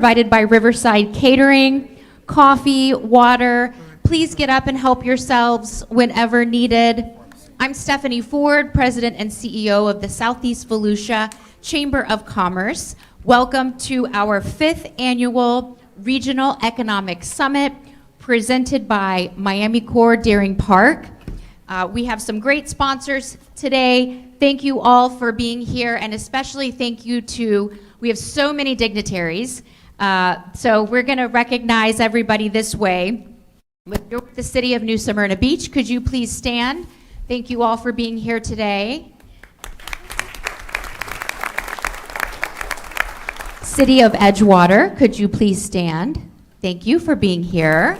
provided by Riverside Catering, coffee, water. Please get up and help yourselves whenever needed. I'm Stephanie Ford, President and CEO of the Southeast Volusia Chamber of Commerce. Welcome to our 5th annual Regional Economic Summit presented by Miami Corps Deering Park. We have some great sponsors today. Thank you all for being here, and especially thank you to, we have so many dignitaries. So we're going to recognize everybody this way. With the City of New Smyrna Beach, could you please stand? Thank you all for being here today. City of Edgewater, could you please stand? Thank you for being here.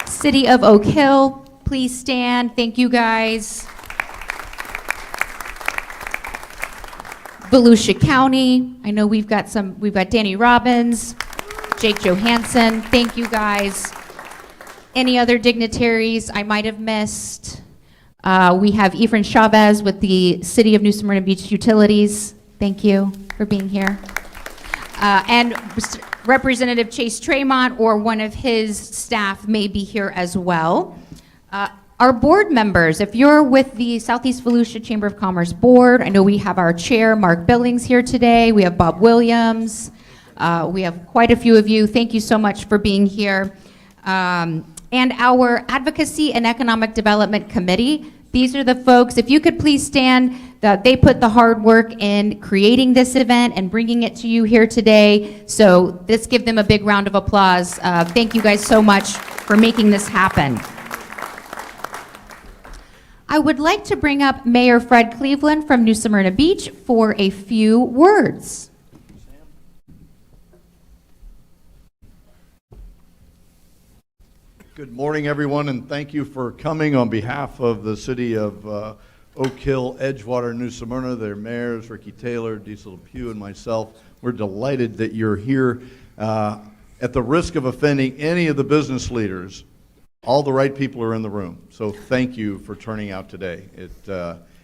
City of Oak Hill, please stand. Thank you guys. Volusia County, I know we've got Danny Robbins, Jake Johansson, thank you guys. Any other dignitaries I might have missed? We have Efren Chavez with the City of New Smyrna Beach Utilities, thank you for being here. And Representative Chase Tremont or one of his staff may be here as well. Our board members, if you're with the Southeast Volusia Chamber of Commerce Board, I know we have our chair, Mark Billings, here today. We have Bob Williams. We have quite a few of you. Thank you so much for being here. And our Advocacy and Economic Development Committee, these are the folks, if you could please stand, they put the hard work in creating this event and bringing it to you here today. So let's give them a big round of applause. Thank you guys so much for making this happen. I would like to bring up Mayor Fred Cleveland from New Smyrna Beach for a few words. Good morning, everyone, and thank you for coming on behalf of the City of Oak Hill, Edgewater, New Smyrna, their mayors, Ricky Taylor, Diesel Pugh, and myself. We're delighted that you're here. At the risk of offending any of the business leaders, all the right people are in the room. So thank you for turning out today.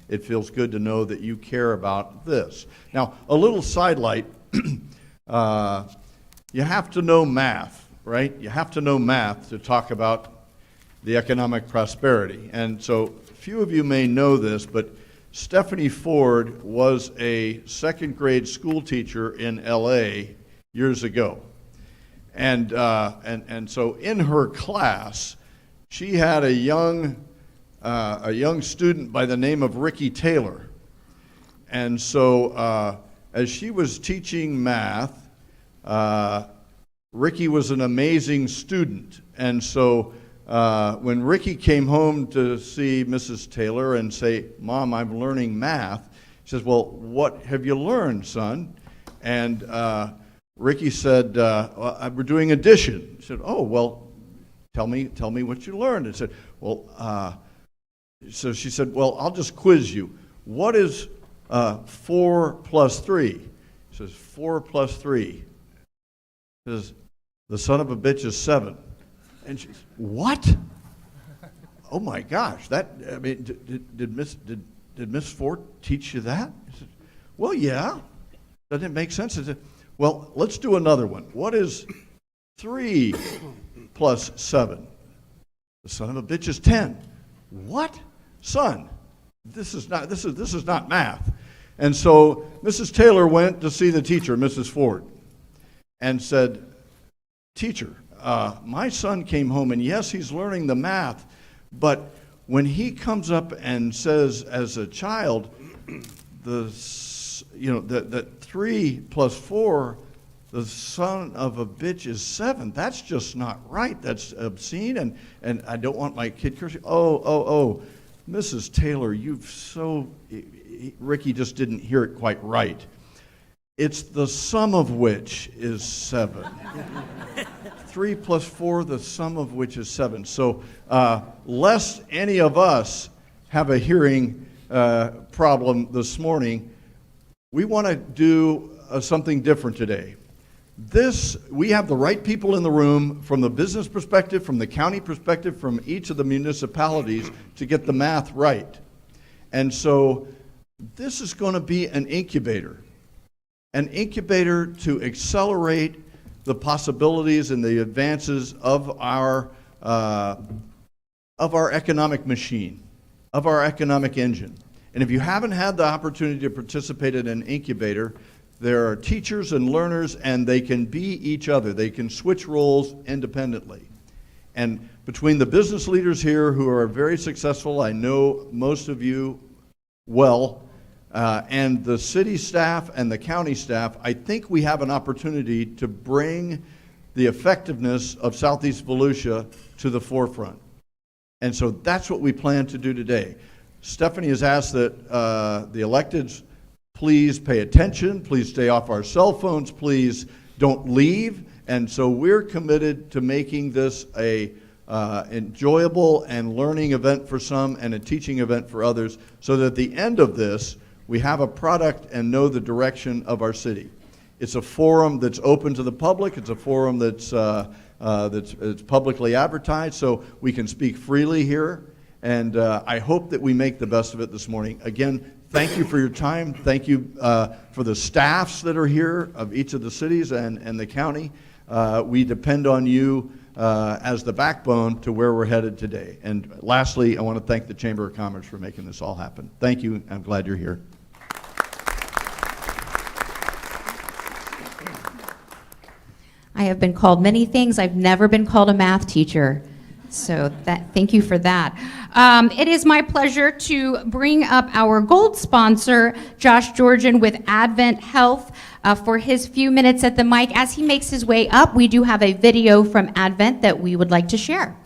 It feels good to know that you care about this. Now, a little sidelight, you have to know math, right? You have to know math to talk about the economic prosperity. And so few of you may know this, but Stephanie Ford was a 2nd grade school teacher in LA years ago. And so in her class, she had a young student by the name of Ricky Taylor. And so as she was teaching math, Ricky was an amazing student. And so when Ricky came home to see Mrs. Taylor and say, "Mom, I'm learning math," she says, "Well, what have you learned, son?" And Ricky said, "Well, we're doing addition." She said, "Oh, well, Tell me what you learned." And said, "Well," so she said, "Well, I'll just quiz you. What is 4 plus 3? She says, 4 plus 3. She says, "The son of a bitch is 7. And she says, "What? Oh my gosh! Did Miss Ford teach you that?" I said, "Well, yeah. Doesn't it make sense?" I said, "Well, let's do another one. What is 3 plus 7? The son of a bitch is 10. What? Son, this is not math." And so Mrs. Taylor went to see the teacher, Mrs. Ford, and said, "Teacher, my son came home, and yes, he's learning the math, but when he comes up and says as a child, that 3 plus 4, the son of a bitch is 7. That's just not right. That's obscene, and I don't want my kid cursing." Oh, Mrs. Taylor, Ricky just didn't hear it quite right. It's the sum of which is 7. 3 plus 4, the sum of which is 7. So lest any of us have a hearing problem this morning, we want to do something different today. We have the right people in the room from the business perspective, from the county perspective, from each of the municipalities to get the math right. And so this is going to be an incubator. an incubator to accelerate the possibilities and the advances of our economic machine, of our economic engine. And if you haven't had the opportunity to participate in an incubator, there are teachers and learners, and they can be each other. They can switch roles independently. And between the business leaders here who are very successful, I know most of you well, and the city staff and the county staff, I think we have an opportunity to bring the effectiveness of Southeast Volusia to the forefront. And so that's what we plan to do today. Stephanie has asked that the electeds please pay attention, please stay off our cell phones, please don't leave. And so we're committed to making this a enjoyable and learning event for some and a teaching event for others, so that at the end of this, we have a product and know the direction of our city. It's a forum that's open to the public. It's a forum that's publicly advertised, so we can speak freely here. And I hope that we make the best of it this morning. Again, thank you for your time. Thank you for the staffs that are here of each of the cities and the county. We depend on you as the backbone to where we're headed today. And lastly, I want to thank the Chamber of Commerce for making this all happen. Thank you. I'm glad you're here. I have been called many things. I've never been called a math teacher. So thank you for that. It is my pleasure to bring up our gold sponsor, Josh Georgian with Advent Health, for his few minutes at the mic. As he makes his way up, we do have a video from Advent that we would like to share.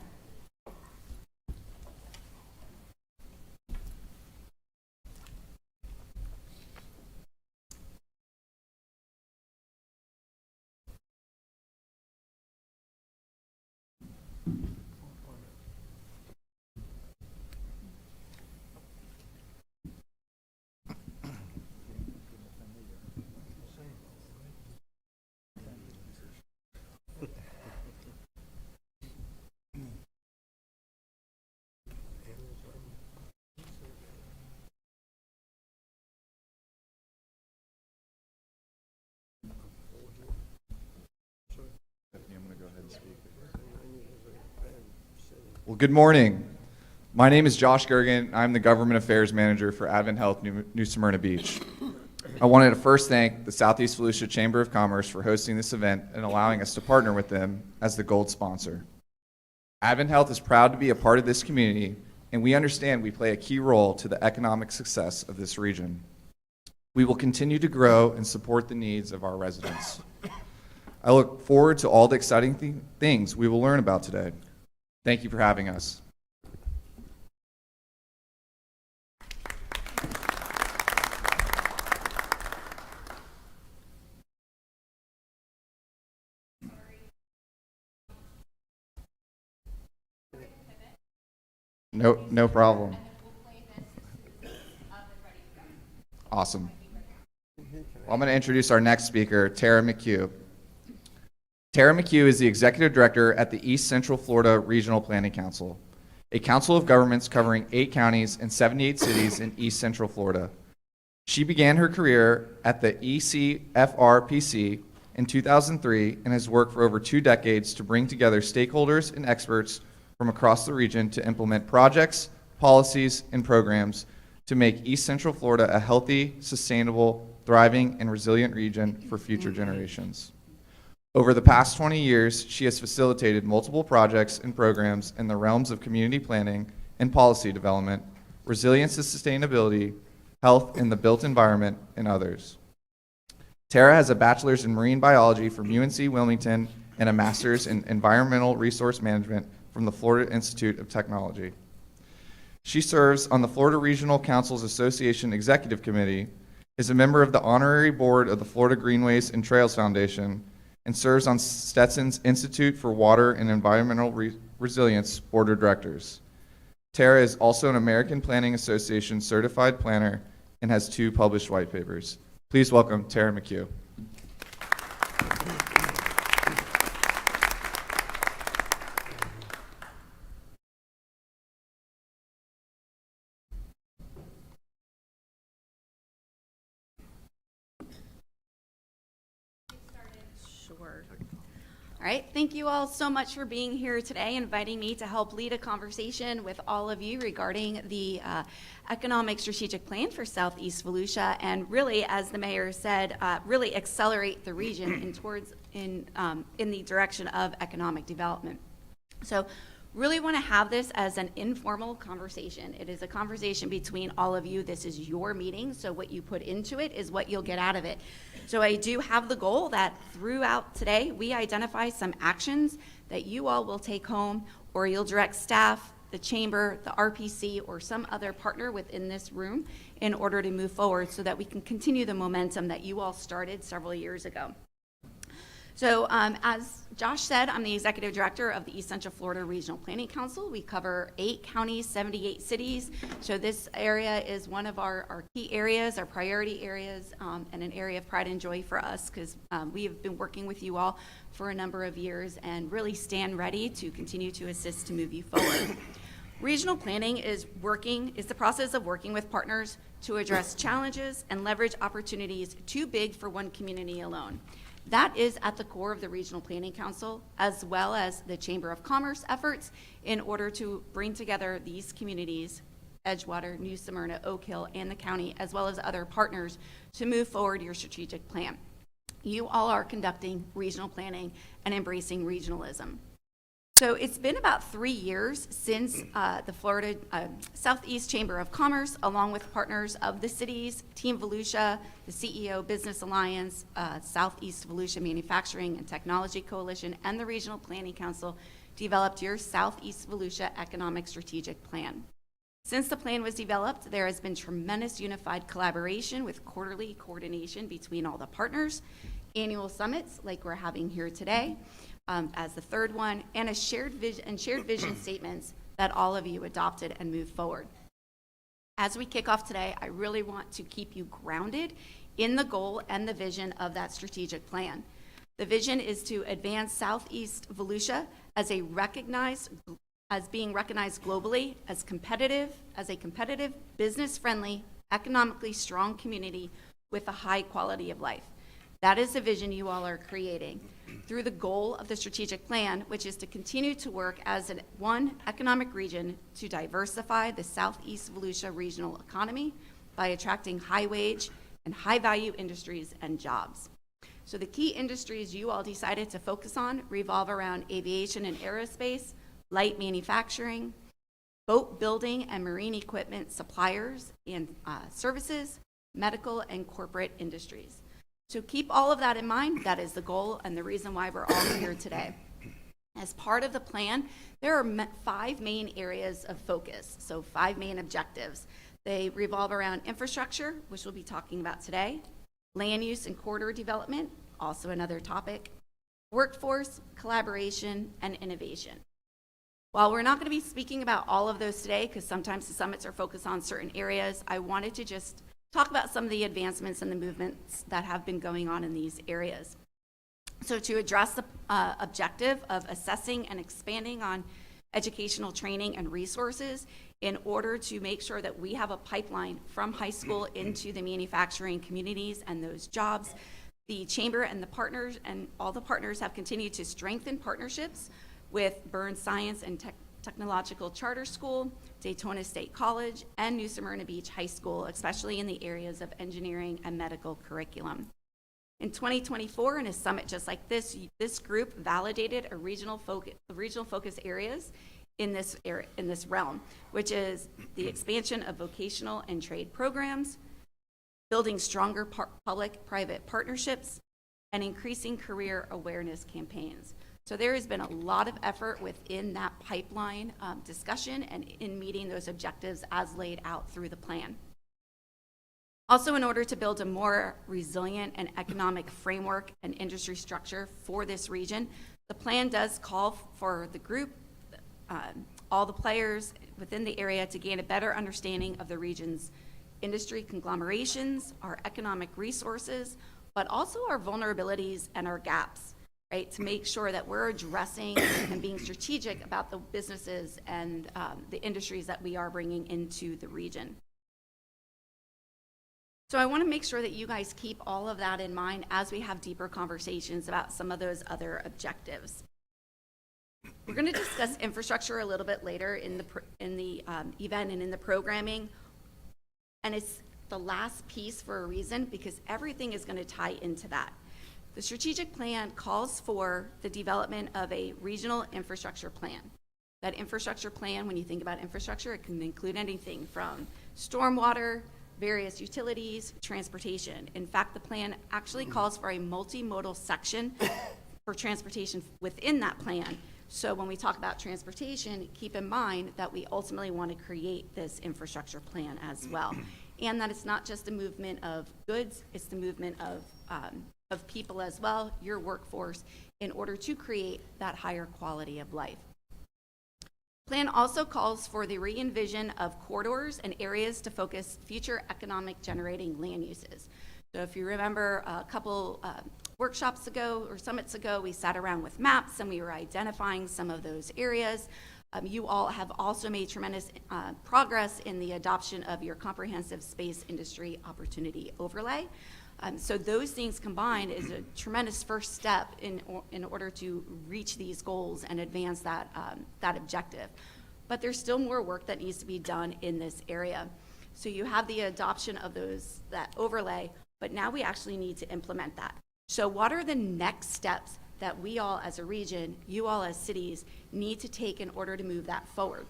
Well, good morning. My name is Josh Gergen. I'm the Government Affairs Manager for Advent Health New Smyrna Beach. I wanted to first thank the Southeast Volusia Chamber of Commerce for hosting this event and allowing us to partner with them as the gold sponsor. Advent Health is proud to be a part of this community, and we understand we play a key role to the economic success of this region. We will continue to grow and support the needs of our residents. I look forward to all the exciting things we will learn about today. Thank you for having us. No problem. Awesome. Well, I'm going to introduce our next speaker, Tara McHugh. Tara McHugh is the Executive Director at the East Central Florida Regional Planning Council, a council of governments covering 8 counties and 78 cities in East Central Florida. She began her career at the ECFRPC in 2003 and has worked for over 2 decades to bring together stakeholders and experts from across the region to implement projects, policies, and programs to make East Central Florida a healthy, sustainable, thriving, and resilient region for future generations. Over the past 20 years, she has facilitated multiple projects and programs in the realms of community planning and policy development, resilience and sustainability, health in the built environment, and others. Tara has a bachelor's in marine biology from UNC Wilmington and a master's in environmental resource management from the Florida Institute of Technology. She serves on the Florida Regional Councils Association Executive Committee, is a member of the honorary board of the Florida Greenways and Trails Foundation, and serves on Stetson's Institute for Water and Environmental Resilience Board of Directors. Tara is also an American Planning Association certified planner and has 2 published white papers. Please welcome Tara McHugh. word. All right, thank you all so much for being here today, inviting me to help lead a conversation with all of you regarding the economic strategic plan for Southeast Volusia, and really, as the mayor said, really accelerate the region in the direction of economic development. So really want to have this as an informal conversation. It is a conversation between all of you. This is your meeting, so what you put into it is what you'll get out of it. So I do have the goal that throughout today, we identify some actions that you all will take home, or you'll direct staff, the chamber, the RPC, or some other partner within this room in order to move forward so that we can continue the momentum that you all started several years ago. So as Josh said, I'm the executive director of the East Central Florida Regional Planning Council. We cover 8 counties, 78 cities. So this area is one of our key areas, our priority areas, and an area of pride and joy for us because we have been working with you all for a number of years and really stand ready to continue to assist to move you forward. Regional planning is the process of working with partners to address challenges and leverage opportunities too big for one community alone. That is at the core of the Regional Planning Council, as well as the Chamber of Commerce efforts in order to bring together these communities, Edgewater, New Smyrna, Oak Hill, and the county, as well as other partners, to move forward your strategic plan. You all are conducting regional planning and embracing regionalism. So it's been about 3 years since the Florida Southeast Chamber of Commerce, along with partners of the cities, Team Volusia, the CEO Business Alliance, Southeast Volusia Manufacturing and Technology Coalition, and the Regional Planning Council, developed your Southeast Volusia Economic Strategic Plan. Since the plan was developed, there has been tremendous unified collaboration with quarterly coordination between all the partners, annual summits like we're having here today, as the third one, and shared vision statements that all of you adopted and moved forward. As we kick off today, I really want to keep you grounded in the goal and the vision of that strategic plan. The vision is to advance Southeast Volusia as being recognized globally as a competitive, business-friendly, economically strong community with a high quality of life. That is the vision you all are creating through the goal of the strategic plan, which is to continue to work as one economic region to diversify the Southeast Volusia regional economy by attracting high-wage and high-value industries and jobs. So the key industries you all decided to focus on revolve around aviation and aerospace, light manufacturing, boat building and marine equipment suppliers and services, medical and corporate industries. So keep all of that in mind. That is the goal and the reason why we're all here today. As part of the plan, there are 5 main areas of focus, so 5 main objectives. They revolve around infrastructure, which we'll be talking about today, land use and corridor development, also another topic, workforce, collaboration, and innovation. While we're not going to be speaking about all of those today, because sometimes the summits are focused on certain areas, I wanted to just talk about some of the advancements and the movements that have been going on in these areas. So to address the objective of assessing and expanding on educational training and resources in order to make sure that we have a pipeline from high school into the manufacturing communities and those jobs, the Chamber and the partners and all the partners have continued to strengthen partnerships with Burns Science and Technological Charter School, Daytona State College, and New Smyrna Beach High School, especially in the areas of engineering and medical curriculum. In 2024, in a summit just like this group validated regional focus areas in this realm, which is the expansion of vocational and trade programs, building stronger public-private partnerships, and increasing career awareness campaigns. So there has been a lot of effort within that pipeline discussion and in meeting those objectives as laid out through the plan. Also, in order to build a more resilient and economic framework and industry structure for this region, the plan does call for the group, all the players within the area to gain a better understanding of the region's industry conglomerations, our economic resources, but also our vulnerabilities and our gaps. Right, to make sure that we're addressing and being strategic about the businesses and the industries that we are bringing into the region. So I want to make sure that you guys keep all of that in mind as we have deeper conversations about some of those other objectives. We're going to discuss infrastructure a little bit later in the event and in the programming, and it's the last piece for a reason, because everything is going to tie into that. The strategic plan calls for the development of a regional infrastructure plan. That infrastructure plan, when you think about infrastructure, it can include anything from stormwater, various utilities, transportation. In fact, the plan actually calls for a multimodal section for transportation within that plan. So when we talk about transportation, keep in mind that we ultimately want to create this infrastructure plan as well. And that it's not just a movement of goods, it's the movement of people as well, your workforce, in order to create that higher quality of life. Plan also calls for the re-envision of corridors and areas to focus future economic generating land uses. So if you remember a couple workshops ago or summits ago, we sat around with maps and we were identifying some of those areas. You all have also made tremendous progress in the adoption of your comprehensive space industry opportunity overlay. So those things combined is a tremendous first step in order to reach these goals and advance that objective. But there's still more work that needs to be done in this area. So you have the adoption of that overlay, but now we actually need to implement that. So what are the next steps that we all as a region, you all as cities, need to take in order to move that forward?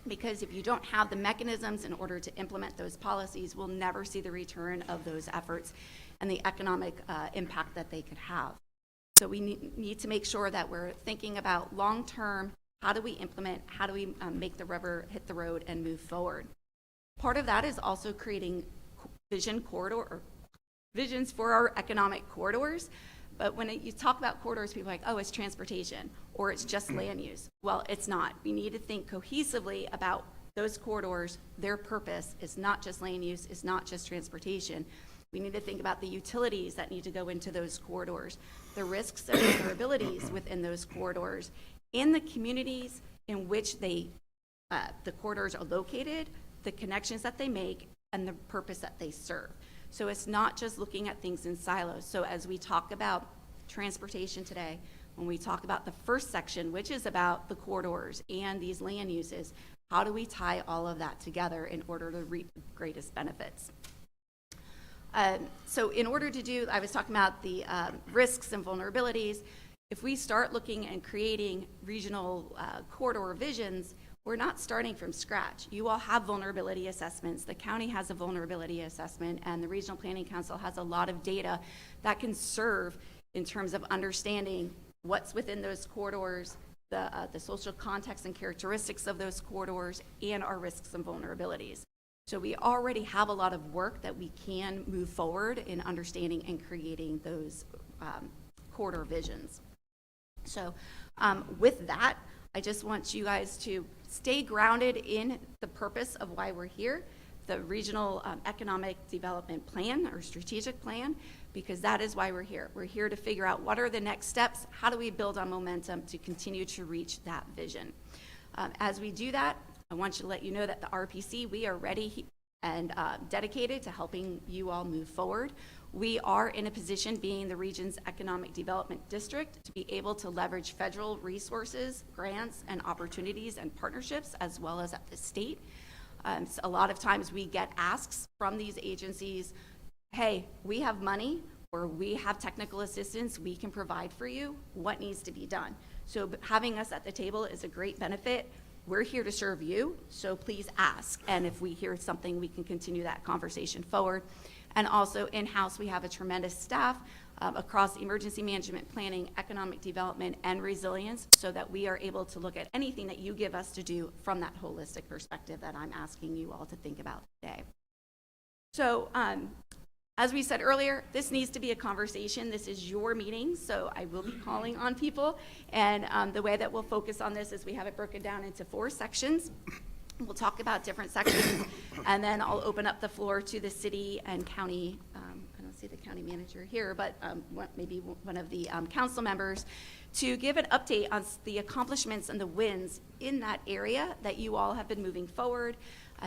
Because if you don't have the mechanisms in order to implement those policies, we'll never see the return of those efforts and the economic impact that they could have. So we need to make sure that we're thinking about long-term, how do we implement, how do we make the rubber hit the road and move forward? Part of that is also creating visions for our economic corridors. But when you talk about corridors, people are like, oh, it's transportation, or it's just land use. Well, it's not. We need to think cohesively about those corridors. Their purpose is not just land use, it's not just transportation. We need to think about the utilities that need to go into those corridors, the risks and vulnerabilities within those corridors, and the communities in which the corridors are located, the connections that they make, and the purpose that they serve. So it's not just looking at things in silos. So as we talk about transportation today, when we talk about the first section, which is about the corridors and these land uses, how do we tie all of that together in order to reap the greatest benefits? So in order to do, I was talking about the risks and vulnerabilities. If we start looking and creating regional corridor visions, we're not starting from scratch. You all have vulnerability assessments. The county has a vulnerability assessment, and the Regional Planning Council has a lot of data that can serve in terms of understanding what's within those corridors, the social context and characteristics of those corridors, and our risks and vulnerabilities. So we already have a lot of work that we can move forward in understanding and creating those corridor visions. So with that, I just want you guys to stay grounded in the purpose of why we're here, the Regional Economic Development Plan or Strategic Plan, because that is why we're here. We're here to figure out what are the next steps, how do we build on momentum to continue to reach that vision. As we do that, I want to let you know that the RPC, we are ready and dedicated to helping you all move forward. We are in a position, being the region's economic development district, to be able to leverage federal resources, grants, and opportunities and partnerships, as well as at the state. So a lot of times we get asks from these agencies, hey, we have money, or we have technical assistance we can provide for you. What needs to be done? So having us at the table is a great benefit. We're here to serve you, so please ask. And if we hear something, we can continue that conversation forward. And also in-house, we have a tremendous staff across emergency management, planning, economic development, and resilience, so that we are able to look at anything that you give us to do from that holistic perspective that I'm asking you all to think about today. So as we said earlier, this needs to be a conversation. This is your meeting, so I will be calling on people. And the way that we'll focus on this is we have it broken down into 4 sections. We'll talk about different sections, and then I'll open up the floor to the city and county, I don't see the county manager here, but maybe one of the council members, to give an update on the accomplishments and the wins in that area that you all have been moving forward,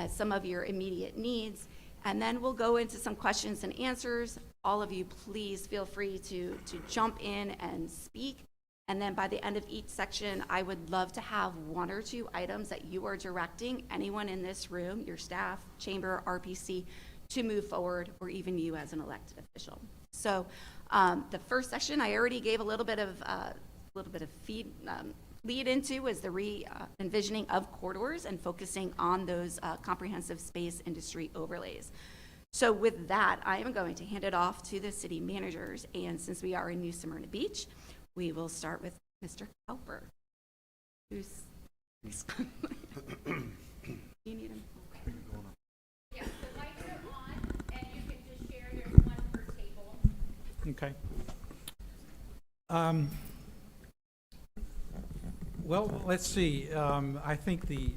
some of your immediate needs, And then we'll go into some questions and answers. All of you, please feel free to jump in and speak. And then by the end of each section, I would love to have 1 or 2 items that you are directing anyone in this room, your staff, chamber, RPC, to move forward, or even you as an elected official. So the first section, I already gave a little bit of lead into was the re-envisioning of corridors and focusing on those comprehensive space industry overlays. So with that, I am going to hand it off to the city managers. And since we are in New Smyrna Beach, we will start with Mr. Cowper. Who's, you need him? Yes, the lights are on, and you can just share. There's one per table. Okay. Well, let's see. I think the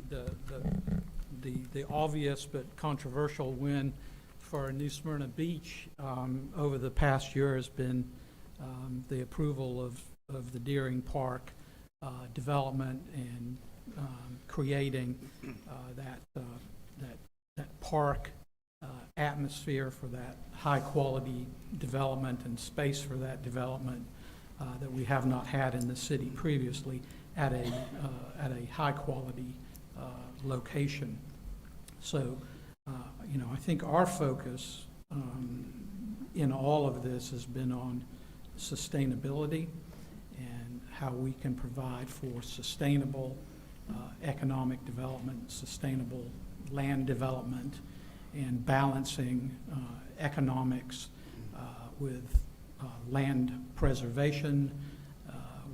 obvious but controversial win for New Smyrna Beach over the past year has been the approval of the Deering Park development and creating that park atmosphere for that high-quality development and space for that development that we have not had in the city previously at a high-quality location. So, I think our focus in all of this has been on sustainability and how we can provide for sustainable economic development, sustainable land development, and balancing economics with land preservation,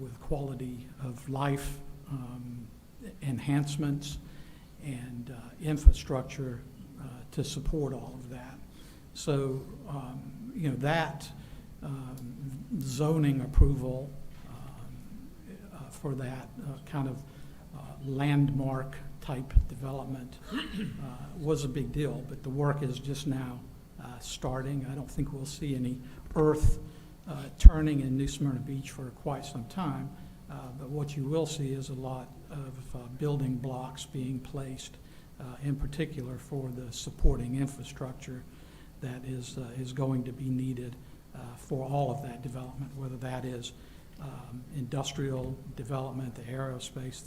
with quality of life enhancements, and infrastructure to support all of that. So, that zoning approval for that kind of landmark type development was a big deal, but the work is just now starting. I don't think we'll see any earth turning in New Smyrna Beach for quite some time, but what you will see is a lot of building blocks being placed, in particular for the supporting infrastructure that is going to be needed for all of that development, whether that is industrial development, the aerospace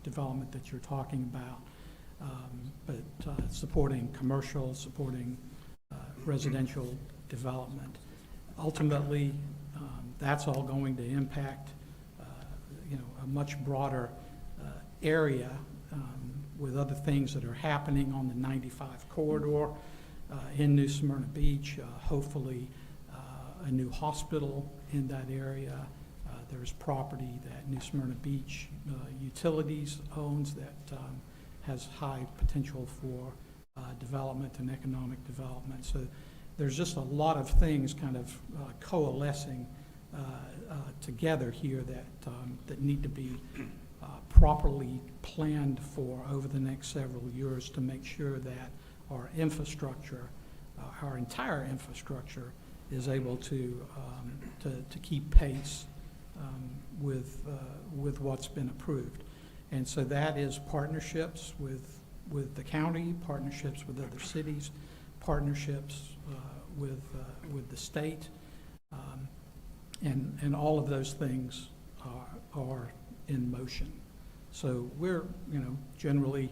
development that you're talking about, but supporting commercial, supporting residential development. Ultimately, that's all going to impact a much broader area with other things that are happening on the 95 corridor in New Smyrna Beach, hopefully a new hospital in that area. There's property that New Smyrna Beach Utilities owns that has high potential for development and economic development. So there's just a lot of things kind of coalescing together here that need to be properly planned for over the next several years to make sure that our infrastructure, our entire infrastructure, is able to keep pace with what's been approved. And so that is partnerships with the county, partnerships with other cities, partnerships with the state, and all of those things are in motion. So we're generally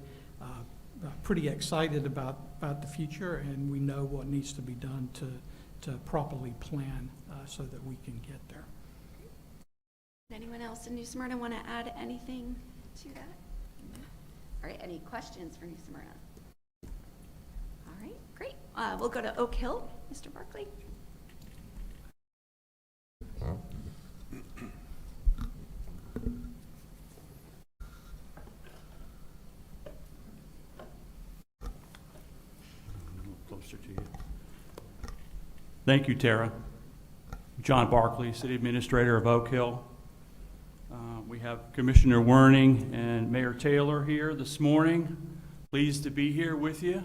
pretty excited about the future, and we know what needs to be done to properly plan so that we can get there. Anyone else in New Smyrna want to add anything to that? All right, any questions for New Smyrna? All right, great. We'll go to Oak Hill. Mr. Barkley. Closer to you. Thank you, Tara. John Barkley, City Administrator of Oak Hill. We have Commissioner Werning and Mayor Taylor here this morning. Pleased to be here with you.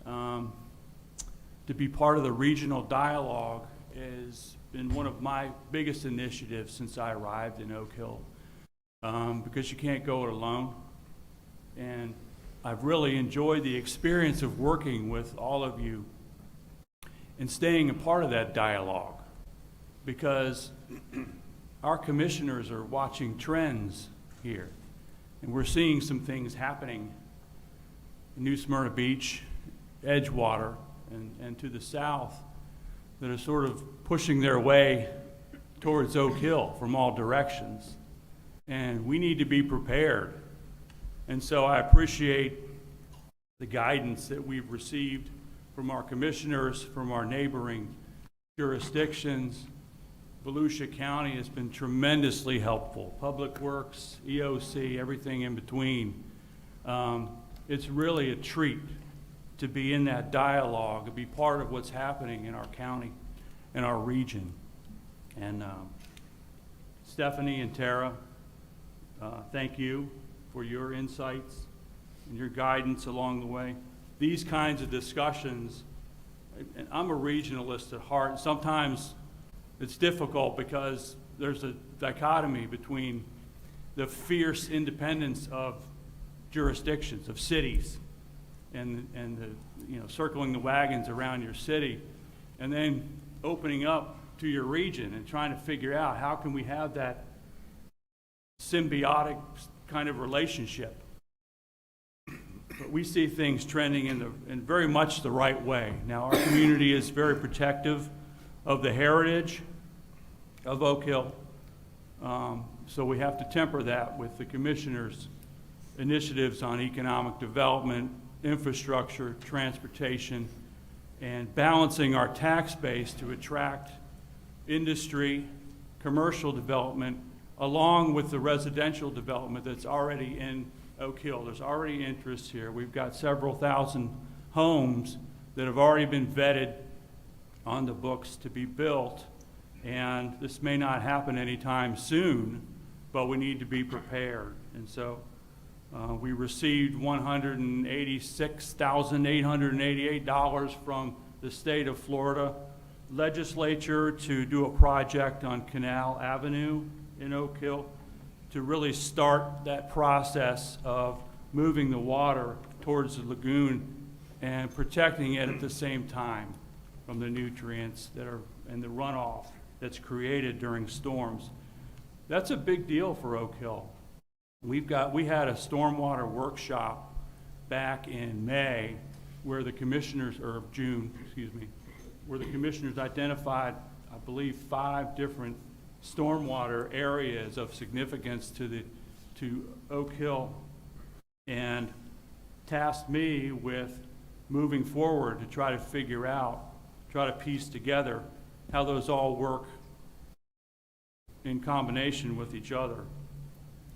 To be part of the regional dialogue has been one of my biggest initiatives since I arrived in Oak Hill, because you can't go it alone. And I've really enjoyed the experience of working with all of you and staying a part of that dialogue, because our commissioners are watching trends here, and we're seeing some things happening in New Smyrna Beach, Edgewater, and to the south that are sort of pushing their way towards Oak Hill from all directions. And we need to be prepared. And so I appreciate the guidance that we've received from our commissioners, from our neighboring jurisdictions. Volusia County has been tremendously helpful. Public Works, EOC, everything in between. It's really a treat to be in that dialogue, to be part of what's happening in our county and our region. And Stephanie and Tara, thank you for your insights and your guidance along the way. These kinds of discussions, and I'm a regionalist at heart. Sometimes it's difficult because there's a dichotomy between the fierce independence of jurisdictions, of cities, and the, circling the wagons around your city, and then opening up to your region and trying to figure out how can we have that symbiotic kind of relationship. But we see things trending in very much the right way. Now, our community is very protective of the heritage of Oak Hill, so we have to temper that with the commissioners' initiatives on economic development, infrastructure, transportation, and balancing our tax base to attract industry, commercial development, along with the residential development that's already in Oak Hill. There's already interest here. We've got several thousand homes that have already been vetted on the books to be built, and this may not happen anytime soon, but we need to be prepared. And so we received $186,888 from the state of Florida legislature to do a project on Canal Avenue in Oak Hill to really start that process of moving the water towards the lagoon and protecting it at the same time from the nutrients that are and the runoff that's created during storms. That's a big deal for Oak Hill. We had a stormwater workshop back in May where the commissioners, or June, excuse me, where the commissioners identified, I believe, 5 different stormwater areas of significance to Oak Hill, and tasked me with moving forward to try to figure out, try to piece together how those all work in combination with each other.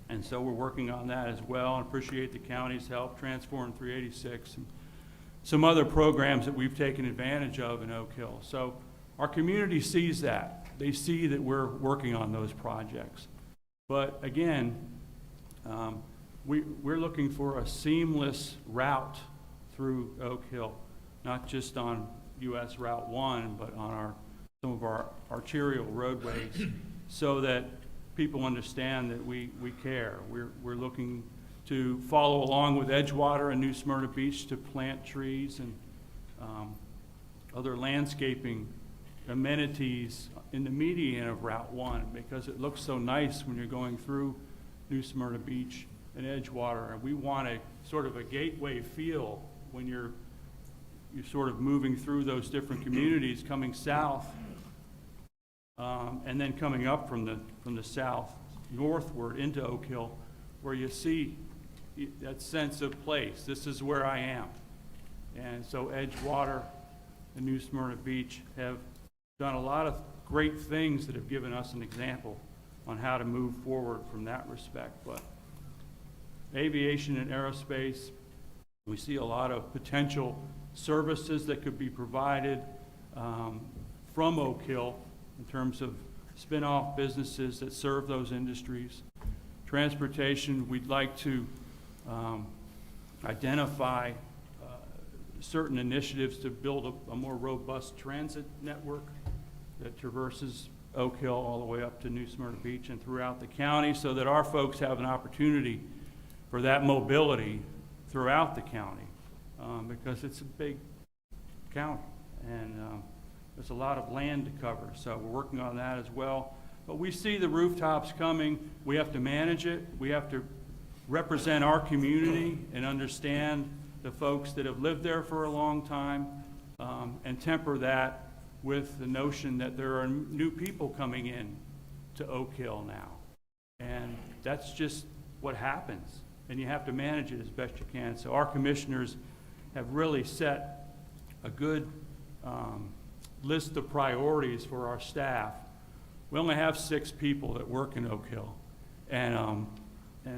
And so we're working on that as well, and appreciate the county's help, Transform 386, and some other programs that we've taken advantage of in Oak Hill. So our community sees that. They see that we're working on those projects. But again, we're looking for a seamless route through Oak Hill, not just on US Route 1, but on some of our arterial roadways, so that people understand that we care. We're looking to follow along with Edgewater and New Smyrna Beach to plant trees and other landscaping amenities in the median of Route 1, because it looks so nice when you're going through New Smyrna Beach and Edgewater. And we want a sort of a gateway feel when you're sort of moving through those different communities, coming south, and then coming up from the south northward into Oak Hill, where you see that sense of place. This is where I am. And so Edgewater and New Smyrna Beach have done a lot of great things that have given us an example on how to move forward from that respect. But aviation and aerospace, we see a lot of potential services that could be provided from Oak Hill in terms of spin-off businesses that serve those industries. Transportation, we'd like to identify certain initiatives to build a more robust transit network that traverses Oak Hill all the way up to New Smyrna Beach and throughout the county, so that our folks have an opportunity for that mobility throughout the county, because it's a big county, and there's a lot of land to cover, so we're working on that as well. But we see the rooftops coming. We have to manage it. We have to represent our community and understand the folks that have lived there for a long time, and temper that with the notion that there are new people coming in to Oak Hill now. And that's just what happens, and you have to manage it as best you can. So our commissioners have really set a good list of priorities for our staff. We only have 6 people that work in Oak Hill, and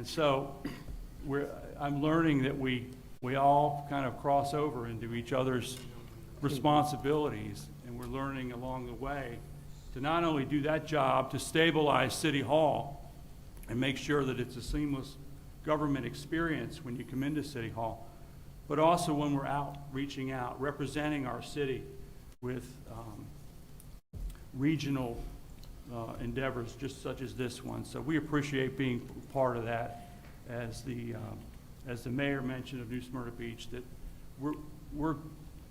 so I'm learning that we all kind of cross over into each other's responsibilities, and we're learning along the way to not only do that job, to stabilize City Hall and make sure that it's a seamless government experience when you come into City Hall, but also when we're out, reaching out, representing our city with regional endeavors just such as this one. So we appreciate being part of that. As the mayor mentioned of New Smyrna Beach, that we're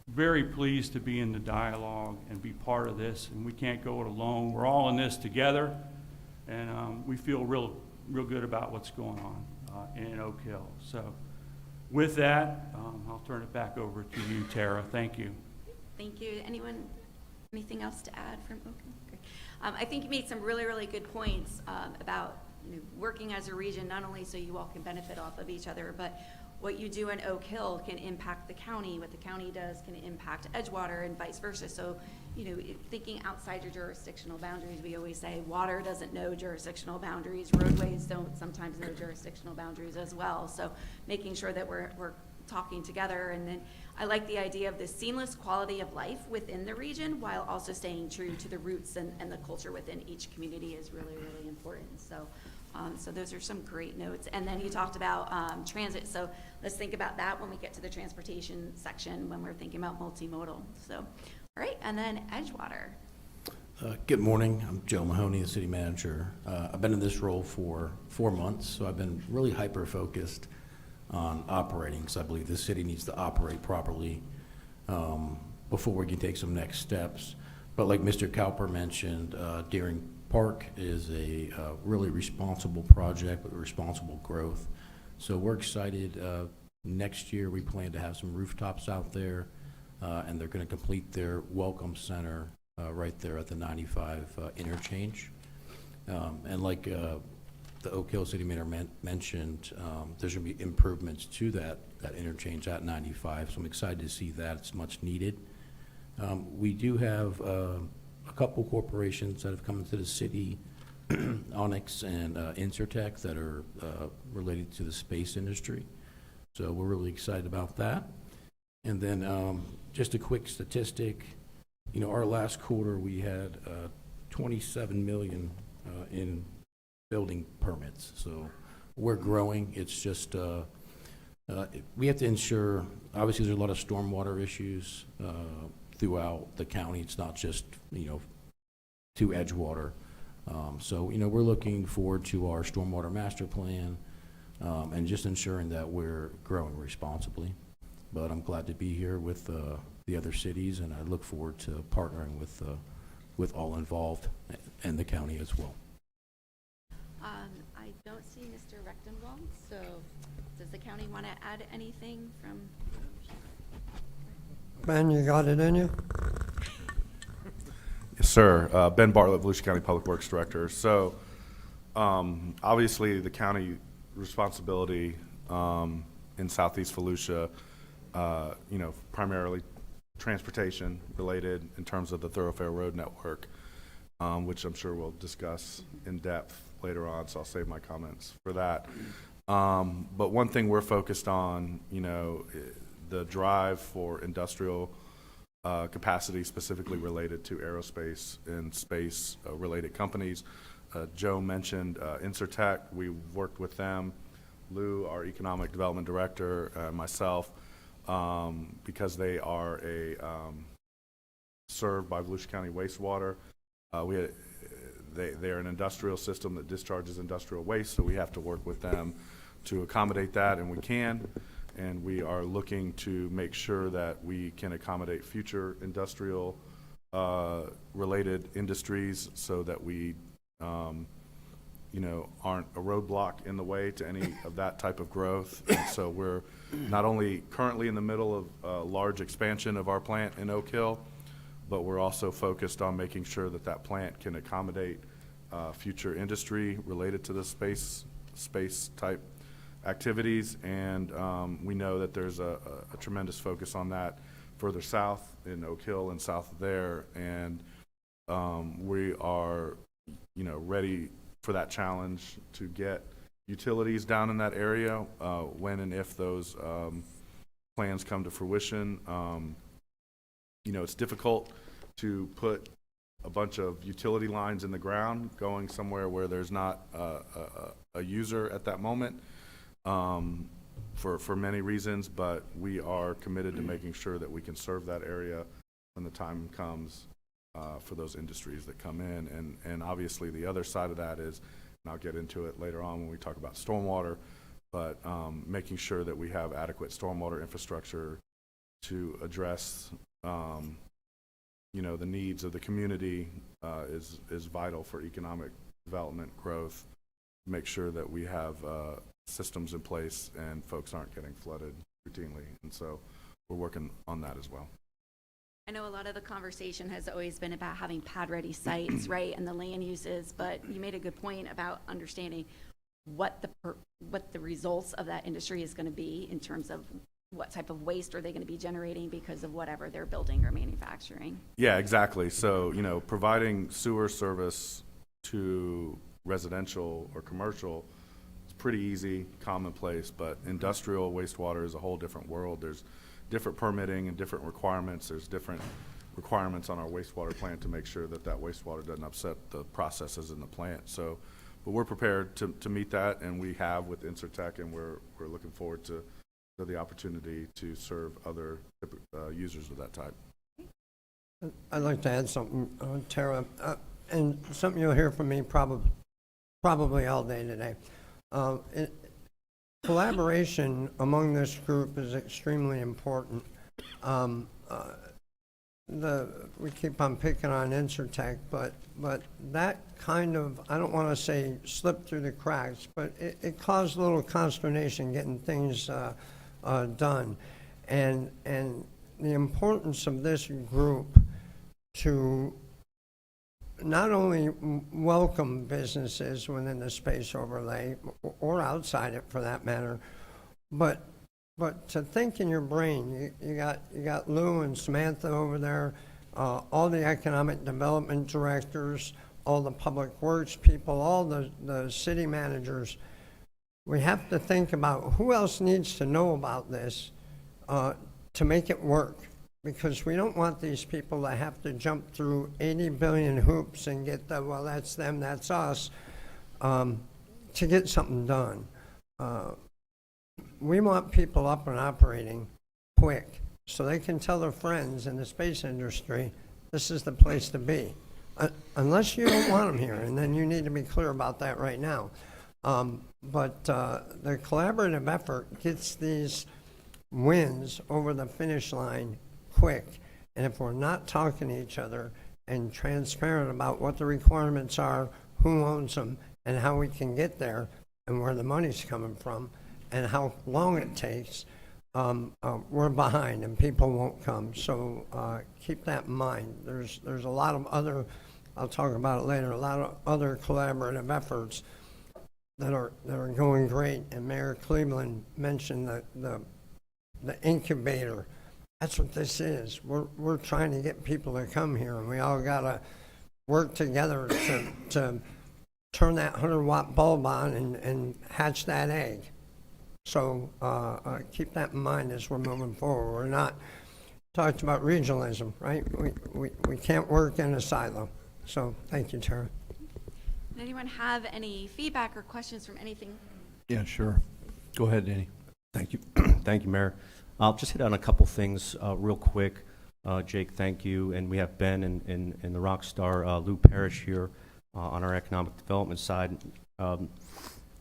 very pleased to be in the dialogue and be part of this, and we can't go it alone. We're all in this together, and we feel real good about what's going on in Oak Hill. So with that, I'll turn it back over to you, Tara. Thank you. Thank you. Anything else to add from Oak Hill? Great. I think you made some really good points about working as a region, not only so you all can benefit off of each other, but what you do in Oak Hill can impact the county. What the county does can impact Edgewater and vice versa. So, thinking outside your jurisdictional boundaries, we always say water doesn't know jurisdictional boundaries. Roadways don't sometimes know jurisdictional boundaries as well. So making sure that we're talking together. And then I like the idea of this seamless quality of life within the region while also staying true to the roots and the culture within each community is really important. So those are some great notes. And then you talked about transit. So let's think about that when we get to the transportation section when we're thinking about multimodal. So, all right, and then Edgewater. Good morning. I'm Joe Mahoney, the city manager. I've been in this role for 4 months, so I've been really hyper-focused on operating, because I believe the city needs to operate properly before we can take some next steps. But like Mr. Cowper mentioned, Deering Park is a really responsible project with responsible growth. So we're excited. Next year we plan to have some rooftops out there, and they're going to complete their welcome center right there at the 95 interchange. And like the Oak Hill City Mayor mentioned, there's going to be improvements to that interchange at 95, so I'm excited to see that. It's much needed. We do have a couple corporations that have come into the city, Onyx and Insertech, that are related to the space industry. So we're really excited about that. And then just a quick statistic, our last quarter we had 27 million in building permits. So we're growing. It's just we have to ensure, obviously there's a lot of stormwater issues throughout the county. It's not just, to Edgewater. So, we're looking forward to our stormwater master plan and just ensuring that we're growing responsibly. But I'm glad to be here with the other cities, and I look forward to partnering with all involved and the county as well. I don't see Mr. Rectenbaum, so does the county want to add anything from? Ben, you got it in you? Yes, sir. Ben Bartlett, Volusia County Public Works Director. So, obviously, the county responsibility in Southeast Volusia, primarily transportation related in terms of the thoroughfare road network, which I'm sure we'll discuss in depth later on, so I'll save my comments for that. But one thing we're focused on, the drive for industrial capacity specifically related to aerospace and space related companies. Joe mentioned Insertech. We worked with them, Lou, our economic development director, myself, because they are served by Volusia County Wastewater. They're an industrial system that discharges industrial waste, so we have to work with them to accommodate that, and we can. and we are looking to make sure that we can accommodate future industrial related industries so that we aren't a roadblock in the way to any of that type of growth. And so we're not only currently in the middle of a large expansion of our plant in Oak Hill, but we're also focused on making sure that that plant can accommodate future industry related to the space type activities. And we know that there's a tremendous focus on that further south in Oak Hill and south of there. And we are, ready for that challenge to get utilities down in that area when and if those plans come to fruition. It's difficult to put a bunch of utility lines in the ground going somewhere where there's not a user at that moment for many reasons, but we are committed to making sure that we can serve that area when the time comes for those industries that come in. And obviously the other side of that is, and I'll get into it later on when we talk about stormwater, but making sure that we have adequate stormwater infrastructure to address the needs of the community is vital for economic development growth. Make sure that we have systems in place and folks aren't getting flooded routinely. And so we're working on that as well. I know a lot of the conversation has always been about having pad-ready sites, right, and the land uses, but you made a good point about understanding what the results of that industry is going to be in terms of what type of waste are they going to be generating because of whatever they're building or manufacturing. Yeah, exactly. So, providing sewer service to residential or commercial is pretty easy, commonplace, but industrial wastewater is a whole different world. There's different permitting and different requirements. There's different requirements on our wastewater plant to make sure that wastewater doesn't upset the processes in the plant. So, but we're prepared to meet that, and we have with Insurtech, and we're looking forward to the opportunity to serve other users of that type. I'd like to add something, Tara, and something you'll hear from me probably all day today. Collaboration among this group is extremely important. We keep on picking on Insurtech, but that kind of, I don't want to say slip through the cracks, but it caused a little consternation getting things done. And the importance of this group to not only welcome businesses within the space overlay or outside it for that matter, but to think in your brain. You got Lou and Samantha over there, all the economic development directors, all the public works people, all the city managers. We have to think about who else needs to know about this to make it work. Because we don't want these people to have to jump through 80 billion hoops and get the, well, that's them, that's us, to get something done. We want people up and operating quick so they can tell their friends in the space industry, this is the place to be. Unless you don't want them here, and then you need to be clear about that right now. But the collaborative effort gets these wins over the finish line quick. And if we're not talking to each other and transparent about what the requirements are, who owns them, and how we can get there, and where the money's coming from, and how long it takes, we're behind and people won't come. So keep that in mind. There's a lot of other, I'll talk about it later, a lot of other collaborative efforts that are going great. And Mayor Cleveland mentioned the incubator. That's what this is. We're trying to get people to come here, and we all got to work together to turn that 100-watt bulb on and hatch that egg. So keep that in mind as we're moving forward. We're not talked about regionalism, right? We can't work in a silo. So thank you, Tara. Anyone have any feedback or questions from anything? Yeah, sure. Go ahead, Danny. Thank you. Thank you, Mayor. I'll just hit on a couple things real quick. Jake, thank you. And we have Ben and the rock star Lou Parrish here on our economic development side.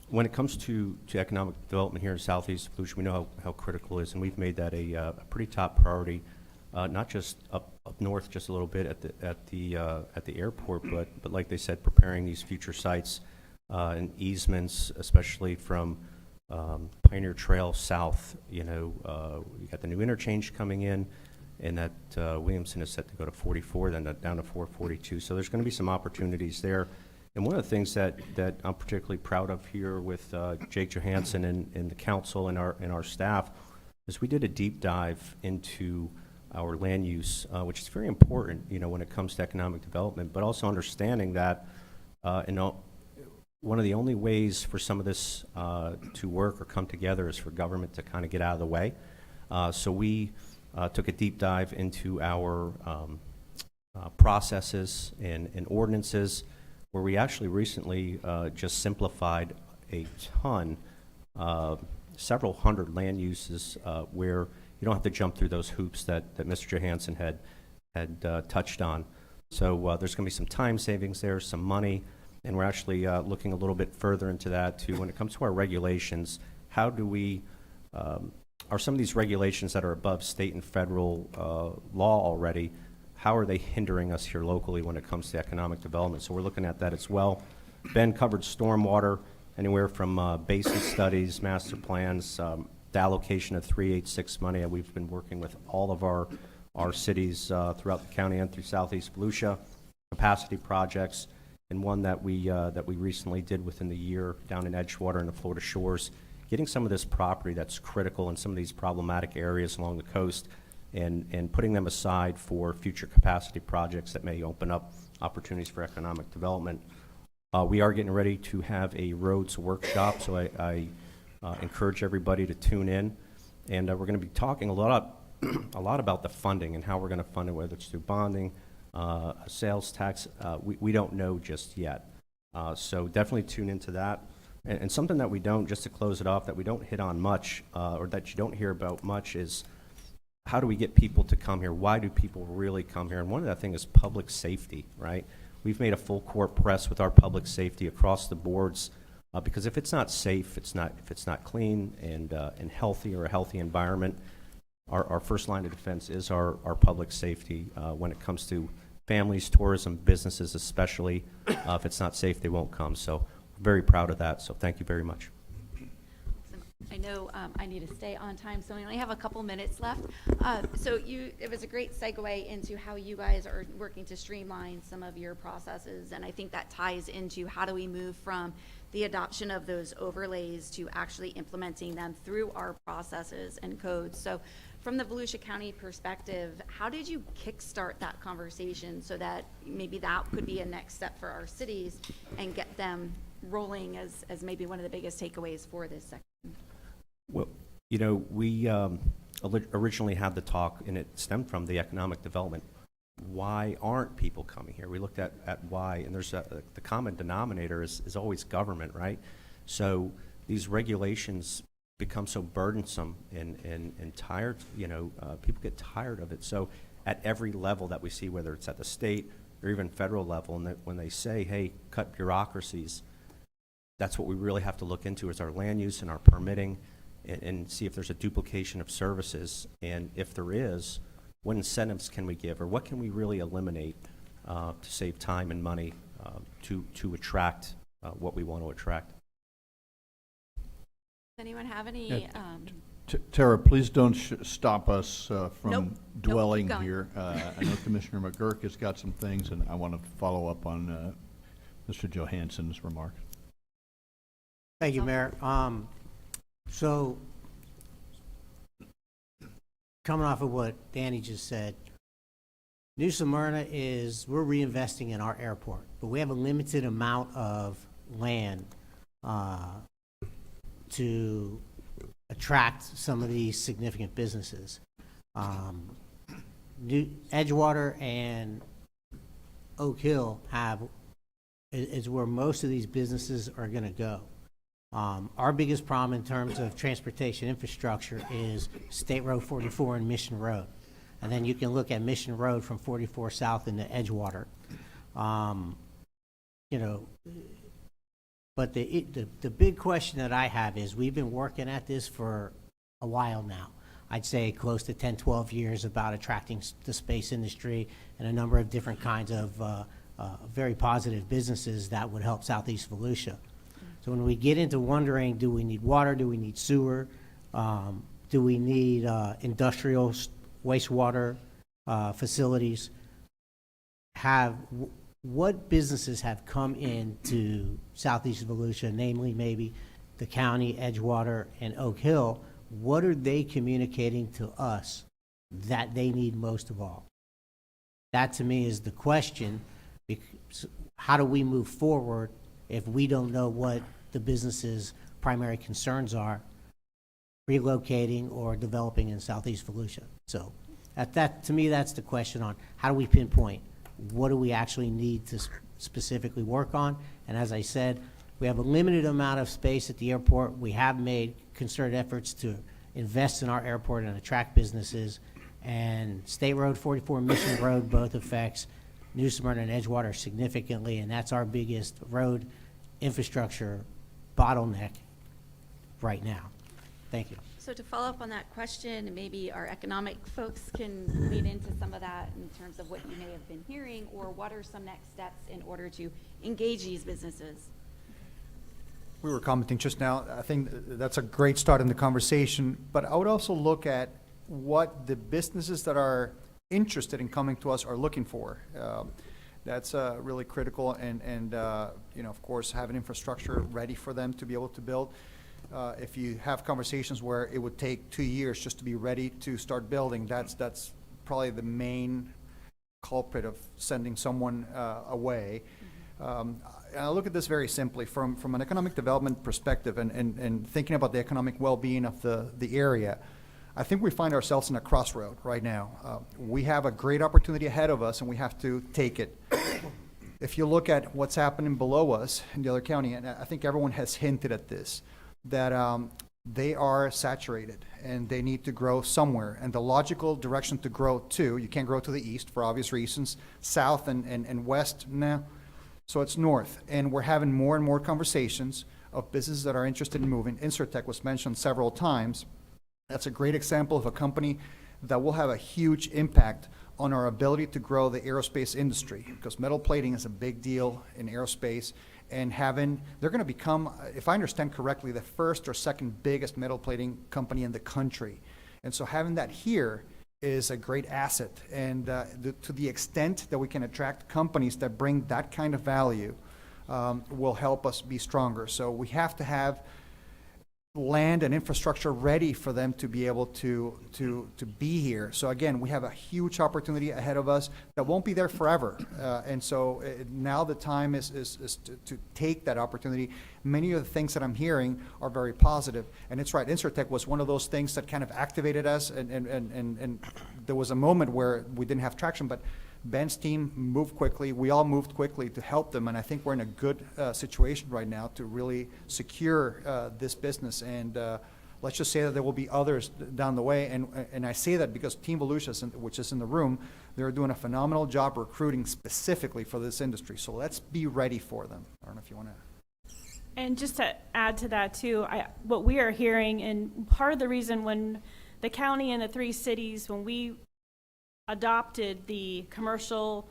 when it comes to economic development here in Southeast Volusia, we know how critical it is, and we've made that a pretty top priority, not just up north just a little bit at the airport, but like they said, preparing these future sites and easements, especially from Pioneer Trail south. You got the new interchange coming in, and that Williamson is set to go to 44, then down to 442. So there's going to be some opportunities there. And one of the things that I'm particularly proud of here with Jake Johansson and the council and our staff is we did a deep dive into our land use, which is very important, when it comes to economic development, but also understanding that one of the only ways for some of this to work or come together is for government to kind of get out of the way. So we took a deep dive into our processes and ordinances, where we actually recently just simplified a ton, several hundred land uses where you don't have to jump through those hoops that Mr. Johansson had touched on. So there's going to be some time savings there, some money, and we're actually looking a little bit further into that too. When it comes to our regulations, how do we, are some of these regulations that are above state and federal law already, how are they hindering us here locally when it comes to economic development? So we're looking at that as well. Ben covered stormwater, anywhere from basin studies, master plans, the allocation of 386 money. We've been working with all of our cities throughout the county and through Southeast Volusia, capacity projects, and one that we recently did within the year down in Edgewater and the Florida Shores, getting some of this property that's critical in some of these problematic areas along the coast and putting them aside for future capacity projects that may open up opportunities for economic development. We are getting ready to have a roads workshop, so I encourage everybody to tune in, and we're going to be talking a lot about the funding and how we're going to fund it, whether it's through bonding, a sales tax. We don't know just yet, so definitely tune into that. And something that we don't, just to close it off, that we don't hit on much, or that you don't hear about much, is how do we get people to come here? Why do people really come here? And one of the things is public safety, right? We've made a full court press with our public safety across the boards, because if it's not safe, if it's not clean and healthy, or a healthy environment, our first line of defense is our public safety when it comes to families, tourism, businesses especially. If it's not safe, they won't come. So we're very proud of that. So thank you very much. I know I need to stay on time, so we only have a couple minutes left. It was a great segue into how you guys are working to streamline some of your processes, and I think that ties into how do we move from the adoption of those overlays to actually implementing them through our processes and codes. So from the Volusia County perspective, how did you kickstart that conversation so that maybe that could be a next step for our cities and get them rolling as maybe one of the biggest takeaways for this section? Well, we originally had the talk, and it stemmed from the economic development. Why aren't people coming here? We looked at why, and there's the common denominator is always government, right? So these regulations become so burdensome and tired, people get tired of it. So at every level that we see, whether it's at the state or even federal level, and when they say, hey, cut bureaucracies, that's what we really have to look into is our land use and our permitting, and see if there's a duplication of services, and if there is, what incentives can we give, or what can we really eliminate to save time and money to attract what we want to attract. Does anyone have any? Tara, please don't stop us from Nope. dwelling Keep going. here. I know Commissioner McGurk has got some things, and I want to follow up on Mr. Johansson's remark. Thank you, Mayor. So, coming off of what Danny just said, New Smyrna we're reinvesting in our airport, but we have a limited amount of land to attract some of these significant businesses. Edgewater and Oak Hill is where most of these businesses are going to go. Our biggest problem in terms of transportation infrastructure is State Road 44 and Mission Road. And then you can look at Mission Road from 44 south into Edgewater. But But the big question that I have is, we've been working at this for a while now. I'd say close to 10, 12 years about attracting the space industry and a number of different kinds of very positive businesses that would help Southeast Volusia. So when we get into wondering, do we need water, do we need sewer, do we need industrial wastewater facilities, what businesses have come into Southeast Volusia, namely maybe the county, Edgewater, and Oak Hill? What are they communicating to us that they need most of all? That to me is the question. How do we move forward if we don't know what the business's primary concerns are relocating or developing in Southeast Volusia? So to me, that's the question on how do we pinpoint what do we actually need to specifically work on. And as I said, we have a limited amount of space at the airport. We have made concerted efforts to invest in our airport and attract businesses. And State Road 44, Mission Road, both affects New Smyrna and Edgewater significantly, and that's our biggest road infrastructure bottleneck right now. Thank you. So to follow up on that question, maybe our economic folks can lead into some of that in terms of what you may have been hearing, or what are some next steps in order to engage these businesses? We were commenting just now. I think that's a great start in the conversation, but I would also look at what the businesses that are interested in coming to us are looking for. That's really critical, and of course, having infrastructure ready for them to be able to build. If you have conversations where it would take 2 years just to be ready to start building, that's probably the main culprit of sending someone away. And I look at this very simply from an economic development perspective and thinking about the economic well-being of the area. I think we find ourselves in a crossroad right now. We have a great opportunity ahead of us, and we have to take it. If you look at what's happening below us in the other county, and I think everyone has hinted at this, that they are saturated and they need to grow somewhere. And the logical direction to grow to, you can't grow to the east for obvious reasons, south and west, no. So it's north. And we're having more and more conversations of businesses that are interested in moving. Insurtech was mentioned several times. That's a great example of a company that will have a huge impact on our ability to grow the aerospace industry, because metal plating is a big deal in aerospace. And they're going to become, if I understand correctly, the first or second biggest metal plating company in the country. And so having that here is a great asset. And to the extent that we can attract companies that bring that kind of value will help us be stronger. So we have to have land and infrastructure ready for them to be able to be here. So again, we have a huge opportunity ahead of us that won't be there forever. And so now the time is to take that opportunity. Many of the things that I'm hearing are very positive. And it's right, Insurtech was one of those things that kind of activated us, and there was a moment where we didn't have traction, but Ben's team moved quickly. We all moved quickly to help them, and I think we're in a good situation right now to really secure this business. And let's just say that there will be others down the way. And I say that because Team Volusia, which is in the room, they're doing a phenomenal job recruiting specifically for this industry. So let's be ready for them. I don't know if you want to. And just to add to that too, what we are hearing, and part of the reason when the county and the 3 cities, when we adopted the commercial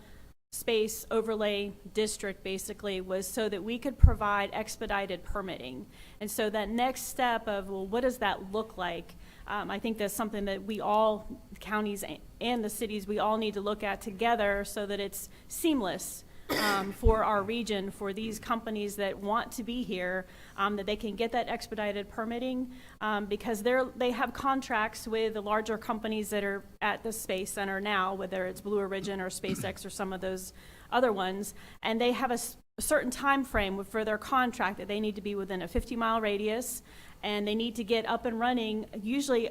space overlay district, basically was so that we could provide expedited permitting. And so that next step of, well, what does that look like? I think that's something that we all, counties and the cities, we all need to look at together so that it's seamless for our region, for these companies that want to be here, that they can get that expedited permitting, because they have contracts with the larger companies that are at the Space Center now, whether it's Blue Origin or SpaceX or some of those other ones, and they have a certain time frame for their contract that they need to be within a 50-mile radius, and they need to get up and running usually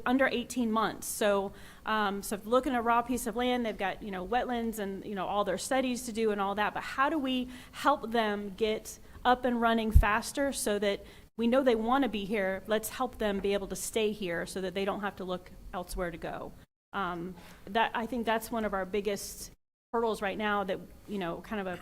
under 18 months. So if looking at a raw piece of land, they've got wetlands and all their studies to do and all that, but how do we help them get up and running faster so that we know they want to be here? Let's help them be able to stay here so that they don't have to look elsewhere to go. I think that's one of our biggest hurdles right now, that kind of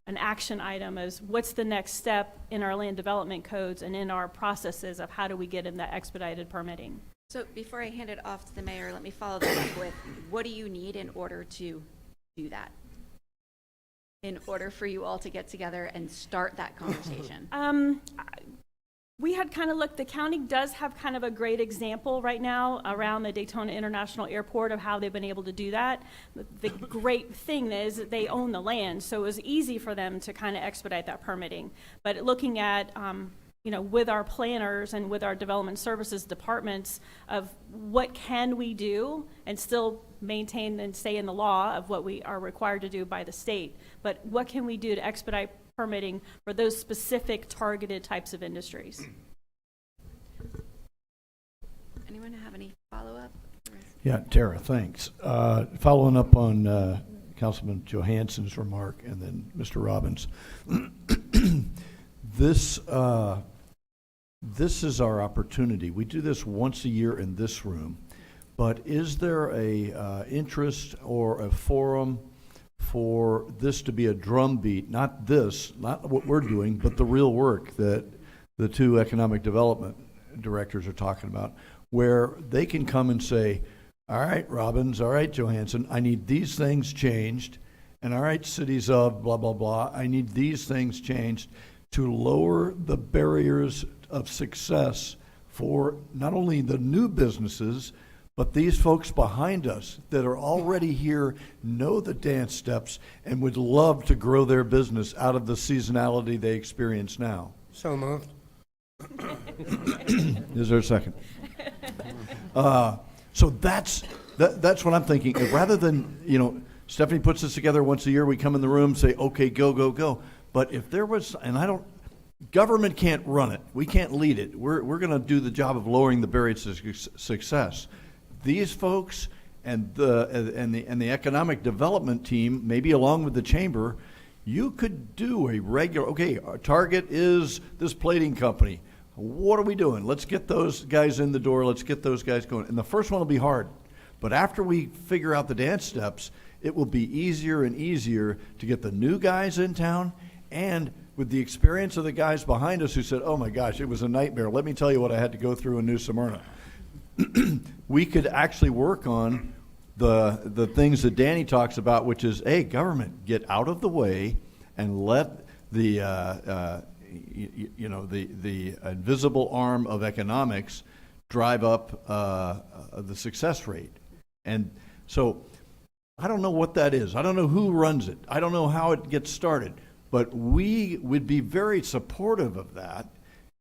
an action item as what's the next step in our land development codes and in our processes of how do we get in that expedited permitting. So before I hand it off to the mayor, let me follow that up with, what do you need in order to do that? In order for you all to get together and start that conversation? We had kind of looked, the county does have kind of a great example right now around the Daytona International Airport of how they've been able to do that. The great thing is that they own the land, so it was easy for them to kind of expedite that permitting. But looking at, you know, with our planners and with our development services departments of what can we do and still maintain and stay in the law of what we are required to do by the state, but what can we do to expedite permitting for those specific targeted types of industries? Anyone have any follow-up? Yeah, Tara, thanks. Following up on Councilman Johansson's remark and then Mr. Robbins, this is our opportunity. We do this once a year in this room, but is there a interest or a forum for this to be a drumbeat, not what we're doing, but the real work that the two economic development directors are talking about, where they can come and say, all right, Robbins, all right, Johansson, I need these things changed, and all right, cities of blah, blah, blah, I need these things changed to lower the barriers of success for not only the new businesses, but these folks behind us that are already here, know the dance steps, and would love to grow their business out of the seasonality they experience now. So moved. Is there a second? So that's what I'm thinking. Rather than, you know, Stephanie puts this together once a year, we come in the room, say, okay, go, go, go. But if there was, and government can't run it. We can't lead it. We're going to do the job of lowering the barriers to success. These folks and the economic development team, maybe along with the chamber, you could do a regular, okay, our target is this plating company. What are we doing? Let's get those guys in the door. Let's get those guys going. And the first one will be hard. But after we figure out the dance steps, it will be easier and easier to get the new guys in town. And with the experience of the guys behind us who said, oh my gosh, it was a nightmare. Let me tell you what I had to go through in New Smyrna. We could actually work on the things that Danny talks about, which is, hey, government, get out of the way and let the the invisible arm of economics drive up the success rate. And so I don't know what that is. I don't know who runs it. I don't know how it gets started. But we would be very supportive of that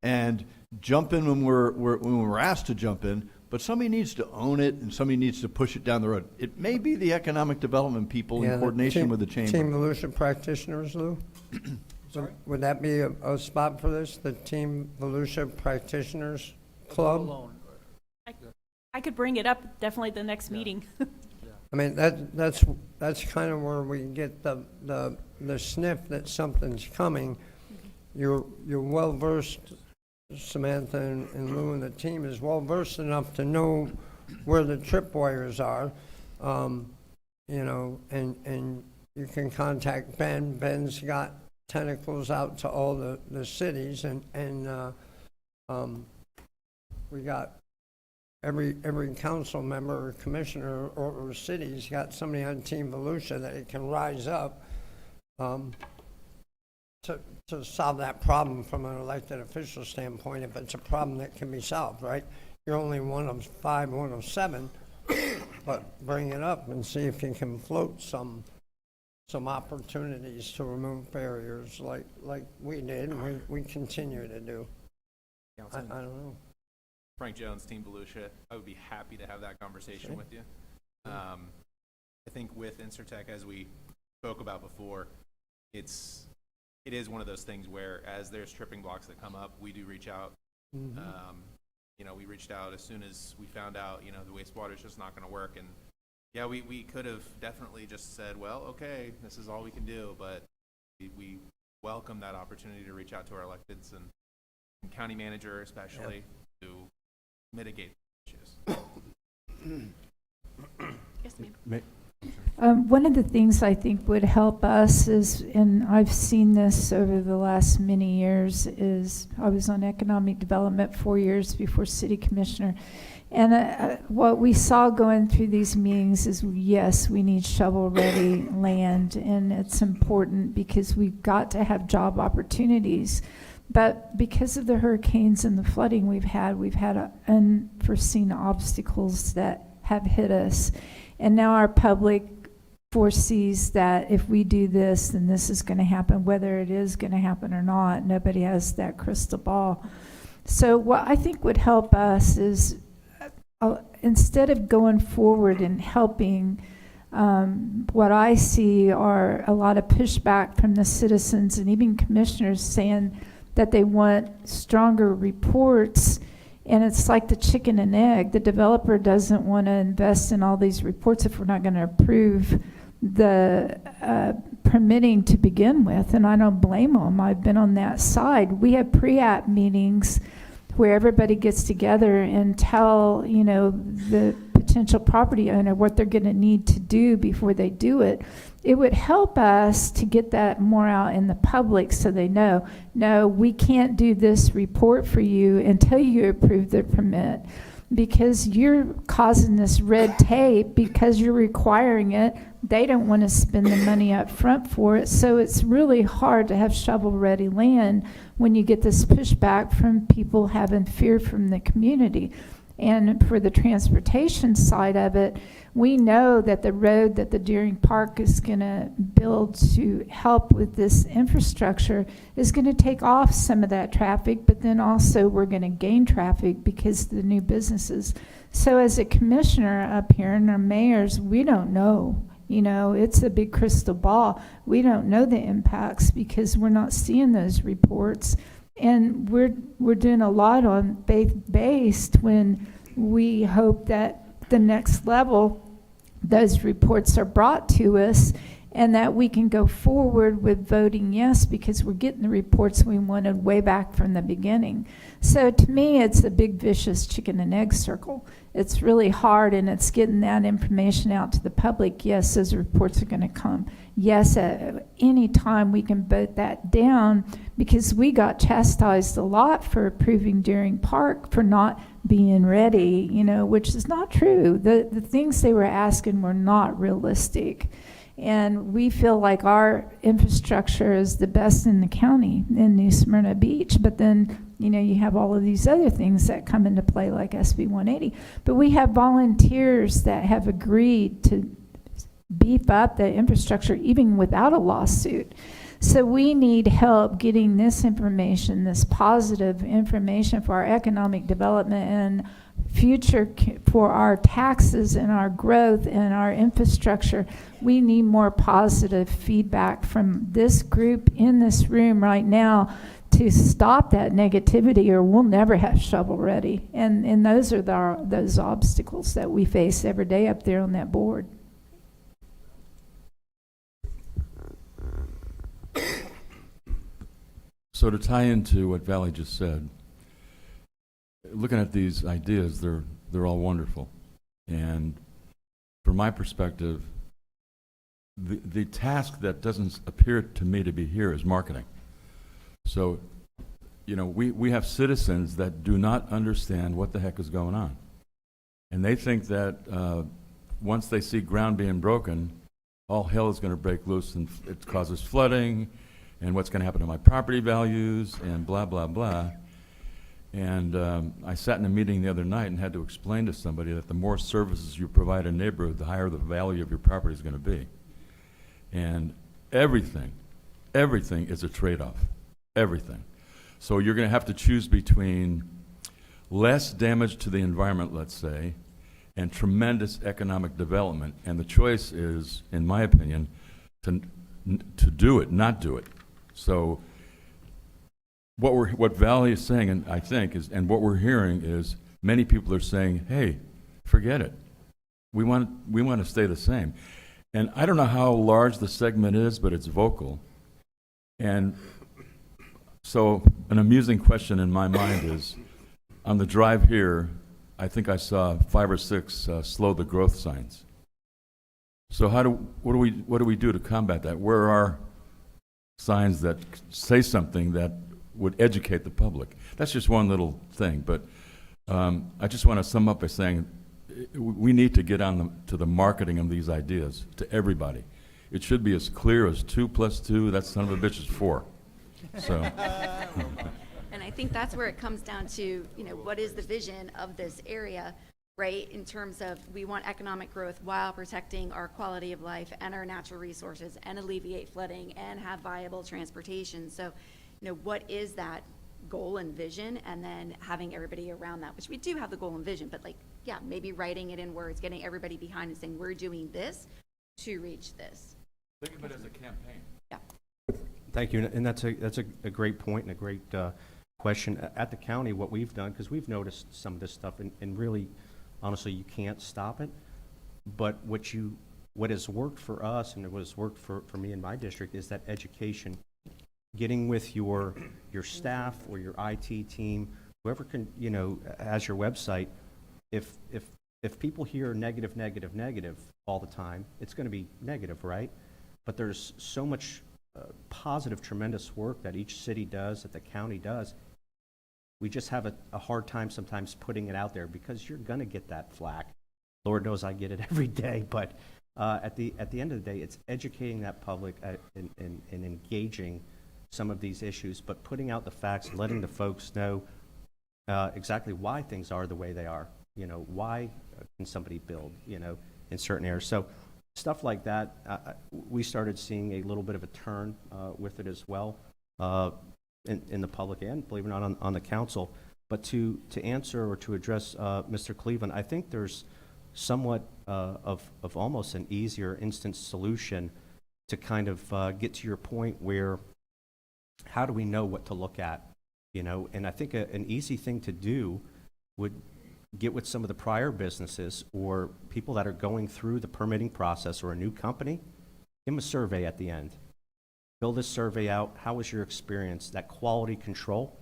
and jump in when we're asked to jump in. But somebody needs to own it, and somebody needs to push it down the road. It may be the economic development people in coordination with the chamber. Team Volusia practitioners, Lou? Sorry? Would that be a spot for this, the Team Volusia Practitioners Club? I could bring it up definitely at the next meeting. I mean, that's kind of where we get the sniff that something's coming. You're well versed, Samantha and Lou and the team is well versed enough to know where the tripwires are, you know, and you can contact Ben. Ben's got tentacles out to all the cities, and we got every council member or commissioner or city's got somebody on Team Volusia that it can rise up to solve that problem from an elected official standpoint, if it's a problem that can be solved, right? You're only one of 5, one of 7, but bring it up and see if you can float some opportunities to remove barriers like we did and we continue to do. I don't know. Frank Jones, Team Volusia. I would be happy to have that conversation with you. I think with Insurtech, as we spoke about before, it is one of those things where as there's tripping blocks that come up, we do reach out. Mm-hmm. You know, we reached out as soon as we found out, you know, the wastewater is just not going to work. And yeah, we could have definitely just said, well, okay, this is all we can do. But we welcome that opportunity to reach out to our electeds and county manager especially to mitigate issues. Yes, ma'am. One of the things I think would help us is, and I've seen this over the last many years, is I was on economic development 4 years before city commissioner. And what we saw going through these meetings is, yes, we need shovel-ready land, and it's important because we've got to have job opportunities. But because of the hurricanes and the flooding we've had unforeseen obstacles that have hit us. And now our public foresees that if we do this, then this is going to happen, whether it is going to happen or not. Nobody has that crystal ball. So what I think would help us is, instead of going forward and helping, what I see are a lot of pushback from the citizens and even commissioners saying that they want stronger reports. And it's like the chicken and egg. The developer doesn't want to invest in all these reports if we're not going to approve the permitting to begin with. And I don't blame them. I've been on that side. We have pre-app meetings where everybody gets together and tell, the potential property owner what they're going to need to do before they do it. It would help us to get that more out in the public so they know, no, we can't do this report for you until you approve the permit, because you're causing this red tape because you're requiring it. They don't want to spend the money up front for it. So it's really hard to have shovel-ready land when you get this pushback from people having fear from the community. And for the transportation side of it, we know that the road that the Deering Park is going to build to help with this infrastructure is going to take off some of that traffic, but then also we're going to gain traffic because of the new businesses. So as a commissioner up here and our mayors, we don't know. It's a big crystal ball. We don't know the impacts because we're not seeing those reports. And we're doing a lot on faith-based when we hope that the next level, those reports are brought to us and that we can go forward with voting yes because we're getting the reports we wanted way back from the beginning. So to me, it's a big vicious chicken and egg circle. It's really hard, and it's getting that information out to the public. Yes, those reports are going to come. Yes, at any time we can vote that down, because we got chastised a lot for approving Deering Park for not being ready, which is not true. The things they were asking were not realistic. And we feel like our infrastructure is the best in the county in New Smyrna Beach. But then, you have all of these other things that come into play like SB 180. But we have volunteers that have agreed to beef up the infrastructure even without a lawsuit. So we need help getting this information, this positive information for our economic development and future for our taxes and our growth and our infrastructure. We need more positive feedback from this group in this room right now to stop that negativity, or we'll never have shovel ready. And those are those obstacles that we face every day up there on that board. So to tie into what Valley just said, looking at these ideas, they're all wonderful. And from my perspective, the task that doesn't appear to me to be here is marketing. So, we have citizens that do not understand what the heck is going on. And they think that once they see ground being broken, all hell is going to break loose and it causes flooding and what's going to happen to my property values and blah, blah, blah. And I sat in a meeting the other night and had to explain to somebody that the more services you provide a neighborhood, the higher the value of your property is going to be. And everything is a trade-off, everything. So you're going to have to choose between less damage to the environment, let's say, and tremendous economic development. And the choice is, in my opinion, to do it, not do it. So what Valley is saying, and I think, and what we're hearing is many people are saying, hey, forget it. We want to stay the same. And I don't know how large the segment is, but it's vocal. And so an amusing question in my mind is, on the drive here, I think I saw 5 or 6 slow the growth signs. So what do we do to combat that? Where are signs that say something that would educate the public? That's just one little thing, but I just want to sum up by saying we need to get to the marketing of these ideas to everybody. It should be as clear as 2 + 2, that son of a bitch is 4. So. And I think that's where it comes down to, what is the vision of this area, right? In terms of, we want economic growth while protecting our quality of life and our natural resources and alleviate flooding and have viable transportation. So, what is that goal and vision? And then having everybody around that, which we do have the goal and vision, but maybe writing it in words, getting everybody behind and saying, we're doing this to reach this. Think of it as a campaign. Yeah. Thank you, and that's a great point and a great question. At the county, what we've done, because we've noticed some of this stuff, and really, honestly, you can't stop it, but what has worked for us and what has worked for me in my district is that education, getting with your staff or your IT team, whoever can, has your website. If people hear negative all the time, it's going to be negative, right? But there's so much positive, tremendous work that each city does, that the county does. We just have a hard time sometimes putting it out there because you're going to get that flack. Lord knows I get it every day, but at the end of the day, it's educating that public and engaging some of these issues, but putting out the facts, letting the folks know exactly why things are the way they are. Why can somebody build, in certain areas. So stuff like that, we started seeing a little bit of a turn with it as well in the public and, believe it or not, on the council. But to answer or to address Mr. Cleveland, I think there's somewhat of almost an easier instant solution to kind of get to your point where how do we know what to look at? And I think an easy thing to do would get with some of the prior businesses or people that are going through the permitting process or a new company, give them a survey at the end. Fill this survey out. How was your experience? That quality control.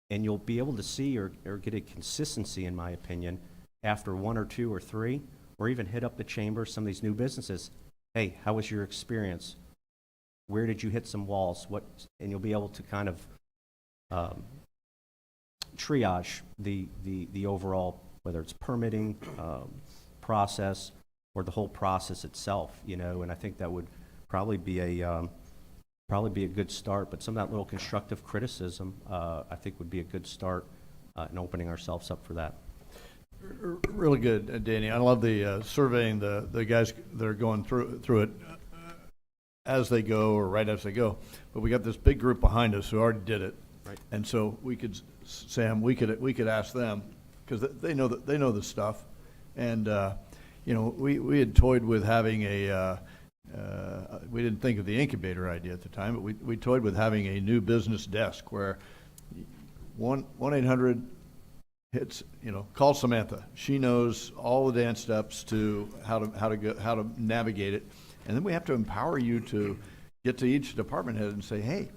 And you'll be able to see or get a consistency, in my opinion, after 1 or 2 or 3, or even hit up the chamber, some of these new businesses. Hey, how was your experience? Where did you hit some walls? And you'll be able to kind of triage the overall, whether it's permitting process or the whole process itself, and I think that would probably be a good start. But some of that little constructive criticism, I think, would be a good start in opening ourselves up for that. Really good, Danny. I love the surveying the guys that are going through it as they go or right as they go. But we got this big group behind us who already did it. Right. And so we could, Sam, we could ask them because they know the stuff, and we had toyed with having we didn't think of the incubator idea at the time, but we toyed with having a new business desk where 1-800 hits, call Samantha. She knows all the dance steps to how to navigate it, and then we have to empower you to get to each department head and say, hey.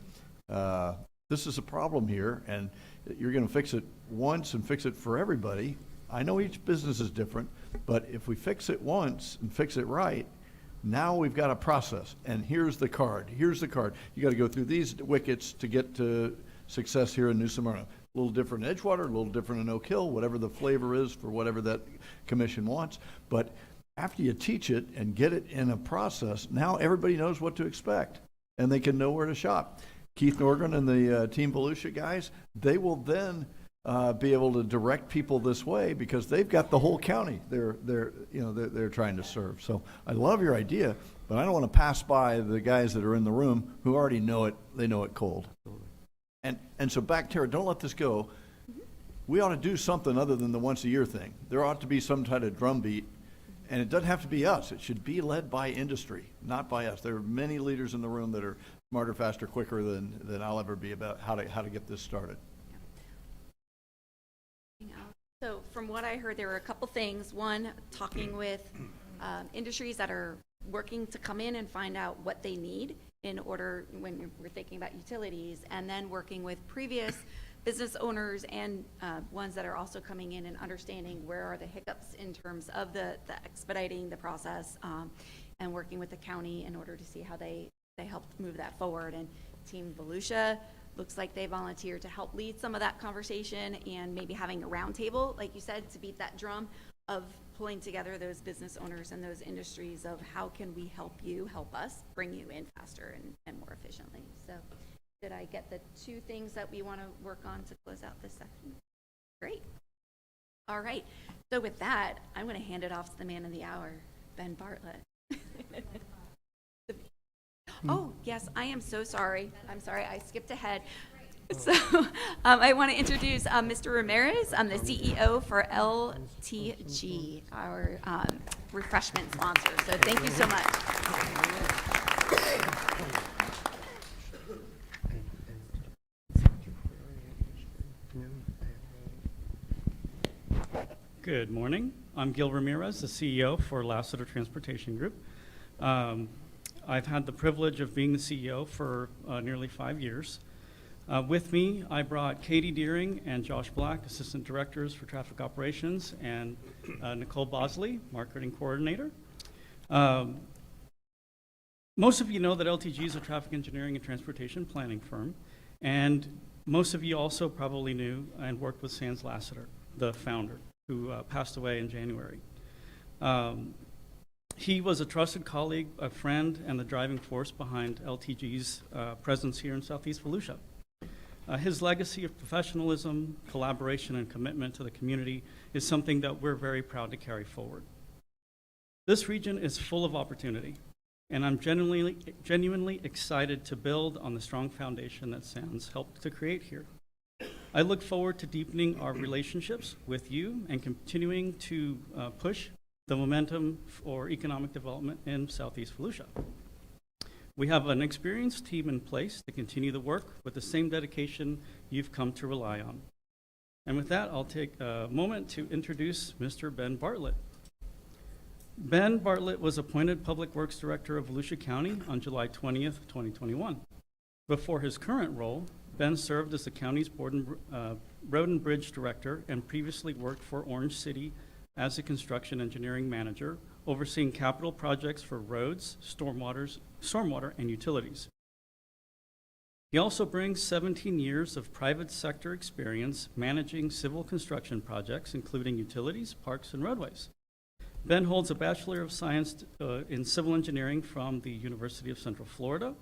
This is a problem here, and you're going to fix it once and fix it for everybody. I know each business is different, but if we fix it once and fix it right, now we've got a process, and here's the card. Here's the card. You got to go through these wickets to get to success here in New Smyrna. A little different in Edgewater, a little different in Oak Hill, whatever the flavor is for whatever that commission wants. But after you teach it and get it in a process, now everybody knows what to expect, and they can know where to shop. Keith Norgren and the Team Volusia guys, they will then be able to direct people this way because they've got the whole county they're trying to serve. So I love your idea, but I don't want to pass by the guys that are in the room who already know it. They know it cold. And so back, Tara, don't let this go. We ought to do something other than the once a year thing. There ought to be some kind of drumbeat, and it doesn't have to be us. It should be led by industry, not by us. There are many leaders in the room that are smarter, faster, quicker than I'll ever be about how to get this started. So from what I heard, there were a couple things. One, talking with industries that are working to come in and find out what they need in order when we're thinking about utilities, and then working with previous business owners and ones that are also coming in and understanding where are the hiccups in terms of the expediting the process and working with the county in order to see how they helped move that forward. And Team Volusia looks like they volunteered to help lead some of that conversation and maybe having a roundtable, like you said, to beat that drum of pulling together those business owners and those industries of how can we help you, help us, bring you in faster and more efficiently. So did I get the two things that we want to work on to close out this section? Great. All right. So with that, I'm going to hand it off to the man of the hour, Ben Bartlett. Oh, yes, I am so sorry. I'm sorry, I skipped ahead. So I want to introduce Mr. Ramirez. I'm the CEO for LTG, our refreshment sponsor. So thank you so much. Good morning. I'm Gil Ramirez, the CEO for Lassiter Transportation Group. I've had the privilege of being the CEO for nearly 5 years. With me, I brought Katie Deering and Josh Black, Assistant Directors for Traffic Operations, and Nicole Bosley, Marketing Coordinator. Most of you know that LTG is a traffic engineering and transportation planning firm, and most of you also probably knew and worked with Sans Lassiter, the founder, who passed away in January. He was a trusted colleague, a friend, and the driving force behind LTG's presence here in Southeast Volusia. His legacy of professionalism, collaboration, and commitment to the community is something that we're very proud to carry forward. This region is full of opportunity, and I'm genuinely excited to build on the strong foundation that Sans helped to create here. I look forward to deepening our relationships with you and continuing to push the momentum for economic development in Southeast Volusia. We have an experienced team in place to continue the work with the same dedication you've come to rely on. And with that, I'll take a moment to introduce Mr. Ben Bartlett. Ben Bartlett was appointed Public Works Director of Volusia County on July 20th, 2021. Before his current role, Ben served as the county's Road and Bridge Director and previously worked for Orange City as a construction engineering manager, overseeing capital projects for roads, stormwater, and utilities. He also brings 17 years of private sector experience managing civil construction projects, including utilities, parks, and roadways. Ben holds a Bachelor of Science in Civil Engineering from the University of Central Florida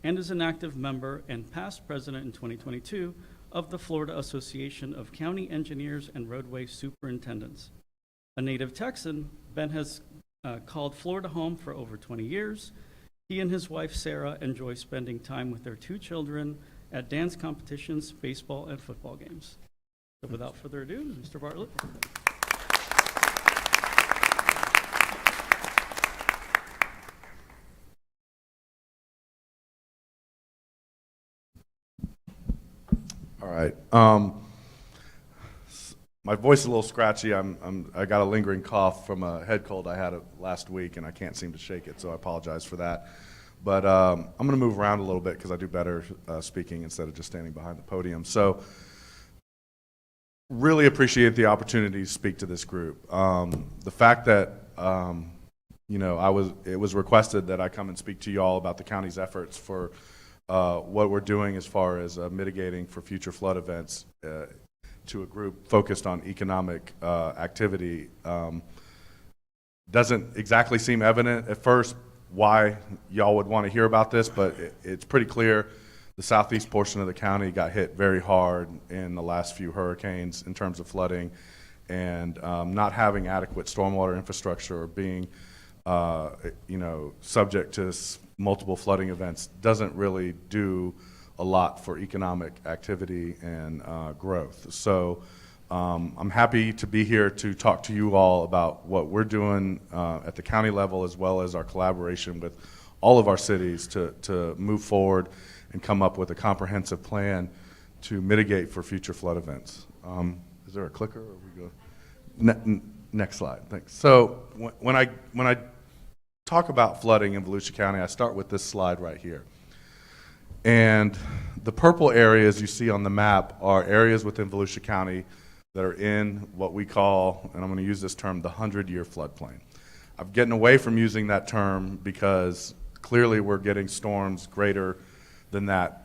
and is an active member and past president in 2022 of the Florida Association of County Engineers and Roadway Superintendents. A native Texan, Ben has called Florida home for over 20 years. He and his wife, Sarah, enjoy spending time with their 2 children at dance competitions, baseball, and football games. So without further ado, Mr. Bartlett. All right. My voice is a little scratchy. I got a lingering cough from a head cold I had last week, and I can't seem to shake it, so I apologize for that. But I'm going to move around a little bit because I do better speaking instead of just standing behind the podium. So really appreciate the opportunity to speak to this group. The fact that it was requested that I come and speak to you all about the county's efforts for what we're doing as far as mitigating for future flood events to a group focused on economic activity doesn't exactly seem evident at first why y'all would want to hear about this, but it's pretty clear the southeast portion of the county got hit very hard in the last few hurricanes in terms of flooding, and not having adequate stormwater infrastructure or being subject to multiple flooding events doesn't really do a lot for economic activity and growth. So I'm happy to be here to talk to you all about what we're doing at the county level, as well as our collaboration with all of our cities to move forward and come up with a comprehensive plan to mitigate for future flood events. Is there a clicker? Or we go? Next slide, thanks. So when I talk about flooding in Volusia County, I start with this slide right here. And the purple areas you see on the map are areas within Volusia County that are in what we call, and I'm going to use this term, the 100-year floodplain. I'm getting away from using that term because clearly we're getting storms greater than that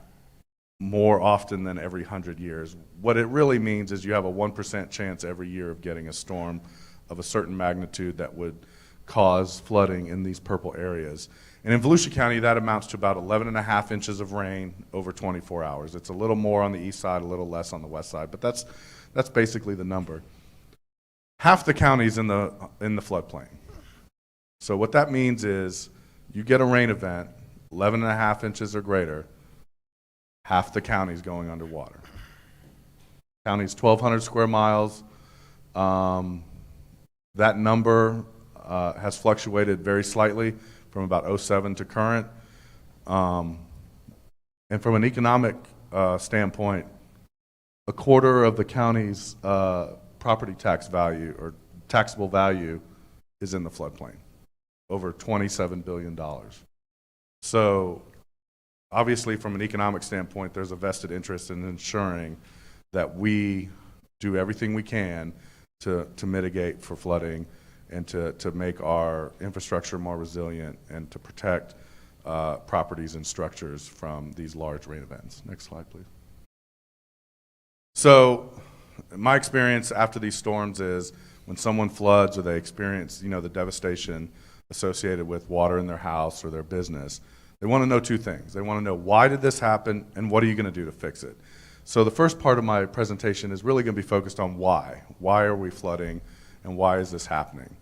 more often than every 100 years. What it really means is you have a 1% chance every year of getting a storm of a certain magnitude that would cause flooding in these purple areas. And in Volusia County, that amounts to about 11.5 inches of rain over 24 hours. It's a little more on the east side, a little less on the west side, but that's basically the number. Half the county's in the floodplain. So what that means is you get a rain event, 11.5 inches or greater, half the county's going underwater. County's 1,200 square miles. That number has fluctuated very slightly from about '07 to current. And from an economic standpoint, a quarter of the county's property tax value or taxable value is in the floodplain, over $27 billion. So obviously from an economic standpoint, there's a vested interest in ensuring that we do everything we can to mitigate for flooding and to make our infrastructure more resilient and to protect properties and structures from these large rain events. Next slide, please. So my experience after these storms is when someone floods or they experience, the devastation associated with water in their house or their business, they want to know two things. They want to know, why did this happen and what are you going to do to fix it? So the first part of my presentation is really going to be focused on why. Why are we flooding and why is this happening?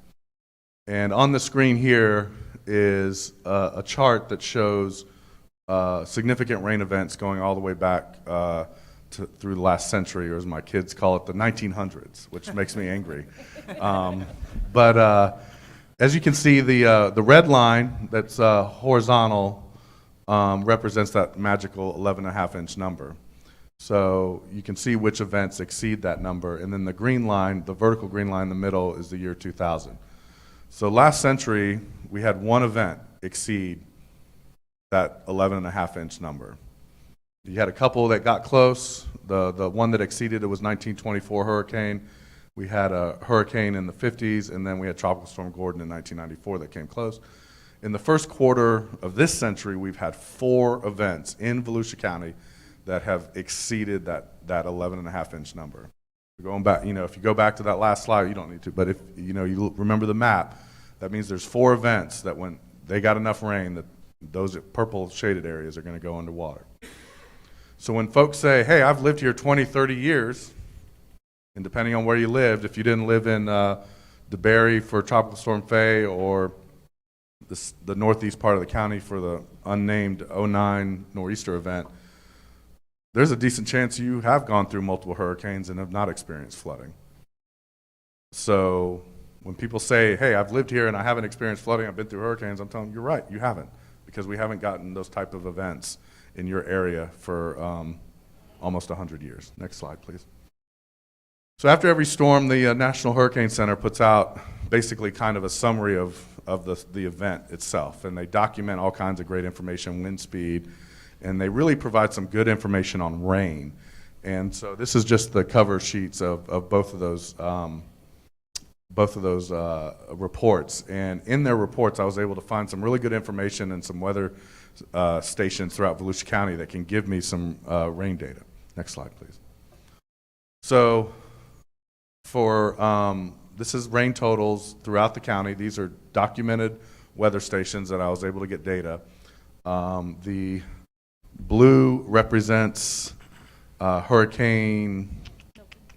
And on the screen here is a chart that shows significant rain events going all the way back through the last century, or as my kids call it, the 1900s, which makes me angry. But as you can see, the red line that's horizontal represents that magical 11.5-inch number. So you can see which events exceed that number, and then the green line, the vertical green line in the middle, is the year 2000. So last century, we had one event exceed that 11.5-inch number. You had a couple that got close. The one that exceeded it was 1924 hurricane. We had a hurricane in the 50s, and then we had Tropical Storm Gordon in 1994 that came close. In the first quarter of this century, we've had 4 events in Volusia County that have exceeded that 11.5-inch number. Going back, if you go back to that last slide, you don't need to, but if you remember the map, that means there's 4 events that when they got enough rain that those purple shaded areas are going to go underwater. So when folks say, hey, I've lived here 20, 30 years, and depending on where you lived, if you didn't live in DeBerry for Tropical Storm Faye or the northeast part of the county for the unnamed '09 nor'easter event, there's a decent chance you have gone through multiple hurricanes and have not experienced flooding. So when people say, hey, I've lived here and I haven't experienced flooding, I've been through hurricanes, I'm telling them, you're right, you haven't, because we haven't gotten those type of events in your area for almost 100 years. Next slide, please. So after every storm, the National Hurricane Center puts out basically kind of a summary of the event itself, and they document all kinds of great information, wind speed, and they really provide some good information on rain. And so this is just the cover sheets of both of those reports. And in their reports, I was able to find some really good information and some weather stations throughout Volusia County that can give me some rain data. Next slide, please. So this is rain totals throughout the county. These are documented weather stations that I was able to get data. The blue represents Hurricane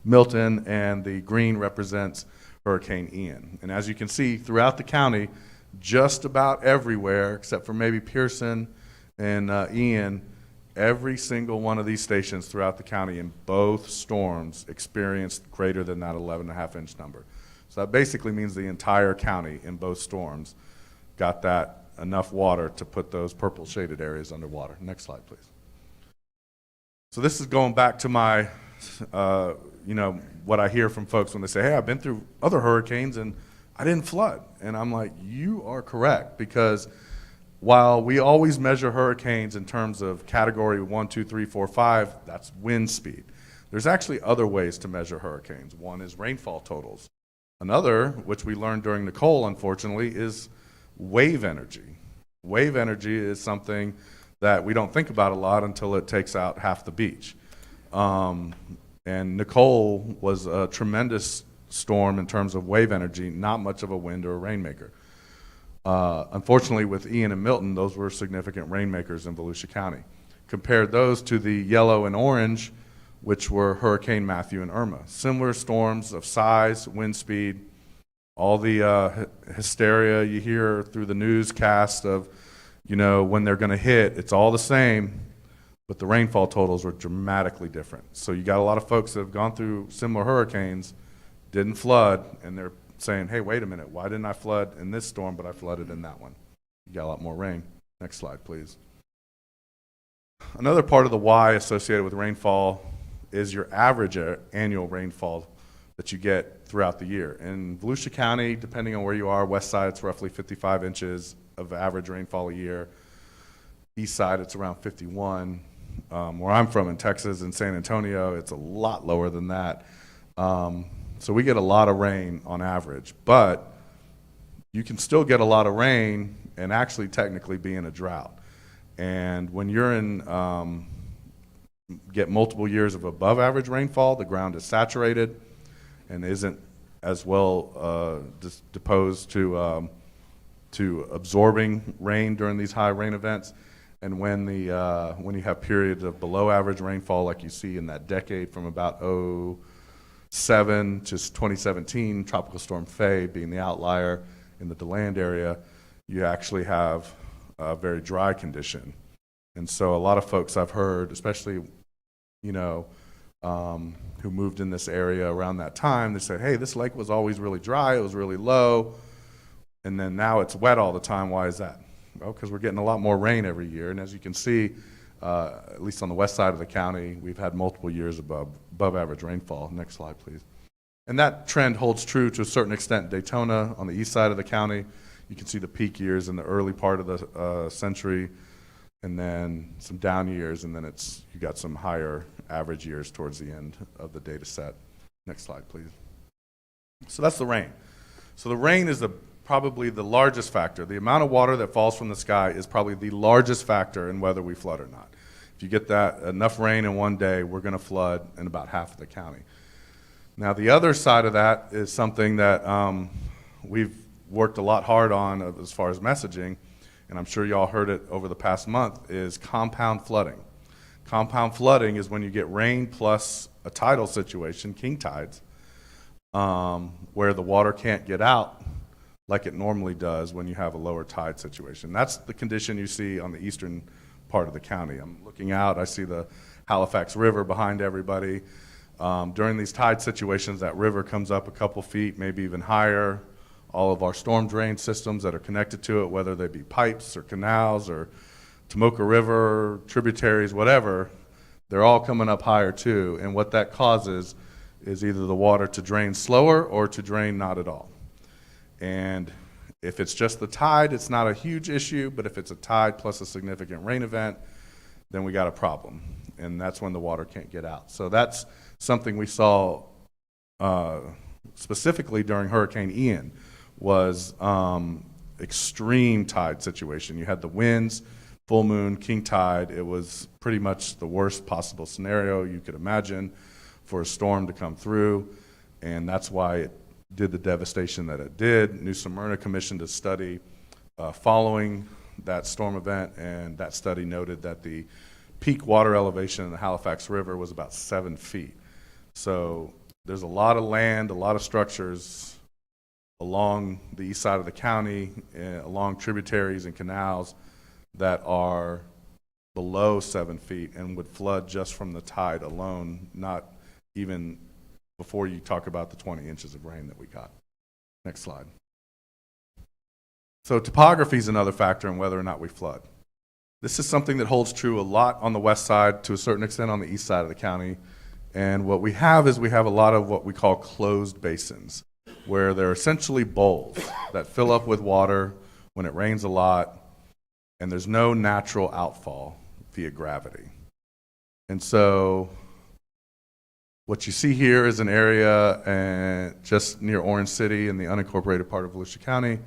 Milton, and the green represents Hurricane Ian. And as you can see, throughout the county, just about everywhere, except for maybe Pearson and Ian, every single one of these stations throughout the county in both storms experienced greater than that 11.5-inch number. So that basically means the entire county in both storms got that enough water to put those purple shaded areas underwater. Next slide, please. So this is going back to my, what I hear from folks when they say, hey, I've been through other hurricanes and I didn't flood. And I'm like, you are correct, because while we always measure hurricanes in terms of category 1, 2, 3, 4, 5, that's wind speed. There's actually other ways to measure hurricanes. One is rainfall totals. Another, which we learned during Nicole, unfortunately, is wave energy. Wave energy is something that we don't think about a lot until it takes out half the beach. And Nicole was a tremendous storm in terms of wave energy, not much of a wind or a rainmaker. Unfortunately, with Ian and Milton, those were significant rainmakers in Volusia County. Compared those to the yellow and orange, which were Hurricane Matthew and Irma. Similar storms of size, wind speed, all the hysteria you hear through the newscast of, you know, when they're going to hit, it's all the same, but the rainfall totals were dramatically different. So you got a lot of folks that have gone through similar hurricanes, didn't flood, and they're saying, hey, wait a minute, why didn't I flood in this storm, but I flooded in that one? You got a lot more rain. Next slide, please. Another part of the why associated with rainfall is your average annual rainfall that you get throughout the year. In Volusia County, depending on where you are, west side, it's roughly 55 inches of average rainfall a year. East side, it's around 51. Where I'm from in Texas, in San Antonio, it's a lot lower than that. So we get a lot of rain on average, but you can still get a lot of rain and actually technically be in a drought. And when you're in, get multiple years of above average rainfall, the ground is saturated and isn't as well disposed to absorbing rain during these high rain events. And when you have periods of below average rainfall, like you see in that decade from about 2007 to 2017, Tropical Storm Faye being the outlier in the DeLand area, you actually have a very dry condition. And so a lot of folks I've heard, especially, you know, who moved in this area around that time, they said, hey, this lake was always really dry, it was really low, and then now it's wet all the time. Why is that? Well, because we're getting a lot more rain every year, and as you can see, at least on the west side of the county, we've had multiple years above average rainfall. Next slide, please. And that trend holds true to a certain extent in Daytona on the east side of the county. You can see the peak years in the early part of the century, and then some down years, and then you got some higher average years towards the end of the data set. Next slide, please. So that's the rain. So the rain is probably the largest factor. The amount of water that falls from the sky is probably the largest factor in whether we flood or not. If you get that enough rain in one day, we're going to flood in about half of the county. Now, the other side of that is something that we've worked a lot hard on as far as messaging, and I'm sure y'all heard it over the past month, is compound flooding. Compound flooding is when you get rain plus a tidal situation, king tides, where the water can't get out like it normally does when you have a lower tide situation. That's the condition you see on the eastern part of the county. I'm looking out, I see the Halifax River behind everybody. During these tide situations, that river comes up a couple feet, maybe even higher. All of our storm drain systems that are connected to it, whether they be pipes or canals or Tomoka River, tributaries, whatever, they're all coming up higher too. And what that causes is either the water to drain slower or to drain not at all. And if it's just the tide, it's not a huge issue, but if it's a tide plus a significant rain event, then we got a problem. And that's when the water can't get out. So that's something we saw specifically during Hurricane Ian, was extreme tide situation. You had the winds, full moon, king tide. It was pretty much the worst possible scenario you could imagine for a storm to come through, and that's why it did the devastation that it did. New Smyrna commissioned a study following that storm event, and that study noted that the peak water elevation in the Halifax River was about 7 feet. So there's a lot of land, a lot of structures along the east side of the county, along tributaries and canals that are below 7 feet and would flood just from the tide alone, not even before you talk about the 20 inches of rain that we got. Next slide. So topography is another factor in whether or not we flood. This is something that holds true a lot on the west side, to a certain extent on the east side of the county. And what we have is we have a lot of what we call closed basins, where they're essentially bowls that fill up with water when it rains a lot, and there's no natural outfall via gravity. And so What you see here is an area just near Orange City in the unincorporated part of Volusia County.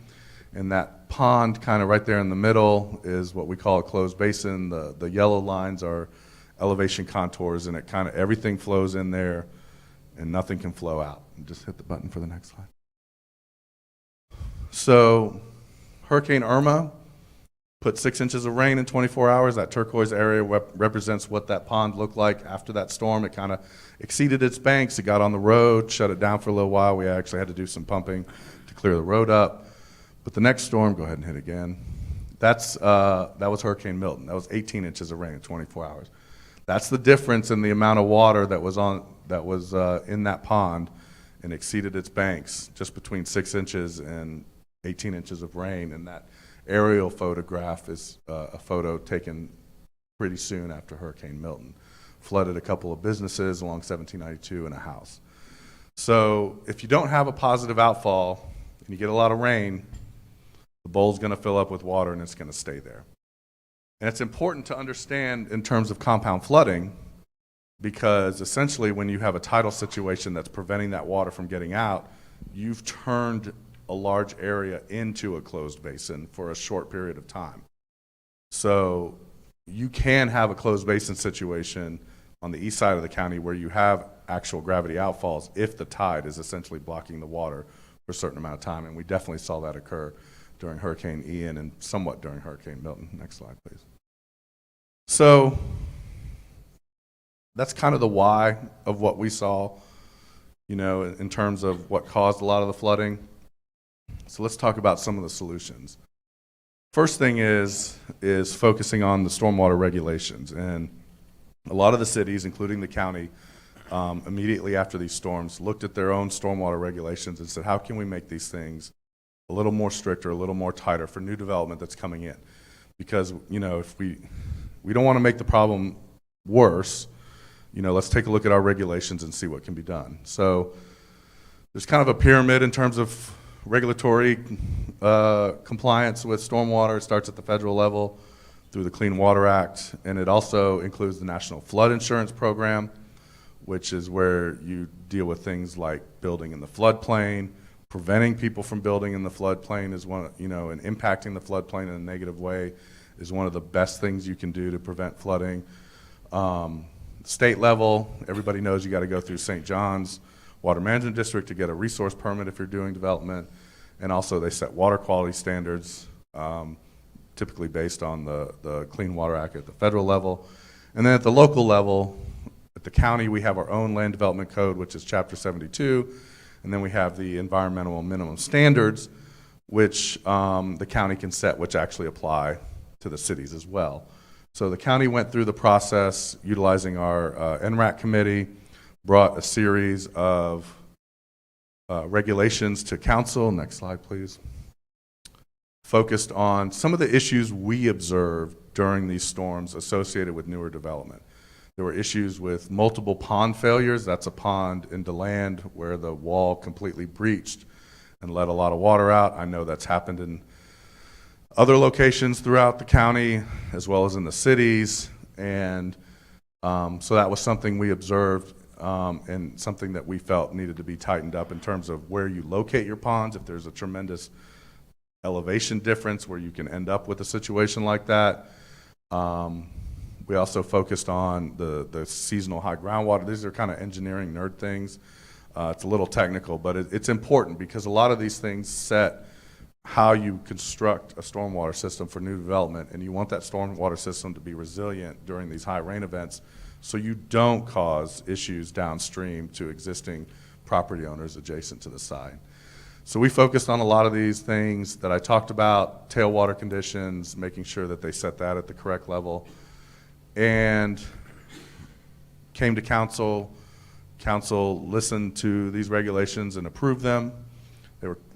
And that pond kind of right there in the middle is what we call a closed basin. The yellow lines are elevation contours, and it kind of everything flows in there and nothing can flow out. Just hit the button for the next slide. So Hurricane Irma put 6 inches of rain in 24 hours. That turquoise area represents what that pond looked like after that storm. It kind of exceeded its banks. It got on the road, shut it down for a little while. We actually had to do some pumping to clear the road up. But the next storm, go ahead and hit again. That was Hurricane Milton. That was 18 inches of rain in 24 hours. That's the difference in the amount of water that was in that pond and exceeded its banks, just between 6 inches and 18 inches of rain. And that aerial photograph is a photo taken pretty soon after Hurricane Milton. Flooded a couple of businesses along 1792 and a house. So if you don't have a positive outfall and you get a lot of rain, the bowl's going to fill up with water and it's going to stay there. And it's important to understand in terms of compound flooding, because essentially when you have a tidal situation that's preventing that water from getting out, you've turned a large area into a closed basin for a short period of time. So you can have a closed basin situation on the east side of the county where you have actual gravity outfalls if the tide is essentially blocking the water for a certain amount of time. And we definitely saw that occur during Hurricane Ian and somewhat during Hurricane Milton. Next slide, please. So that's kind of the why of what we saw, in terms of what caused a lot of the flooding. So let's talk about some of the solutions. First thing is focusing on the stormwater regulations. And a lot of the cities, including the county, immediately after these storms, looked at their own stormwater regulations and said, how can we make these things a little more stricter, a little more tighter for new development that's coming in? Because, if we don't want to make the problem worse, let's take a look at our regulations and see what can be done. So there's kind of a pyramid in terms of regulatory compliance with stormwater. It starts at the federal level through the Clean Water Act, and it also includes the National Flood Insurance Program, which is where you deal with things like building in the floodplain, preventing people from building in the floodplain is one, and impacting the floodplain in a negative way is one of the best things you can do to prevent flooding. State level, everybody knows you got to go through St. John's Water Management District to get a resource permit if you're doing development. And also they set water quality standards, typically based on the Clean Water Act at the federal level. And then at the local level, at the county, we have our own land development code, which is Chapter 72. And then we have the environmental minimum standards, which the county can set, which actually apply to the cities as well. So the county went through the process utilizing our NRAC committee, brought a series of regulations to council. Next slide, please. Focused on some of the issues we observed during these storms associated with newer development. There were issues with multiple pond failures. That's a pond into land where the wall completely breached and let a lot of water out. I know that's happened in other locations throughout the county as well as in the cities. And so that was something we observed and something that we felt needed to be tightened up in terms of where you locate your ponds. If there's a tremendous elevation difference where you can end up with a situation like that. We also focused on the seasonal high groundwater. These are kind of engineering nerd things. It's a little technical, but it's important because a lot of these things set how you construct a stormwater system for new development, and you want that stormwater system to be resilient during these high rain events so you don't cause issues downstream to existing property owners adjacent to the site. So we focused on a lot of these things that I talked about, tailwater conditions, making sure that they set that at the correct level, and came to council. Council listened to these regulations and approved them.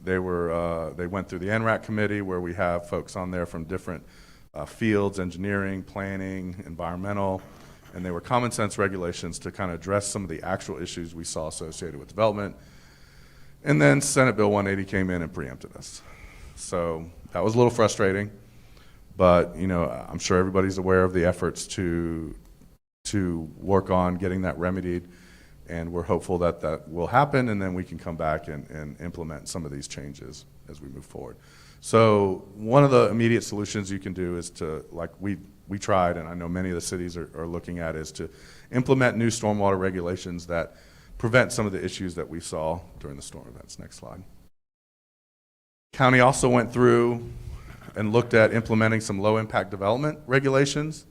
They went through the NRAC committee where we have folks on there from different fields, engineering, planning, environmental, and they were common sense regulations to kind of address some of the actual issues we saw associated with development. And then Senate Bill 180 came in and preempted us. So that was a little frustrating, but I'm sure everybody's aware of the efforts to work on getting that remedied. And we're hopeful that that will happen, and then we can come back and implement some of these changes as we move forward. So one of the immediate solutions you can do is to, like we tried, and I know many of the cities are looking at, is to implement new stormwater regulations that prevent some of the issues that we saw during the storm events. Next slide. County also went through and looked at implementing some low-impact development regulations.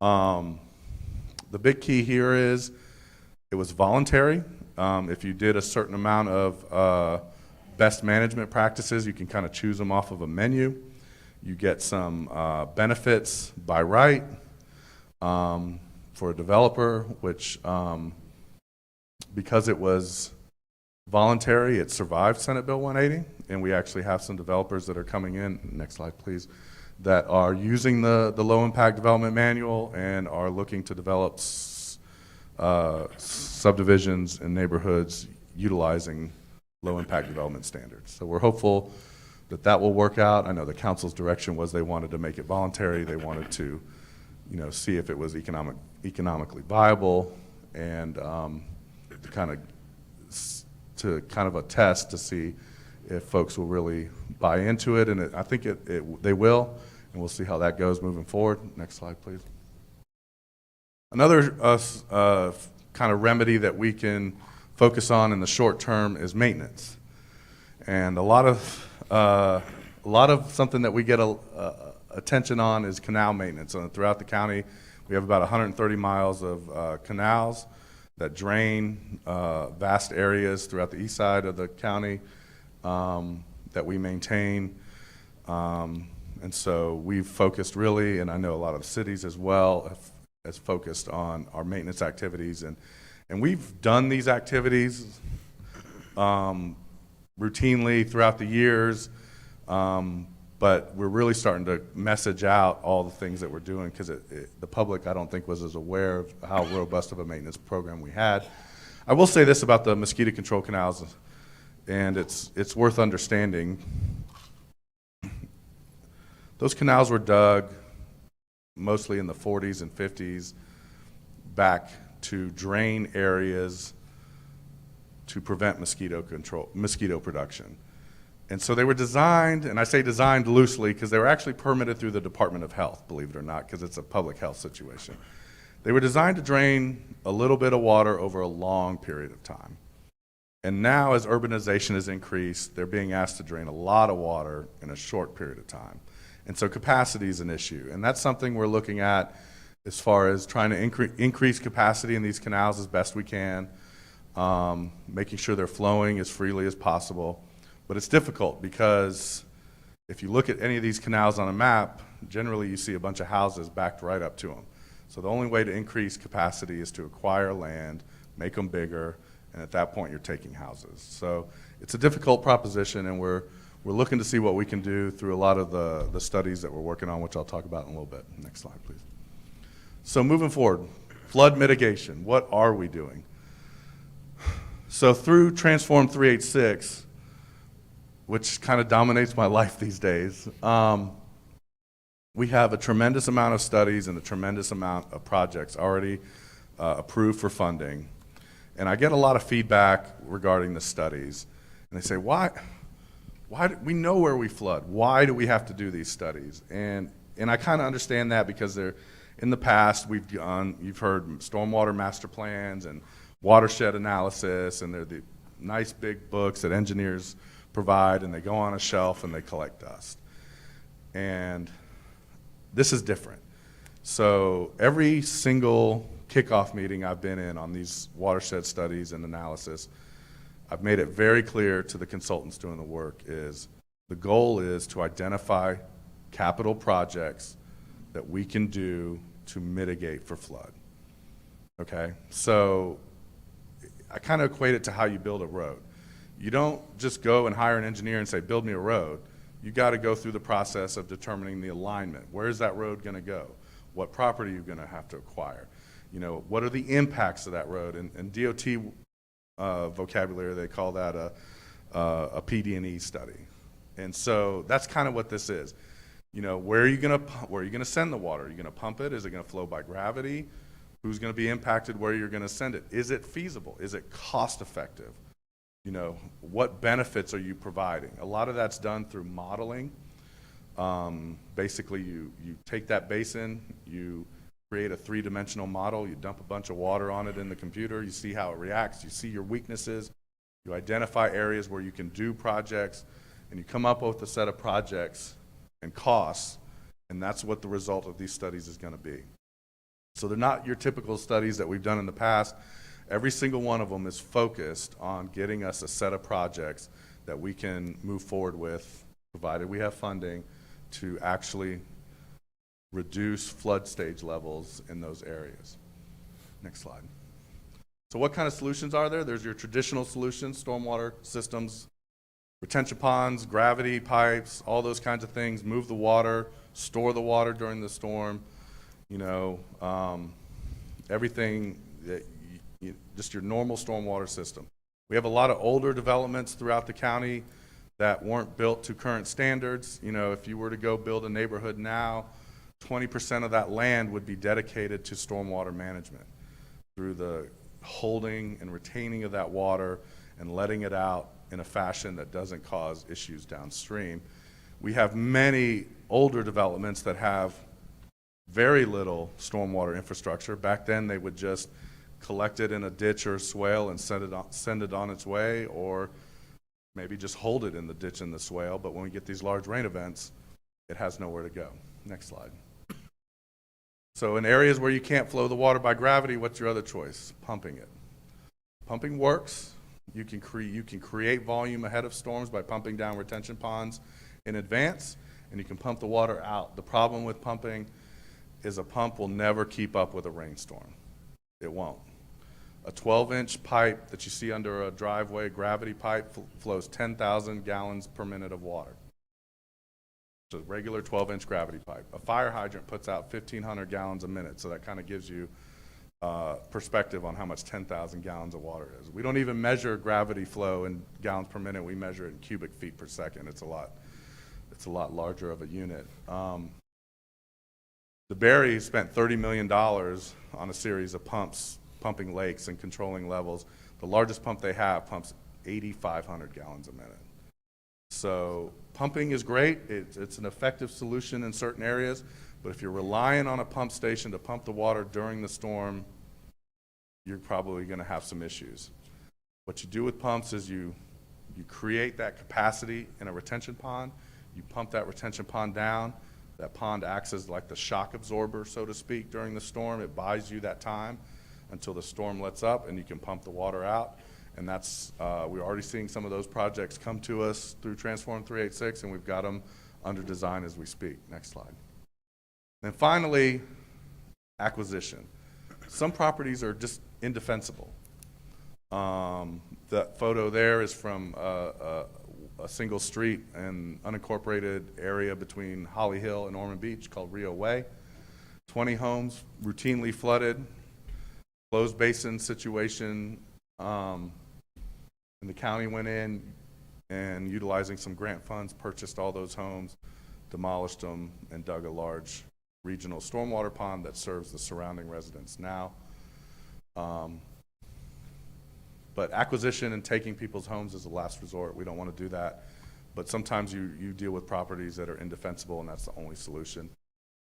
The big key here is it was voluntary. If you did a certain amount of best management practices, you can kind of choose them off of a menu. You get some benefits by right for a developer, which because it was voluntary, it survived Senate Bill 180, and we actually have some developers that are coming in, next slide please, that are using the low impact development manual and are looking to develop subdivisions and neighborhoods utilizing low impact development standards. So we're hopeful that that will work out. I know the council's direction was they wanted to make it voluntary. They wanted to, see if it was economically viable, and to kind of a test to see if folks will really buy into it. And I think they will, and we'll see how that goes moving forward. Next slide, please. Another kind of remedy that we can focus on in the short term is maintenance. And a lot of something that we get attention on is canal maintenance. Throughout the county, we have about 130 miles of canals that drain vast areas throughout the east side of the county that we maintain. And so we've focused really, and I know a lot of cities as well, has focused on our maintenance activities. And we've done these activities routinely throughout the years, but we're really starting to message out all the things that we're doing, because the public, I don't think, was as aware of how robust of a maintenance program we had. I will say this about the mosquito control canals, and it's worth understanding. Those canals were dug mostly in the 40s and 50s back to drain areas to prevent mosquito production. And so they were designed, and I say designed loosely because they were actually permitted through the Department of Health, believe it or not, because it's a public health situation. They were designed to drain a little bit of water over a long period of time. And now, as urbanization has increased, they're being asked to drain a lot of water in a short period of time. And so capacity is an issue. And that's something we're looking at as far as trying to increase capacity in these canals as best we can, making sure they're flowing as freely as possible. But it's difficult because if you look at any of these canals on a map, generally you see a bunch of houses backed right up to them. So the only way to increase capacity is to acquire land, make them bigger, and at that point you're taking houses. So it's a difficult proposition, and we're looking to see what we can do through a lot of the studies that we're working on, which I'll talk about in a little bit. Next slide, please. So moving forward, flood mitigation. What are we doing? So through Transform 386, which kind of dominates my life these days, we have a tremendous amount of studies and a tremendous amount of projects already approved for funding. And I get a lot of feedback regarding the studies. And they say, why do we know where we flood? Why do we have to do these studies? And I kind of understand that because in the past, you've heard stormwater master plans and watershed analysis, and they're the nice big books that engineers provide, and they go on a shelf and they collect dust. And this is different. So every single kickoff meeting I've been in on these watershed studies and analysis, I've made it very clear to the consultants doing the work is the goal is to identify capital projects that we can do to mitigate for flood. Okay? So I kind of equate it to how you build a road. You don't just go and hire an engineer and say, build me a road. You got to go through the process of determining the alignment. Where is that road going to go? What property are you going to have to acquire? What are the impacts of that road? And DOT vocabulary, they call that a PD&E study. And so that's kind of what this is. Where are you going to send the water? Are you going to pump it? Is it going to flow by gravity? Who's going to be impacted, where you're going to send it? Is it feasible? Is it cost effective? You know, what benefits are you providing? A lot of that's done through modeling. Basically, you take that basin, you create a three-dimensional model, you dump a bunch of water on it in the computer, you see how it reacts, you see your weaknesses, you identify areas where you can do projects, and you come up with a set of projects and costs, and that's what the result of these studies is going to be. So they're not your typical studies that we've done in the past. Every single one of them is focused on getting us a set of projects that we can move forward with, provided we have funding, to actually reduce flood stage levels in those areas. Next slide. So what kind of solutions are there? There's your traditional solutions, stormwater systems, retention ponds, gravity pipes, all those kinds of things, move the water, store the water during the storm, you know, everything that just your normal stormwater system. We have a lot of older developments throughout the county that weren't built to current standards. You know, if you were to go build a neighborhood now, 20% of that land would be dedicated to stormwater management through the holding and retaining of that water and letting it out in a fashion that doesn't cause issues downstream. We have many older developments that have very little stormwater infrastructure. Back then, they would just collect it in a ditch or a swale and send it on its way, or maybe just hold it in the ditch and the swale. But when we get these large rain events, it has nowhere to go. Next slide. So in areas where you can't flow the water by gravity, what's your other choice? Pumping it. Pumping works. You can create volume ahead of storms by pumping down retention ponds in advance, and you can pump the water out. The problem with pumping is a pump will never keep up with a rainstorm. It won't. A 12-inch pipe that you see under a driveway, gravity pipe, flows 10,000 gallons per minute of water. It's a regular 12-inch gravity pipe. A fire hydrant puts out 1,500 gallons a minute, so that kind of gives you perspective on how much 10,000 gallons of water is. We don't even measure gravity flow in gallons per minute. We measure it in cubic feet per second. It's a lot larger of a unit. The Berry spent $30 million on a series of pumps, pumping lakes and controlling levels. The largest pump they have pumps 8,500 gallons a minute. So pumping is great. It's an effective solution in certain areas, but if you're relying on a pump station to pump the water during the storm, you're probably going to have some issues. What you do with pumps is you create that capacity in a retention pond. You pump that retention pond down. That pond acts as like the shock absorber, so to speak, during the storm. It buys you that time until the storm lets up and you can pump the water out. And that's, we're already seeing some of those projects come to us through Transform 386, and we've got them under design as we speak. Next slide. And finally, acquisition. Some properties are just indefensible. That photo there is from a single street and unincorporated area between Holly Hill and Ormond Beach called Rio Way. 20 homes routinely flooded, closed basin situation, and the county went in and utilizing some grant funds, purchased all those homes, demolished them, and dug a large regional stormwater pond that serves the surrounding residents now. But acquisition and taking people's homes is a last resort. We don't want to do that. But sometimes you deal with properties that are indefensible, and that's the only solution.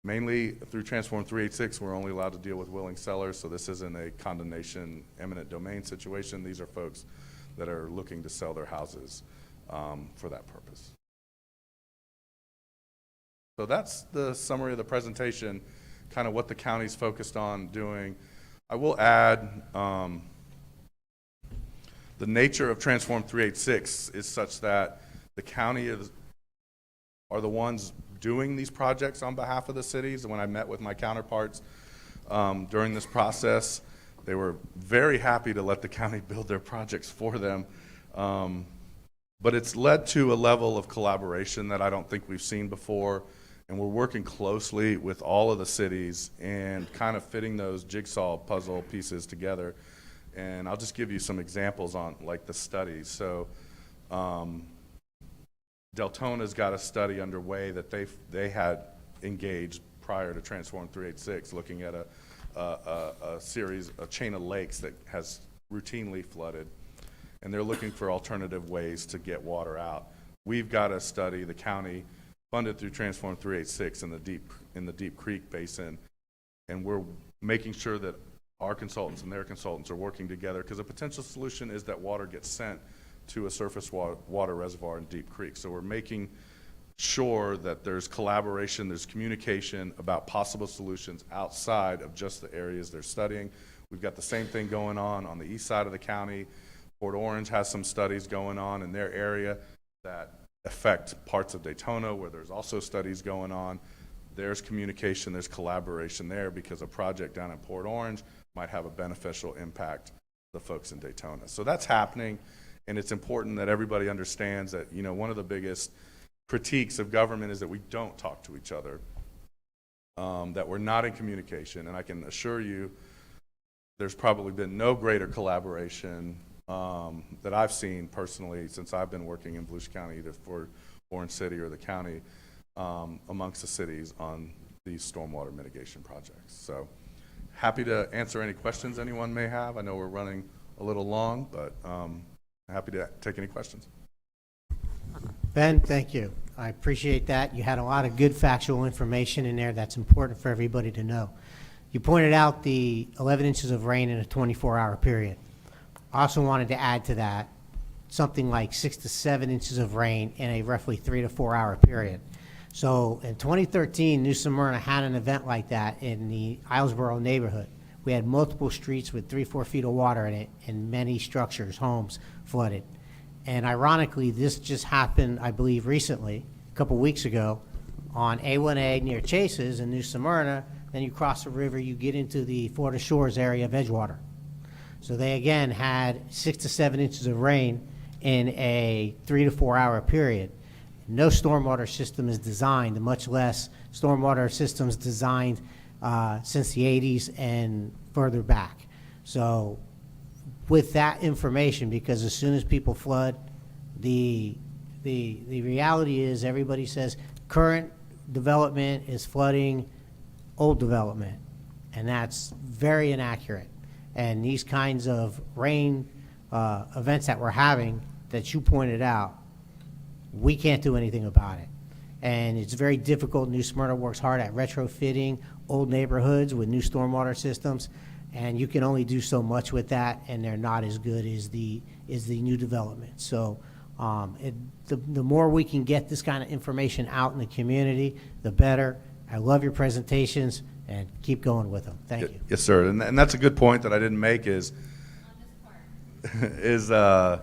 Mainly through Transform 386, we're only allowed to deal with willing sellers, so this isn't a condemnation, eminent domain situation. These are folks that are looking to sell their houses for that purpose. So that's the summary of the presentation, kind of what the county's focused on doing. I will add, the nature of Transform 386 is such that the county are the ones doing these projects on behalf of the cities. And when I met with my counterparts during this process, they were very happy to let the county build their projects for them. But it's led to a level of collaboration that I don't think we've seen before. And we're working closely with all of the cities and kind of fitting those jigsaw puzzle pieces together. And I'll just give you some examples on like the studies. So Deltona's got a study underway that they had engaged prior to Transform 386, looking at a chain of lakes that has routinely flooded, and they're looking for alternative ways to get water out. We've got a study, the county funded through Transform 386 in the Deep Creek Basin, and we're making sure that our consultants and their consultants are working together, because a potential solution is that water gets sent to a surface water reservoir in Deep Creek. So we're making sure that there's collaboration, there's communication about possible solutions outside of just the areas they're studying. We've got the same thing going on the east side of the county. Port Orange has some studies going on in their area that affect parts of Daytona, where there's also studies going on. There's communication, there's collaboration there, because a project down in Port Orange might have a beneficial impact to the folks in Daytona. So that's happening, and it's important that everybody understands that, you know, one of the biggest critiques of government is that we don't talk to each other, that we're not in communication, and I can assure you there's probably been no greater collaboration that I've seen personally since I've been working in Volusia County, either for Orange City or the county, amongst the cities on these stormwater mitigation projects. So happy to answer any questions anyone may have. I know we're running a little long, but happy to take any questions. Ben, thank you. I appreciate that. You had a lot of good factual information in there that's important for everybody to know. You pointed out the 11 inches of rain in a 24-hour period. I also wanted to add to that something like 6 to 7 inches of rain in a roughly 3 to 4 hour period. So in 2013, New Smyrna had an event like that in the Islesboro neighborhood. We had multiple streets with 3-4 feet of water in it, and many structures, homes flooded. And ironically, this just happened, I believe, recently, a couple weeks ago, on A1A near Chases in New Smyrna. Then you cross the river, you get into the Florida Shores area of Edgewater. So they again had 6 to 7 inches of rain in a 3 to 4 hour period. No stormwater system is designed, much less stormwater systems designed since the 80s and further back. So with that information, because as soon as people flood, the reality is everybody says current development is flooding old development, and that's very inaccurate. And these kinds of rain events that we're having that you pointed out, we can't do anything about it. And it's very difficult. New Smyrna works hard at retrofitting old neighborhoods with new stormwater systems, and you can only do so much with that, and they're not as good as the new development. So the more we can get this kind of information out in the community, the better. I love your presentations, and keep going with them. Thank you. Yes, sir. And that's a good point that I didn't make is a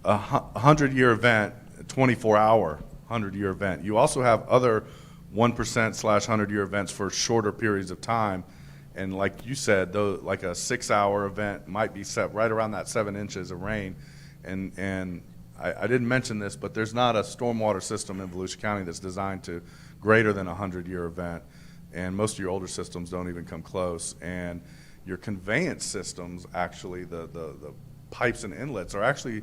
100-year event, 24-hour 100-year event. You also have other 1%/100-year events for shorter periods of time. And like you said, though, like a 6-hour event might be set right around that 7 inches of rain. And I didn't mention this, but there's not a stormwater system in Volusia County that's designed to greater than a 100-year event. And most of your older systems don't even come close. And your conveyance systems, actually, the pipes and inlets are actually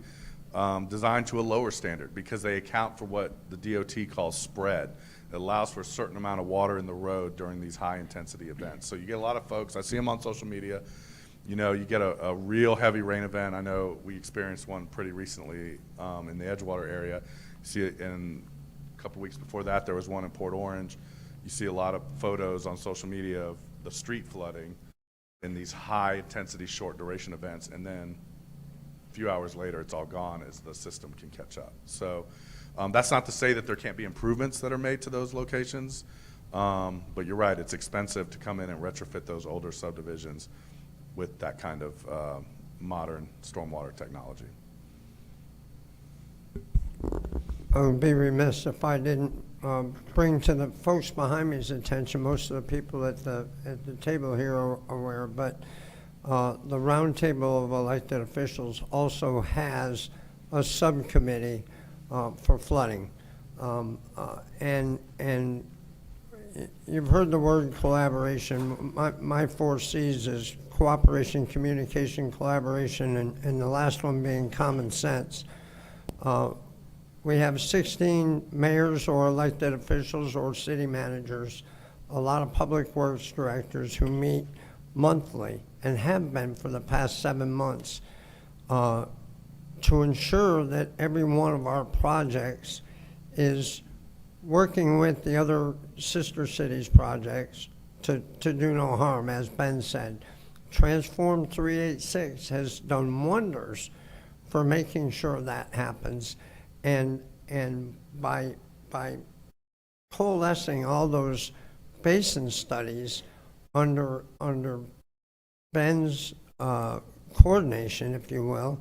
designed to a lower standard because they account for what the DOT calls spread. It allows for a certain amount of water in the road during these high-intensity events. So you get a lot of folks, I see them on social media, you know, you get a real heavy rain event. I know we experienced one pretty recently in the Edgewater area. You see it in a couple weeks before that, there was one in Port Orange. You see a lot of photos on social media of the street flooding in these high-intensity, short-duration events, and then a few hours later, it's all gone as the system can catch up. So that's not to say that there can't be improvements that are made to those locations, but you're right, it's expensive to come in and retrofit those older subdivisions with that kind of modern stormwater technology. I would be remiss if I didn't bring to the folks behind me's attention. Most of the people at the table here are aware, but the round table of elected officials also has a subcommittee for flooding. And you've heard the word collaboration. My 4 C's is cooperation, communication, collaboration, and the last one being common sense. We have 16 mayors or elected officials or city managers, a lot of public works directors who meet monthly and have been for the past 7 months to ensure that every one of our projects is working with the other sister cities projects to do no harm, as Ben said. Transform 386 has done wonders for making sure that happens, and by coalescing all those basin studies under Ben's coordination, if you will,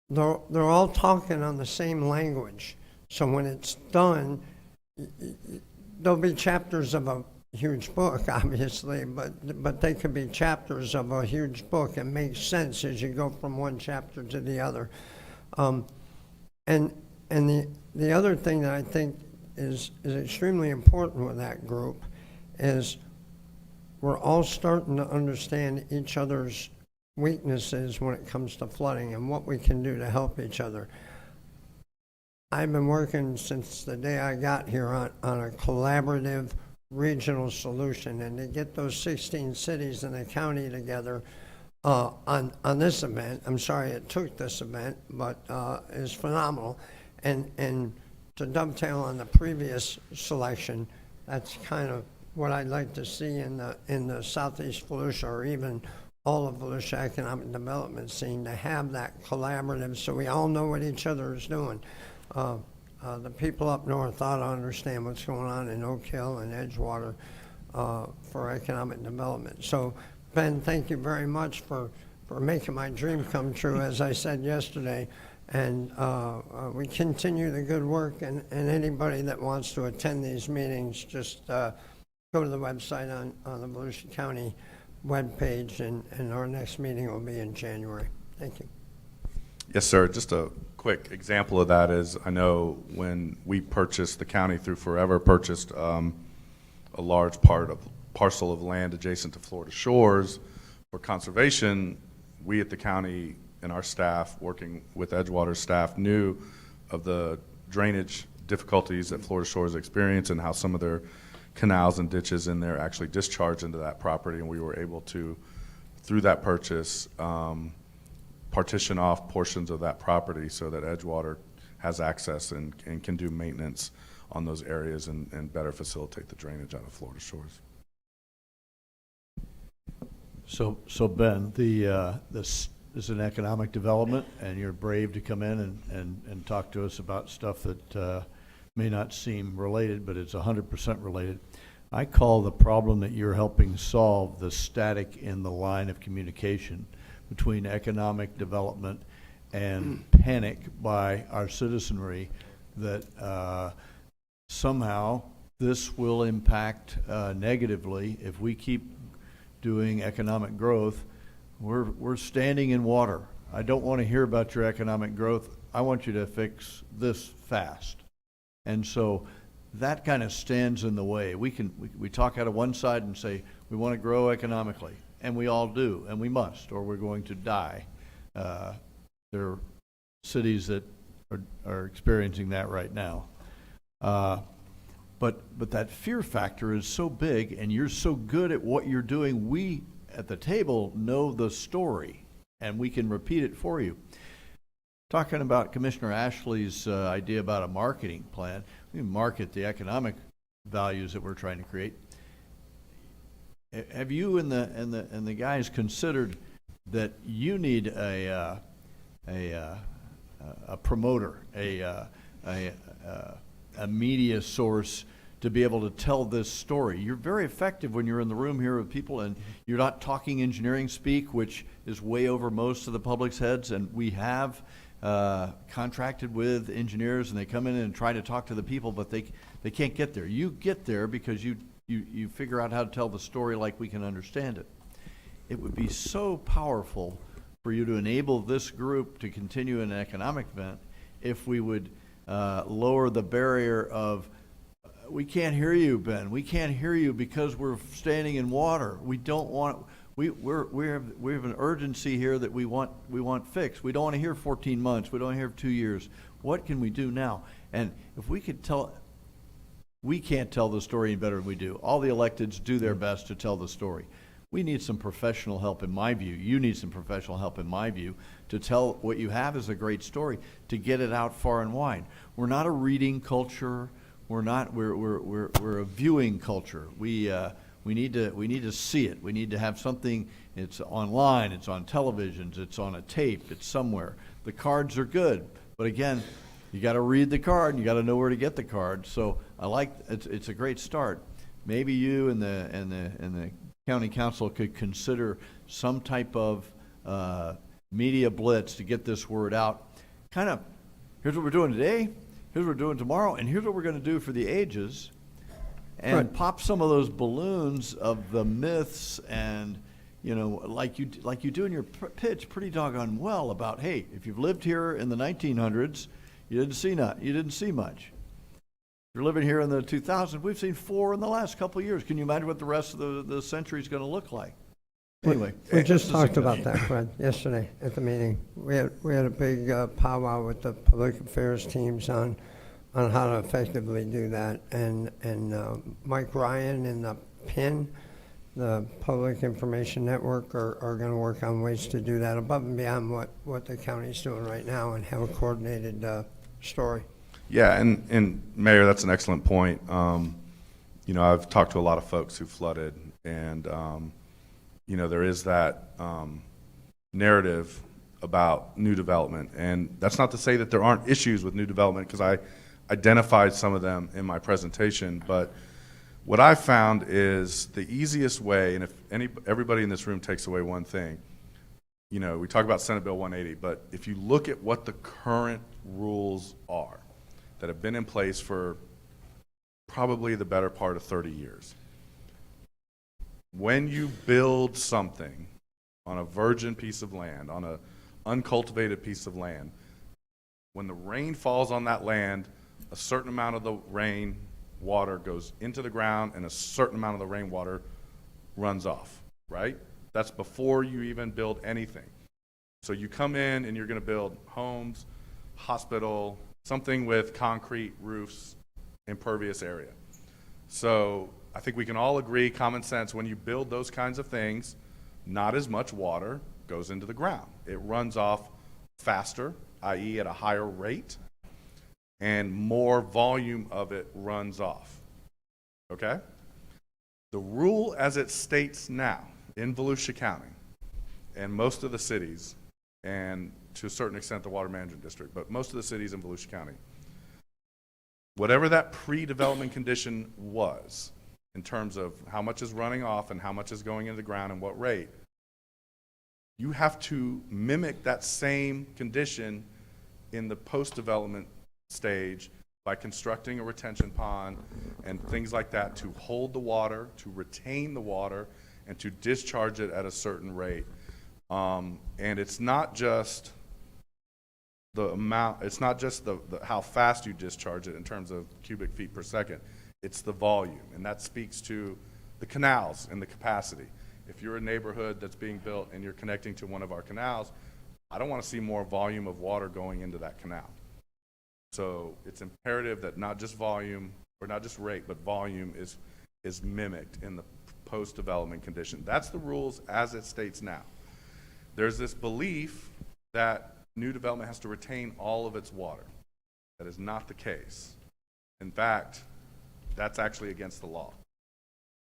they're all talking on the same language. So when it's done, there'll be chapters of a huge book, obviously, but they could be chapters of a huge book and make sense as you go from one chapter to the other. And the other thing that I think is extremely important with that group is we're all starting to understand each other's weaknesses when it comes to flooding and what we can do to help each other. I've been working since the day I got here on a collaborative regional solution, and to get those 16 cities in the county together on this event, I'm sorry it took this event, but is phenomenal. And to dovetail on the previous selection, that's kind of what I'd like to see in the Southeast Volusia, or even all of Volusia economic development scene, to have that collaborative so we all know what each other is doing. The people up north ought to understand what's going on in Oak Hill and Edgewater for economic development. So, Ben, thank you very much for making my dream come true, as I said yesterday. And we continue the good work, and anybody that wants to attend these meetings, just go to the website on the Volusia County webpage, and our next meeting will be in January. Thank you. Yes, sir. Just a quick example of that is, I know when we purchased, the county through Forever purchased a large parcel of land adjacent to Florida Shores for conservation, we at the county and our staff, working with Edgewater staff, knew of the drainage difficulties that Florida Shores experience and how some of their canals and ditches in there actually discharge into that property, and we were able to, through that purchase, partition off portions of that property so that Edgewater has access and can do maintenance on those areas and better facilitate the drainage out of Florida Shores. So Ben, this is an economic development, and you're brave to come in and talk to us about stuff that may not seem related, but it's 100% related. I call the problem that you're helping solve the static in the line of communication between economic development and panic by our citizenry that somehow this will impact negatively if we keep doing economic growth. We're standing in water. I don't want to hear about your economic growth. I want you to fix this fast. And so that kind of stands in the way. We talk out of one side and say we want to grow economically, and we all do, and we must, or we're going to die. There are cities that are experiencing that right now. But that fear factor is so big, and you're so good at what you're doing. We at the table know the story, and we can repeat it for you. Talking about Commissioner Ashley's idea about a marketing plan, we market the economic values that we're trying to create. Have you and the guys considered that you need a promoter, a media source to be able to tell this story? You're very effective when you're in the room here with people, and you're not talking engineering speak, which is way over most of the public's heads, and we have contracted with engineers, and they come in and try to talk to the people, but they can't get there. You get there because you figure out how to tell the story like we can understand it. It would be so powerful for you to enable this group to continue an economic event if we would lower the barrier of, we can't hear you, Ben. We can't hear you because we're standing in water. We don't want. We have an urgency here that we want fixed. We don't want to hear 14 months. We don't want to hear 2 years. What can we do now? And if we could tell, we can't tell the story any better than we do. All the electeds do their best to tell the story. We need some professional help, in my view. You need some professional help, in my view, to tell what you have is a great story, to get it out far and wide. We're not a reading culture. We're a viewing culture. We need to see it. We need to have something. It's online. It's on televisions. It's on a tape. It's somewhere. The cards are good, but again, you got to read the card. And you got to know where to get the card. So I like it's a great start. Maybe you and the county council could consider some type of media blitz to get this word out. Kind of, here's what we're doing today, here's what we're doing tomorrow, and here's what we're going to do for the ages. And Right. pop some of those balloons of the myths and, like you do in your pitch pretty doggone well about, hey, if you've lived here in the 1900s, you didn't see much. You're living here in the 2000s. We've seen 4 in the last couple of years. Can you imagine what the rest of the century is going to look like? Anyway, We just that's a talked about suggestion. that, Fred, yesterday at the meeting. We had a big powwow with the public affairs teams on how to effectively do that. And Mike Ryan and the PIN, the Public Information Network, are going to work on ways to do that above and beyond what the county's doing right now and have a coordinated story. Yeah, and Mayor, that's an excellent point. I've talked to a lot of folks who flooded, and there is that narrative about new development, and that's not to say that there aren't issues with new development, because I identified some of them in my presentation. But what I found is the easiest way, and if everybody in this room takes away one thing, we talk about Senate Bill 180, but if you look at what the current rules are that have been in place for probably the better part of 30 years. When you build something on a virgin piece of land, on an uncultivated piece of land, when the rain falls on that land, a certain amount of the rain water goes into the ground and a certain amount of the rainwater runs off, right? That's before you even build anything. So you come in and you're going to build homes, hospital, something with concrete roofs, impervious area. So I think we can all agree, common sense, when you build those kinds of things, not as much water goes into the ground. It runs off faster, i.e. at a higher rate, and more volume of it runs off. Okay? The rule as it states now in Volusia County and most of the cities, and to a certain extent the Water Management District, but most of the cities in Volusia County, whatever that pre-development condition was in terms of how much is running off and how much is going into the ground and what rate, you have to mimic that same condition in the post-development stage by constructing a retention pond and things like that to hold the water, to retain the water, and to discharge it at a certain rate. And it's not just the amount, it's not just the how fast you discharge it in terms of cubic feet per second, it's the volume, and that speaks to the canals and the capacity. If you're a neighborhood that's being built and you're connecting to one of our canals, I don't want to see more volume of water going into that canal. So it's imperative that not just volume, or not just rate, but volume is mimicked in the post-development condition. That's the rules as it states now. There's this belief that new development has to retain all of its water. That is not the case. In fact, that's actually against the law.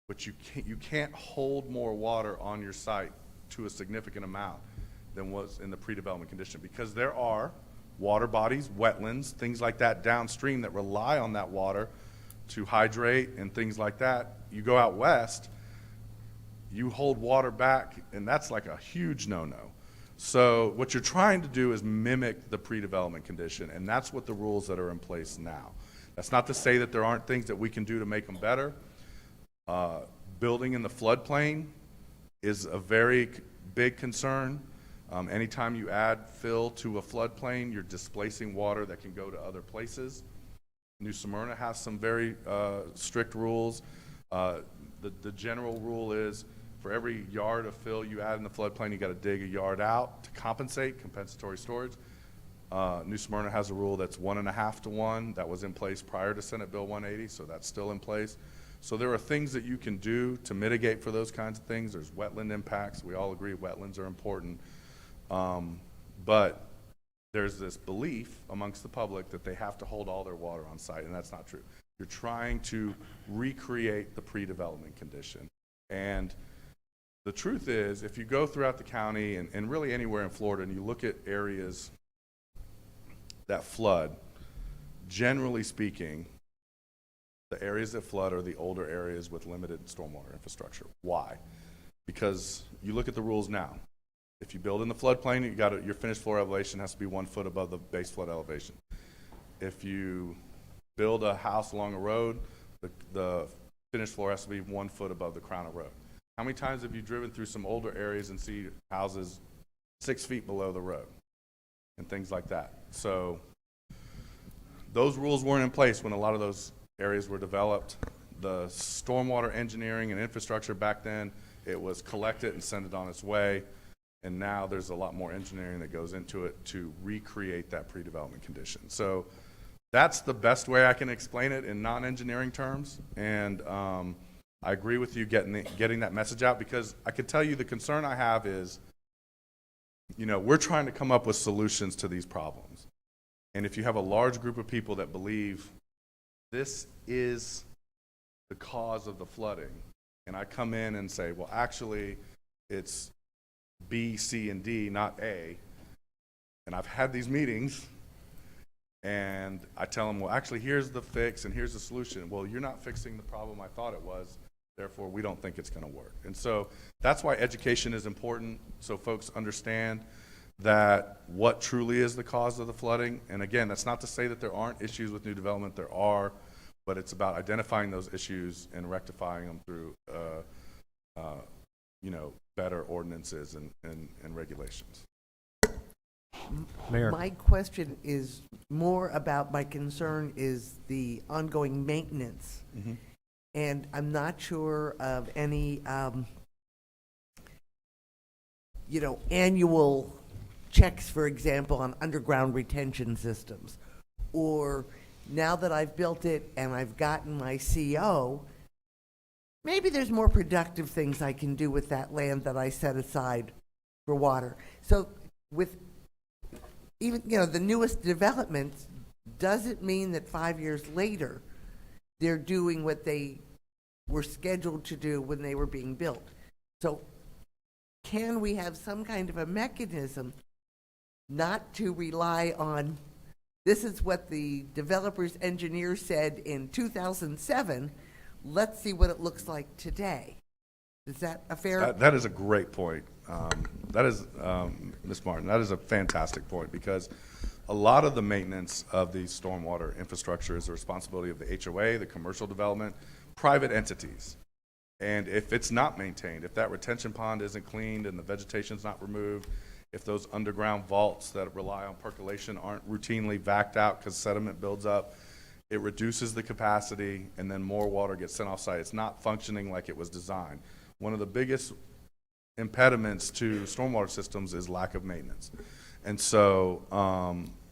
But you can't hold more water on your site to a significant amount than was in the pre-development condition, because there are water bodies, wetlands, things like that downstream that rely on that water to hydrate and things like that. You go out west, you hold water back, and that's like a huge no-no. So what you're trying to do is mimic the pre-development condition, and that's what the rules that are in place now. That's not to say that there aren't things that we can do to make them better. Building in the floodplain is a very big concern. Anytime you add fill to a floodplain, you're displacing water that can go to other places. New Smyrna has some very strict rules. The general rule is for every yard of fill you add in the floodplain, you got to dig a yard out to compensate, compensatory storage. New Smyrna has a rule that's 1.5 to 1. That was in place prior to Senate Bill 180, so that's still in place. So there are things that you can do to mitigate for those kinds of things. There's wetland impacts. We all agree wetlands are important. But there's this belief amongst the public that they have to hold all their water on site, and that's not true. You're trying to recreate the pre-development condition. And the truth is, if you go throughout the county and really anywhere in Florida and you look at areas that flood, generally speaking, the areas that flood are the older areas with limited stormwater infrastructure. Why? Because you look at the rules now. If you build in the floodplain, your finished floor elevation has to be 1 foot above the base flood elevation. If you build a house along a road, the finished floor has to be 1 foot above the crown of road. How many times have you driven through some older areas and see houses 6 feet below the road and things like that? So those rules weren't in place when a lot of those areas were developed. The stormwater engineering and infrastructure back then, it was collect it and send it on its way. And now there's a lot more engineering that goes into it to recreate that pre-development condition. So that's the best way I can explain it in non-engineering terms. And I agree with you getting that message out, because I can tell you the concern I have is, we're trying to come up with solutions to these problems. And if you have a large group of people that believe this is the cause of the flooding, and I come in and say, well, actually, it's B, C, and D, not A, and I've had these meetings, and I tell them, well, actually, here's the fix, and here's the solution. Well, you're not fixing the problem I thought it was, therefore, we don't think it's going to work. And so that's why education is important, so folks understand that what truly is the cause of the flooding. And again, that's not to say that there aren't issues with new development. There are, but it's about identifying those issues and rectifying them through better ordinances and regulations. Mayor. My question is more about, my concern is the ongoing maintenance. Mm-hmm. And I'm not sure of any, annual checks, for example, on underground retention systems. Or now that I've built it and I've gotten my CO, maybe there's more productive things I can do with that land that I set aside for water. So with even, the newest developments, doesn't mean that 5 years later, they're doing what they were scheduled to do when they were being built. So can we have some kind of a mechanism not to rely on, this is what the developer's engineer said in 2007, let's see what it looks like today. Is that a fair? That is a great point. That is, Ms. Martin, that is a fantastic point, because a lot of the maintenance of the stormwater infrastructure is the responsibility of the HOA, the commercial development, private entities. And if it's not maintained, if that retention pond isn't cleaned and the vegetation's not removed, if those underground vaults that rely on percolation aren't routinely vacked out because sediment builds up, it reduces the capacity and then more water gets sent off site. It's not functioning like it was designed. One of the biggest impediments to stormwater systems is lack of maintenance. And so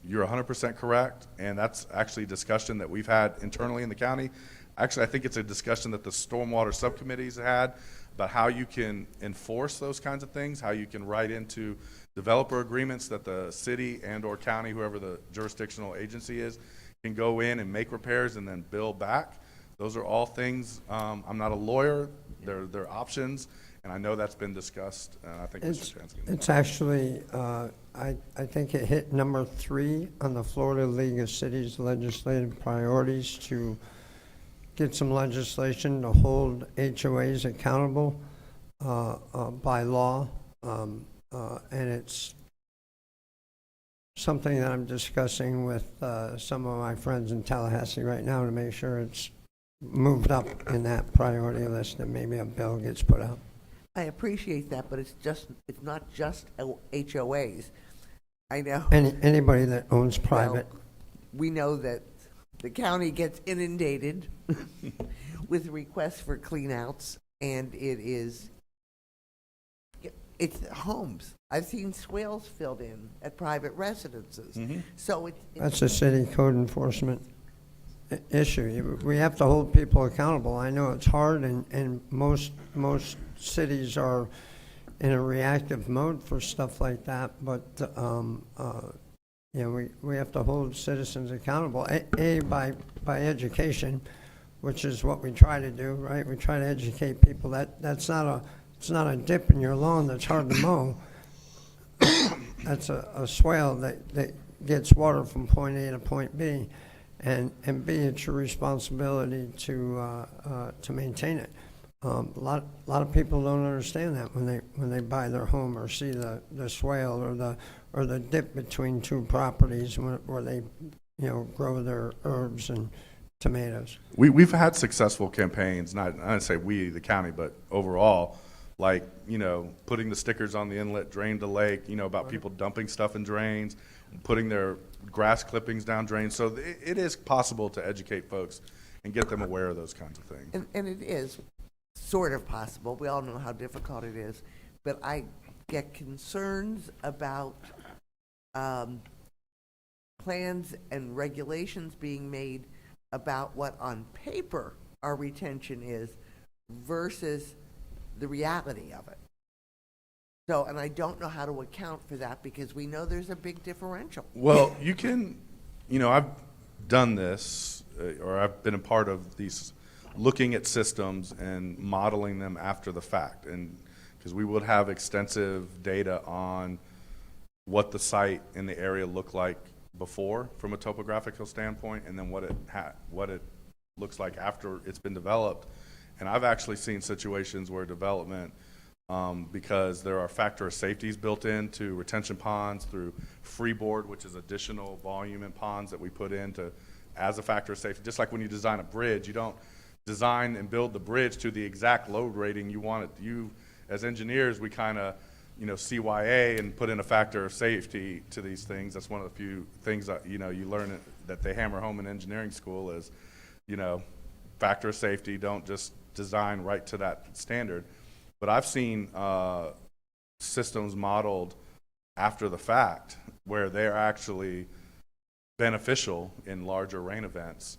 you're 100% correct, and that's actually a discussion that we've had internally in the county. Actually, I think it's a discussion that the stormwater subcommittees had about how you can enforce those kinds of things, how you can write into developer agreements that the city and or county, whoever the jurisdictional agency is, can go in and make repairs and then bill back. Those are all things, I'm not a lawyer, they're options, and I know that's been discussed, and I think Mr. Chan's going to. It's actually, I think it hit number 3 on the Florida League of Cities legislative priorities to get some legislation to hold HOAs accountable by law, and it's something that I'm discussing with some of my friends in Tallahassee right now to make sure it's moved up in that priority list and maybe a bill gets put out. I appreciate that, but it's not just HOAs. I know. Anybody that owns private. Well, we know that the county gets inundated with requests for cleanouts, and it's homes. I've seen swales filled in at private residences. Mm-hmm. So That's a city code enforcement. issue. We have to hold people accountable. I know it's hard, and most cities are in a reactive mode for stuff like that, but we have to hold citizens accountable. By education, which is what we try to do, right? We try to educate people. It's not a dip in your lawn that's hard to mow. That's a swale that gets water from point A to point B, and B, it's your responsibility to maintain it. A lot of people don't understand that when they buy their home or see the swale or the dip between two properties where they grow their herbs and tomatoes. We've had successful campaigns, I don't say we, the county, but overall, like, putting the stickers on the inlet, drain to lake, about people dumping stuff in drains, putting their grass clippings down drains. So it is possible to educate folks and get them aware of those kinds of things. And it is sort of possible. We all know how difficult it is. But I get concerns about plans and regulations being made about what on paper our retention is versus the reality of it. So, and I don't know how to account for that because we know there's a big differential. Well, you can, I've done this, or I've been a part of these, looking at systems and modeling them after the fact. And because we would have extensive data on what the site in the area looked like before from a topographical standpoint, and then what it looks like after it's been developed. And I've actually seen situations where development, because there are factor of safeties built into retention ponds through freeboard, which is additional volume in ponds that we put in as a factor of safety. Just like when you design a bridge, you don't design and build the bridge to the exact load rating you want it. As engineers, we kind of, CYA and put in a factor of safety to these things. That's one of the few things that, you learn that they hammer home in engineering school is, factor of safety, don't just design right to that standard. But I've seen systems modeled after the fact where they're actually beneficial in larger rain events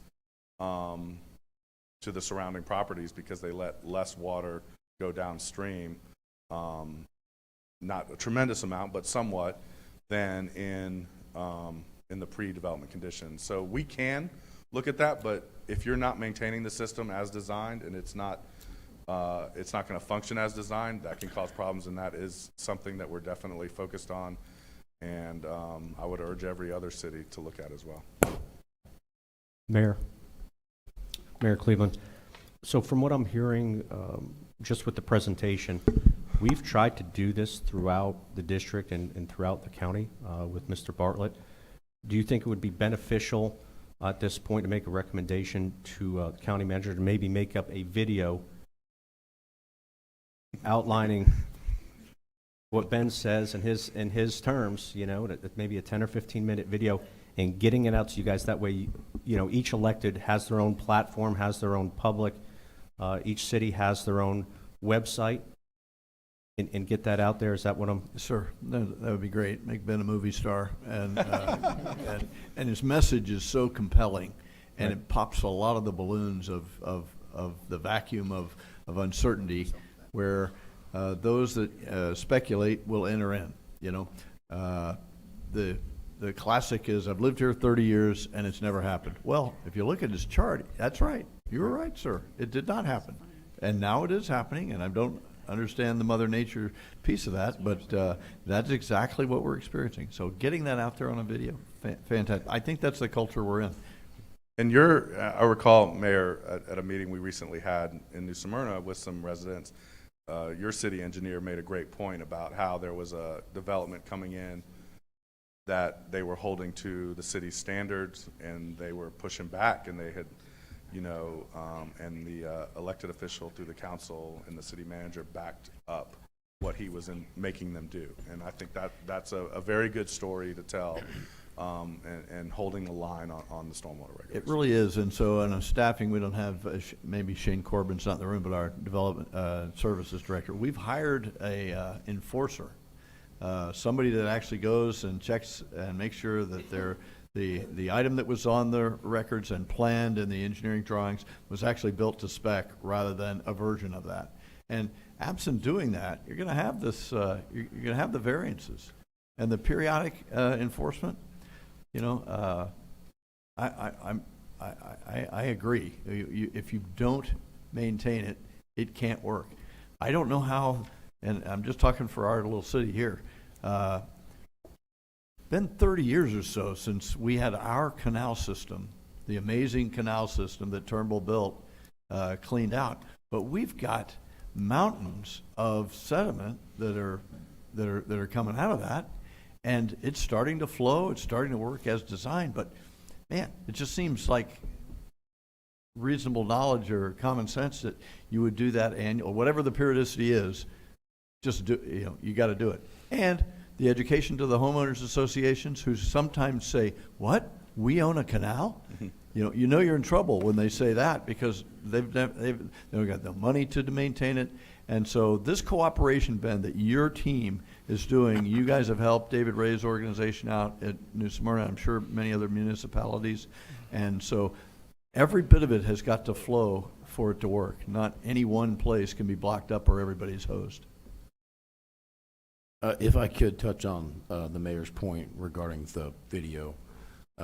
to the surrounding properties because they let less water go downstream, not a tremendous amount, but somewhat, than in the pre-development conditions. So we can look at that, but if you're not maintaining the system as designed and it's not going to function as designed, that can cause problems, and that is something that we're definitely focused on, and I would urge every other city to look at as well. Mayor Cleveland, so from what I'm hearing, just with the presentation, we've tried to do this throughout the district and throughout the county with Mr. Bartlett. Do you think it would be beneficial at this point to make a recommendation to the county manager to maybe make up a video outlining what Ben says in his terms, maybe a 10 or 15-minute video, and getting it out to you guys? That way, each elected has their own platform, has their own public, each city has their own website, and get that out there. Is that what I'm? Sir, that would be great. Make Ben a movie star, and his message is so compelling, and Right. it pops a lot of the balloons of the vacuum of uncertainty, where those that speculate will enter in. The classic is, I've lived here 30 years and it's never happened. Well, if you look at his chart, that's right. You were right, sir. It did not happen, and now it is happening. And I don't understand the Mother Nature piece of that, but that's exactly what we're experiencing. So getting that out there on a video, fantastic. I think that's the culture we're in. And I recall, Mayor, at a meeting we recently had in New Smyrna with some residents, your city engineer made a great point about how there was a development coming in that they were holding to the city's standards, and they were pushing back, and they had, and the elected official through the council and the city manager backed up what he was making them do. And I think that's a very good story to tell, and holding the line on the stormwater regulations. It really is. And so on staffing, we don't have, maybe Shane Corbin's not in the room, but our development services director. We've hired a enforcer, somebody that actually goes and checks and makes sure that The item that was on the records and planned in the engineering drawings was actually built to spec rather than a version of that. And absent doing that, you're going to have this, you're going to have the variances. And the periodic enforcement, you know, I agree. If you don't maintain it, it can't work. I don't know how, and I'm just talking for our little city here, been 30 years or so since we had our canal system, the amazing canal system that Turnbull built, cleaned out. But we've got mountains of sediment that are coming out of that, and it's starting to flow. It's starting to work as designed. But man, it just seems like reasonable knowledge or common sense that you would do that annual, whatever the periodicity is. Just do, you know, you got to do it. And the education to the homeowners associations who sometimes say, "What? We own a canal?" You know you're in trouble when they say that, because they've got the money to maintain it. And so this cooperation, Ben, that your team is doing, you guys have helped David Ray's organization out at New Smyrna, I'm sure many other municipalities. And so every bit of it has got to flow for it to work. Not any one place can be blocked up or everybody's hosed. If I could touch on the mayor's point regarding the video,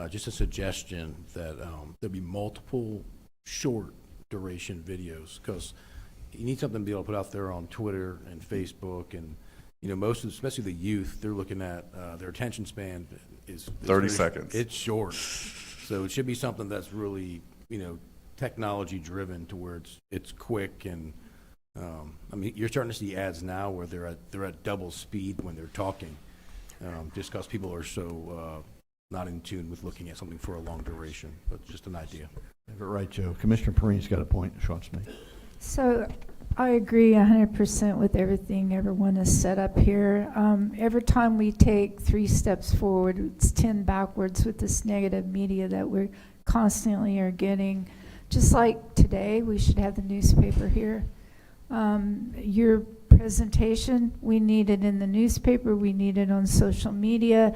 just a suggestion that there'll be multiple short duration videos, because you need something to be able to put out there on Twitter and Facebook, and you know, most of, especially the youth, they're looking at their attention span is 30 seconds. It's short, so it should be something that's really, you know, technology driven to where it's quick. And I mean, you're starting to see ads now where they're at double speed when they're talking, just because people are so not in tune with looking at something for a long duration. But just an idea. Have it right, Joe. Commissioner Perrine's got a point she wants to make. So I agree 100% with everything everyone has said up here. Every time we take 3 steps forward, it's 10 backwards with this negative media that we're constantly are getting. Just like today, we should have the newspaper here. Your presentation, we need it in the newspaper, we need it on social media.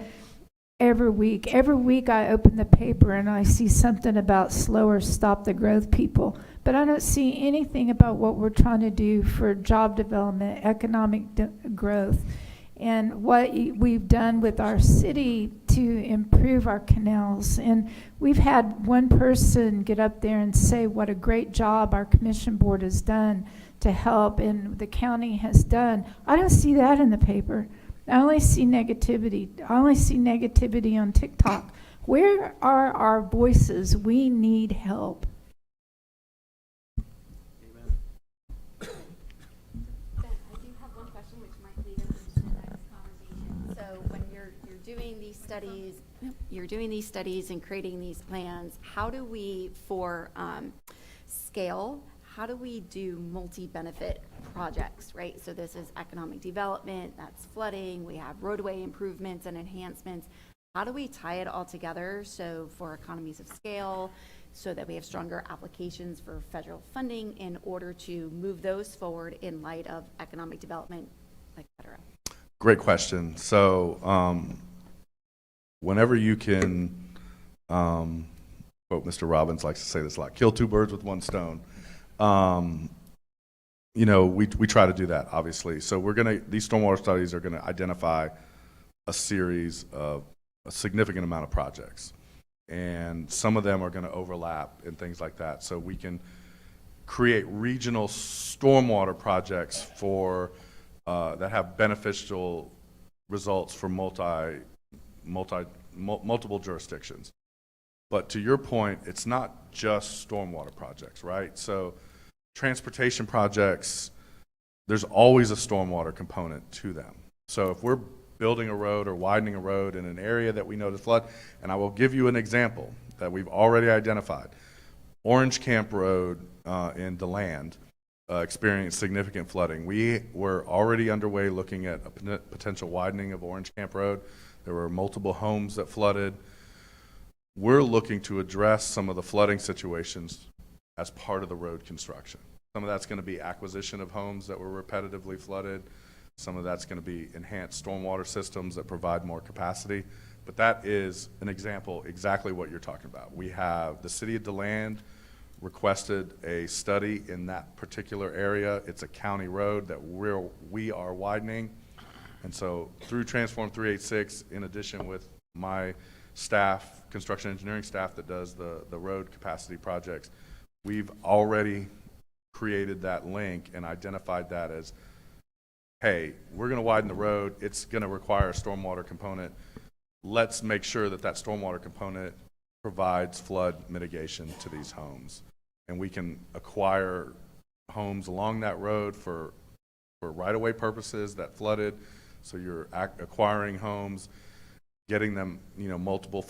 Every week I open the paper and I see something about slower stop the growth people, but I don't see anything about what we're trying to do for job development, economic growth, and what we've done with our city to improve our canals. And we've had one person get up there and say what a great job our commission board has done to help and the county has done. I don't see that in the paper. I only see negativity. I only see negativity on TikTok. Where are our voices? We need help. Ben, I do have one question which might lead us into the next conversation. So when you're doing these studies and creating these plans, how do we, for scale, how do we do multi-benefit projects, right? So this is economic development, that's flooding, we have roadway improvements and enhancements. How do we tie it all together so for economies of scale, so that we have stronger applications for federal funding in order to move those forward in light of economic development, et cetera? Great question. So whenever you can, quote Mr. Robbins likes to say this a lot, kill 2 birds with 1 stone. You know, we try to do that, obviously. So these stormwater studies are gonna identify a series of a significant amount of projects. And some of them are gonna overlap and things like that. So we can create regional stormwater projects for, that have beneficial results for multiple jurisdictions. But to your point, it's not just stormwater projects, right? So transportation projects, there's always a stormwater component to them. So if we're building a road or widening a road in an area that we know to flood, and I will give you an example that we've already identified. Orange Camp Road in DeLand experienced significant flooding. We were already underway looking at a potential widening of Orange Camp Road. There were multiple homes that flooded. We're looking to address some of the flooding situations as part of the road construction. Some of that's going to be acquisition of homes that were repetitively flooded. Some of that's going to be enhanced stormwater systems that provide more capacity. But that is an example, exactly what you're talking about. We have the city of DeLand requested a study in that particular area. It's a county road that we are widening. And so through Transform 386, in addition with my staff, construction engineering staff that does the road capacity projects, we've already created that link and identified that as, hey, we're going to widen the road. It's going to require a stormwater component. Let's make sure that that stormwater component provides flood mitigation to these homes. And we can acquire homes along that road for right-of-way purposes that flooded. So you're acquiring homes, getting them, multiple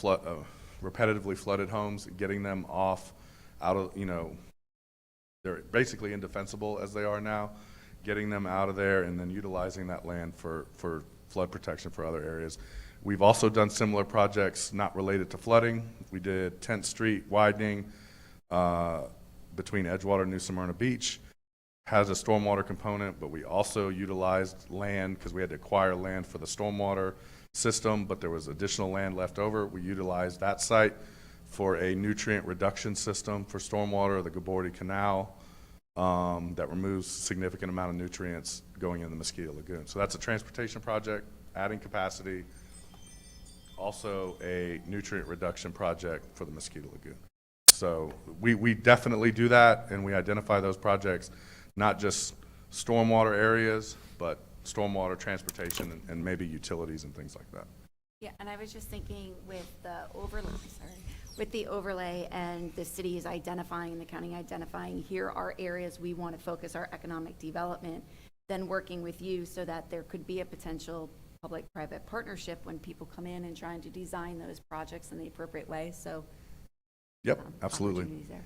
repetitively flooded homes, getting them off out of, they're basically indefensible as they are now, getting them out of there and then utilizing that land for flood protection for other areas. We've also done similar projects not related to flooding. We did 10th Street widening between Edgewater and New Smyrna Beach. Has a stormwater component, but we also utilized land because we had to acquire land for the stormwater system, but there was additional land left over. We utilized that site for a nutrient reduction system for stormwater, the Gabordi Canal, that removes significant amount of nutrients going in the Mosquito Lagoon. So that's a transportation project, adding capacity, also a nutrient reduction project for the Mosquito Lagoon. So we definitely do that, and we identify those projects, not just stormwater areas, but stormwater transportation and maybe utilities and things like that. Yeah, and I was just thinking with the overlay and the city is identifying, the county identifying, here are areas we want to focus our economic development, then working with you so that there could be a potential public-private partnership when people come in and trying to design those projects in the appropriate way. So, yep, absolutely. opportunities there.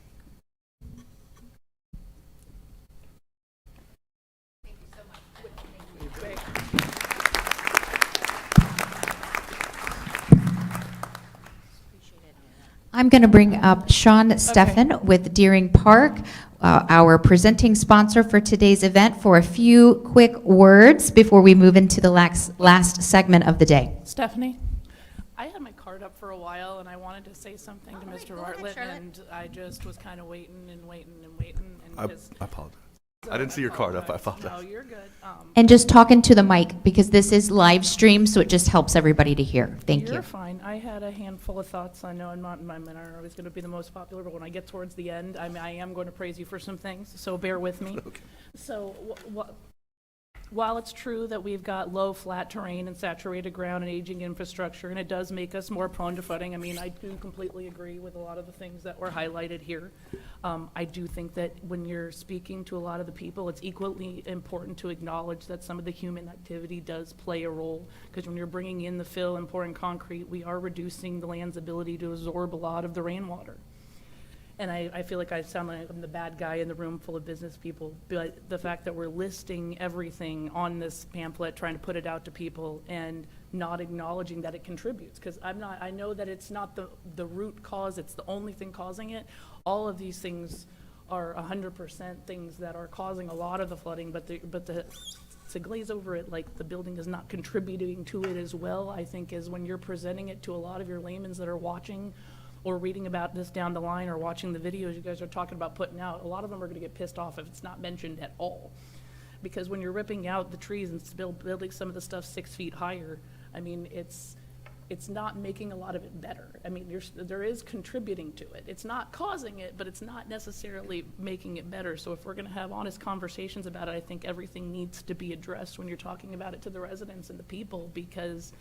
I'm going to bring up Sean Steffen with Deering Park, our presenting sponsor for today's event, for a few quick words before we move into the last segment of the day. Stephanie, I had my card up for a while, and I wanted to say something to Mr. Bartlett, and I just was kind of waiting. I apologize. I didn't see your card up. I apologize. No, you're good. And just talking to the mic, because this is live stream, so it just helps everybody to hear. Thank you. You're fine. I had a handful of thoughts. I know I'm not always going to be the most popular, but when I get towards the end, I am going to praise you for some things, so bear with me. Okay. So while it's true that we've got low, flat terrain and saturated ground and aging infrastructure, and it does make us more prone to flooding, I do completely agree with a lot of the things that were highlighted here. I do think that when you're speaking to a lot of the people, it's equally important to acknowledge that some of the human activity does play a role, because when you're bringing in the fill and pouring concrete, we are reducing the land's ability to absorb a lot of the rainwater. And I feel like I sound like I'm the bad guy in the room full of business people, but the fact that we're listing everything on this pamphlet, trying to put it out to people and not acknowledging that it contributes, because I know that it's not the root cause, it's the only thing causing it. All of these things are 100% things that are causing a lot of the flooding, but to glaze over it like the building is not contributing to it as well, I think is when you're presenting it to a lot of your laymen that are watching or reading about this down the line or watching the videos you guys are talking about putting out. A lot of them are going to get pissed off if it's not mentioned at all. Because when you're ripping out the trees and building some of the stuff 6 feet higher, it's not making a lot of it better. There is contributing to it. It's not causing it, but it's not necessarily making it better. So if we're going to have honest conversations about it, I think everything needs to be addressed when you're talking about it to the residents and the people, because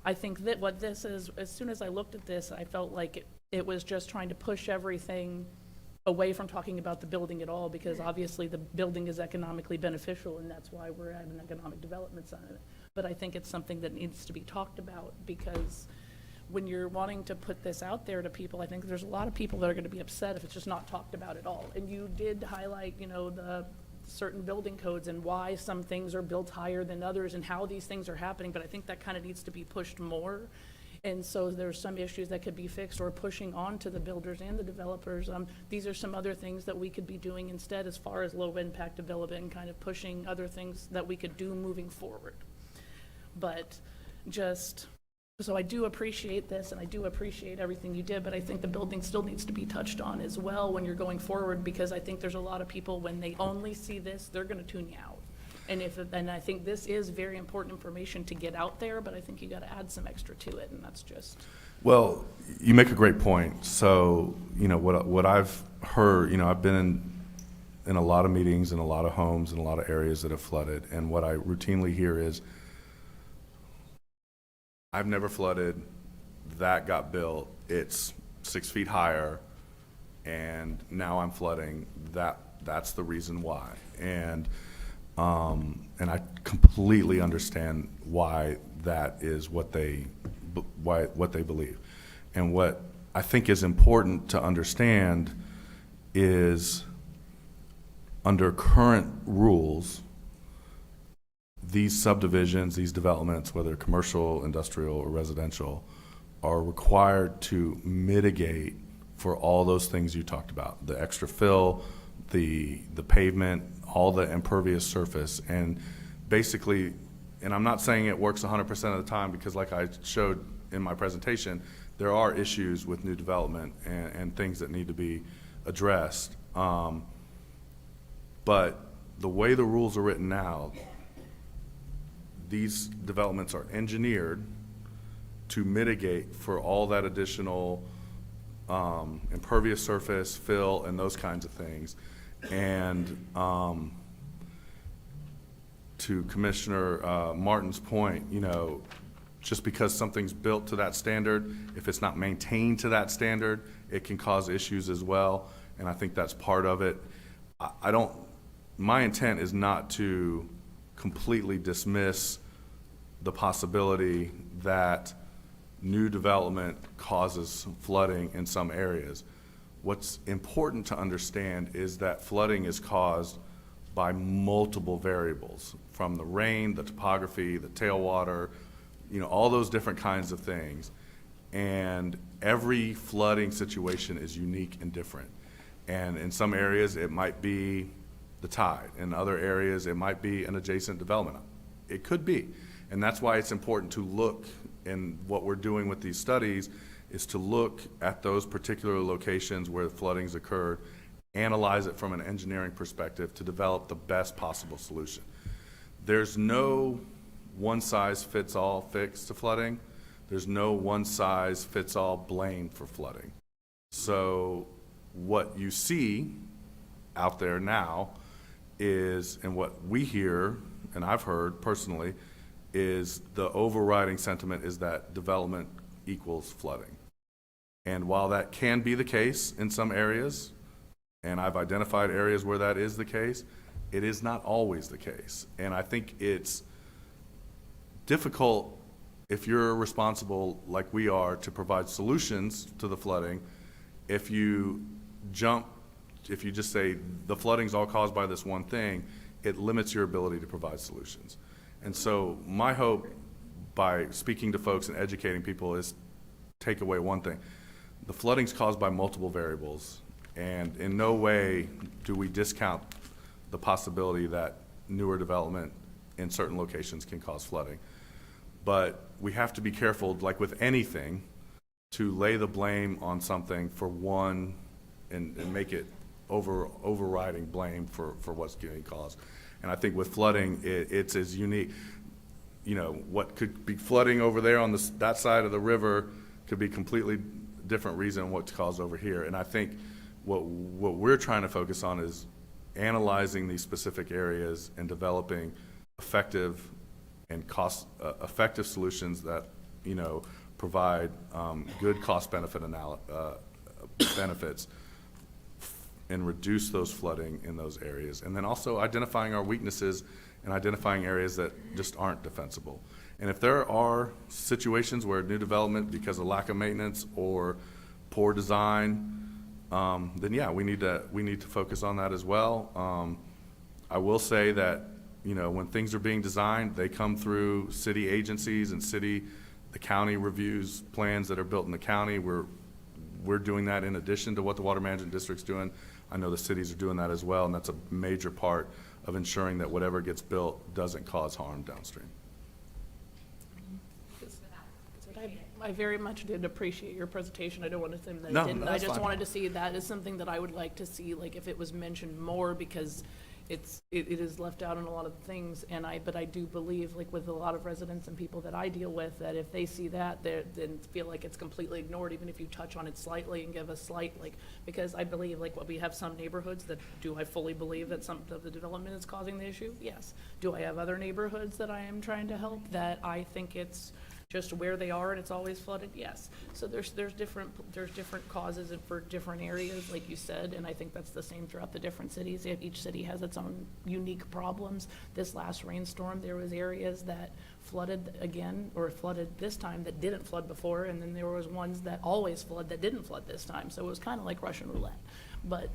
I think that what this is, as soon as I looked at this, I felt like it was just trying to push everything away from talking about the building at all, because obviously the building is economically beneficial, and that's why we're at an economic development summit. But I think it's something that needs to be talked about, because when you're wanting to put this out there to people, I think there's a lot of people that are going to be upset if it's just not talked about at all. And you did highlight, the certain building codes and why some things are built higher than others and how these things are happening, but I think that kind of needs to be pushed more. And so there's some issues that could be fixed or pushing on to the builders and the developers. These are some other things that we could be doing instead as far as low impact development and kind of pushing other things that we could do moving forward. But just So I do appreciate this, and I do appreciate everything you did, but I think the building still needs to be touched on as well when you're going forward, because I think there's a lot of people, when they only see this, they're gonna tune you out. And I think this is very important information to get out there, but I think you gotta add some extra to it, and that's just. Well, you make a great point. So, what I've heard, I've been in a lot of meetings, in a lot of homes, in a lot of areas that have flooded, and what I routinely hear is, I've never flooded, that got built, it's 6 feet higher, and now I'm flooding, that's the reason why. And I completely understand why that is what they believe. And what I think is important to understand is, under current rules, these subdivisions, these developments, whether commercial, industrial, or residential, are required to mitigate for all those things you talked about, the extra fill, the pavement, all the impervious surface. And basically, and I'm not saying it works 100% of the time, because like I showed in my presentation, there are issues with new development and things that need to be addressed. But the way the rules are written now, these developments are engineered to mitigate for all that additional impervious surface, fill, and those kinds of things. And to Commissioner Martin's point, just because something's built to that standard, if it's not maintained to that standard, it can cause issues as well. And I think that's part of it. My intent is not to completely dismiss the possibility that new development causes flooding in some areas. What's important to understand is that flooding is caused by multiple variables, from the rain, the topography, the tailwater, all those different kinds of things. And every flooding situation is unique and different. And in some areas, it might be the tide. In other areas, it might be an adjacent development. It could be. And that's why it's important to look, and what we're doing with these studies is to look at those particular locations where flooding's occurred, analyze it from an engineering perspective to develop the best possible solution. There's no one-size-fits-all fix to flooding. There's no one-size-fits-all blame for flooding. So what you see out there now is, and what we hear, and I've heard personally, is the overriding sentiment is that development equals flooding. And while that can be the case in some areas, and I've identified areas where that is the case, it is not always the case. And I think it's difficult, if you're responsible like we are to provide solutions to the flooding, if you just say the flooding's all caused by this one thing, it limits your ability to provide solutions. And so my hope by speaking to folks and educating people is take away one thing. The flooding's caused by multiple variables, and in no way do we discount the possibility that newer development in certain locations can cause flooding. But we have to be careful, like with anything, to lay the blame on something for one and make it overriding blame for what's getting caused. And I think with flooding, it's as unique. What could be flooding over there on that side of the river could be completely different reason what's caused over here. And I think what we're trying to focus on is analyzing these specific areas and developing effective and effective solutions that provide good cost-benefit benefits and reduce those flooding in those areas. And then also identifying our weaknesses and identifying areas that just aren't defensible. And if there are situations where new development, because of lack of maintenance or poor design, then yeah, we need to focus on that as well. I will say that when things are being designed, they come through city agencies and the county reviews plans that are built in the county. We're doing that in addition to what the Water Management District's doing. I know the cities are doing that as well, and that's a major part of ensuring that whatever gets built doesn't cause harm downstream. That's what I've I very much did appreciate your presentation. I don't want to say that No, I didn't. no, I that's just fine. wanted to see that as something that I would like to see, like if it was mentioned more, because it is left out in a lot of things. But I do believe, like with a lot of residents and people that I deal with, that if they see that, they then feel like it's completely ignored, even if you touch on it slightly and give a slight, like, because I believe, like, what we have some neighborhoods that, do I fully believe that some of the development is causing the issue? Yes. Do I have other neighborhoods that I am trying to help that I think it's just where they are and it's always flooded? Yes. So there's different causes and for different areas, like you said, and I think that's the same throughout the different cities. Each city has its own unique problems. This last rainstorm, there was areas that flooded again, or flooded this time that didn't flood before, and then there was ones that always flood that didn't flood this time. So it was kind of like Russian roulette. But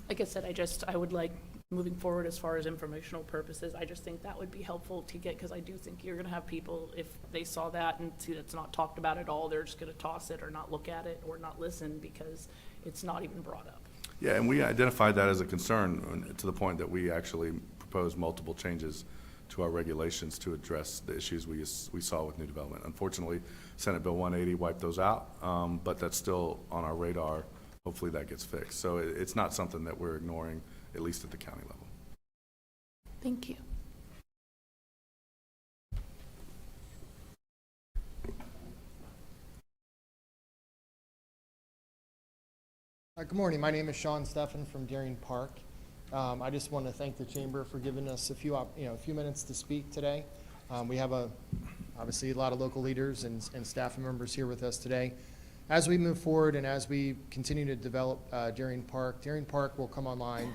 like I said, I would like, moving forward as far as informational purposes, I just think that would be helpful to get, because I do think you're going to have people, if they saw that and see that's not talked about at all, they're just going to toss it or not look at it or not listen because it's not even brought up. Yeah, and we identified that as a concern to the point that we actually proposed multiple changes to our regulations to address the issues we saw with new development. Unfortunately, Senate Bill 180 wiped those out, but that's still on our radar. Hopefully that gets fixed. So it's not something that we're ignoring, at least at the county level. Thank you. Good morning. My name is Sean Steffen from Deering Park. I just want to thank the chamber for giving us a few minutes to speak today. We have obviously a lot of local leaders and staff members here with us today. As we move forward and as we continue to develop Deering Park will come online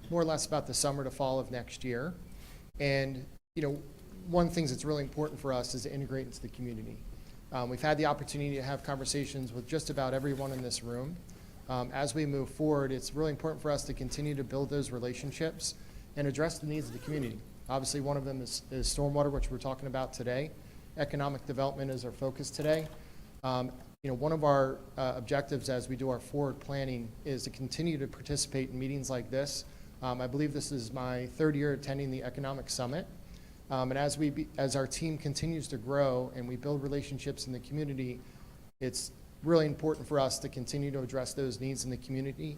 more or less about the summer to fall of next year. And one of the things that's really important for us is to integrate into the community. We've had the opportunity to have conversations with just about everyone in this room. As we move forward, it's really important for us to continue to build those relationships and address the needs of the community. Obviously, one of them is stormwater, which we're talking about today. Economic development is our focus today. One of our objectives as we do our forward planning is to continue to participate in meetings like this. I believe this is my third year attending the Economic Summit. And as our team continues to grow and we build relationships in the community, it's really important for us to continue to address those needs in the community,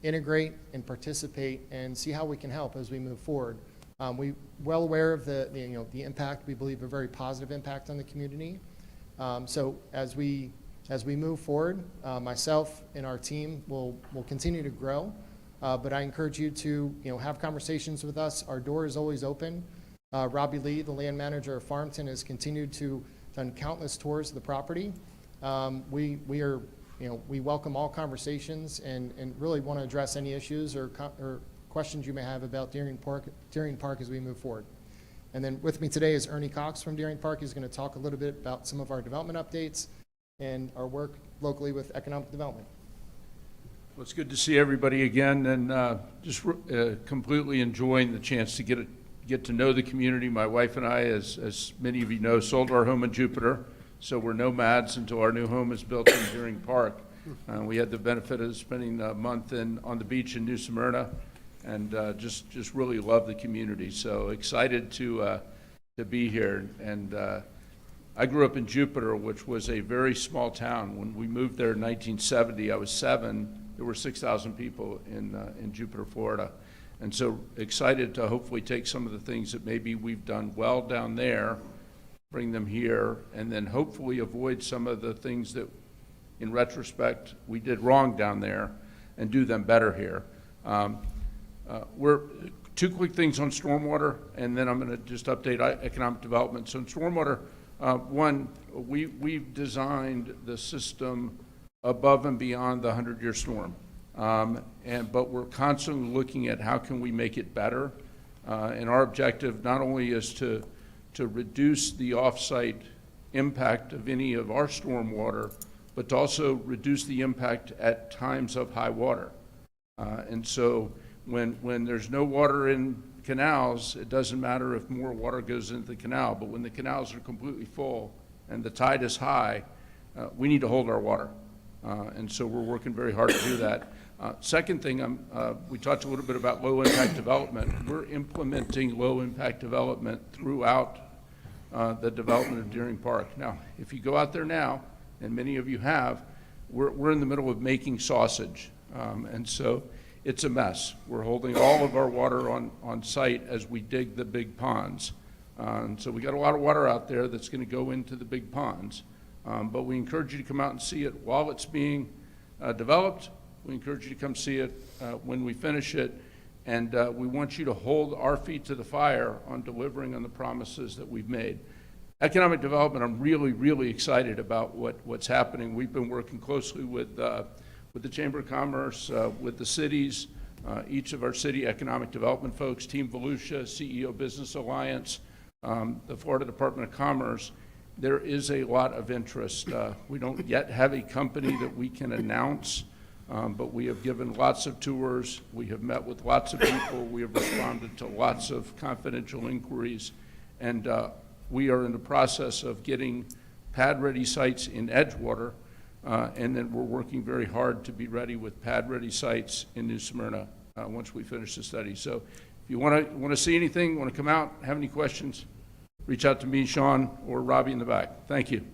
integrate and participate, and see how we can help as we move forward. We're well aware of the impact. We believe a very positive impact on the community. So as we move forward, myself and our team will continue to grow. But I encourage you to have conversations with us. Our door is always open. Robbie Lee, the land manager of Farmington, has continued to done countless tours of the property. We welcome all conversations and really want to address any issues or questions you may have about Deering Park as we move forward. And then with me today is Ernie Cox from Deering Park. He's going to talk a little bit about some of our development updates and our work locally with economic development. Well, it's good to see everybody again, and just completely enjoying the chance to get to know the community. My wife and I, as many of you know, sold our home in Jupiter, so we're nomads until our new home is built in Deering Park. We had the benefit of spending a month on the beach in New Smyrna, and just really love the community. So excited to be here. And I grew up in Jupiter, which was a very small town. When we moved there in 1970, I was 7. There were 6,000 people in Jupiter, Florida. And so excited to hopefully take some of the things that maybe we've done well down there, bring them here, and then hopefully avoid some of the things that, in retrospect, we did wrong down there and do them better here. We're two quick things on stormwater, and then I'm going to just update economic development. So in stormwater, one, we've designed the system above and beyond the 100-year storm. But we're constantly looking at how can we make it better. And our objective not only is to reduce the off-site impact of any of our stormwater, but to also reduce the impact at times of high water. And so when there's no water in canals, it doesn't matter if more water goes into the canal, but when the canals are completely full and the tide is high, we need to hold our water. And so we're working very hard to do that. Second thing, we talked a little bit about low-impact development. We're implementing low-impact development throughout the development of Deering Park. Now, if you go out there now, and many of you have, we're in the middle of making sausage. And so it's a mess. We're holding all of our water on site as we dig the big ponds. So we got a lot of water out there that's going to go into the big ponds. But we encourage you to come out and see it while it's being developed. We encourage you to come see it when we finish it. And we want you to hold our feet to the fire on delivering on the promises that we've made. Economic development, I'm really, really excited about what's happening. We've been working closely with the Chamber of Commerce, with the cities, each of our city economic development folks, Team Volusia, CEO Business Alliance, the Florida Department of Commerce. There is a lot of interest. We don't yet have a company that we can announce, but we have given lots of tours. We have met with lots of people. We have responded to lots of confidential inquiries. And we are in the process of getting pad-ready sites in Edgewater, and then we're working very hard to be ready with pad-ready sites in New Smyrna once we finish the study. So if you want to see anything, want to come out, have any questions, reach out to me, Sean, or Robbie in the back. Thank you.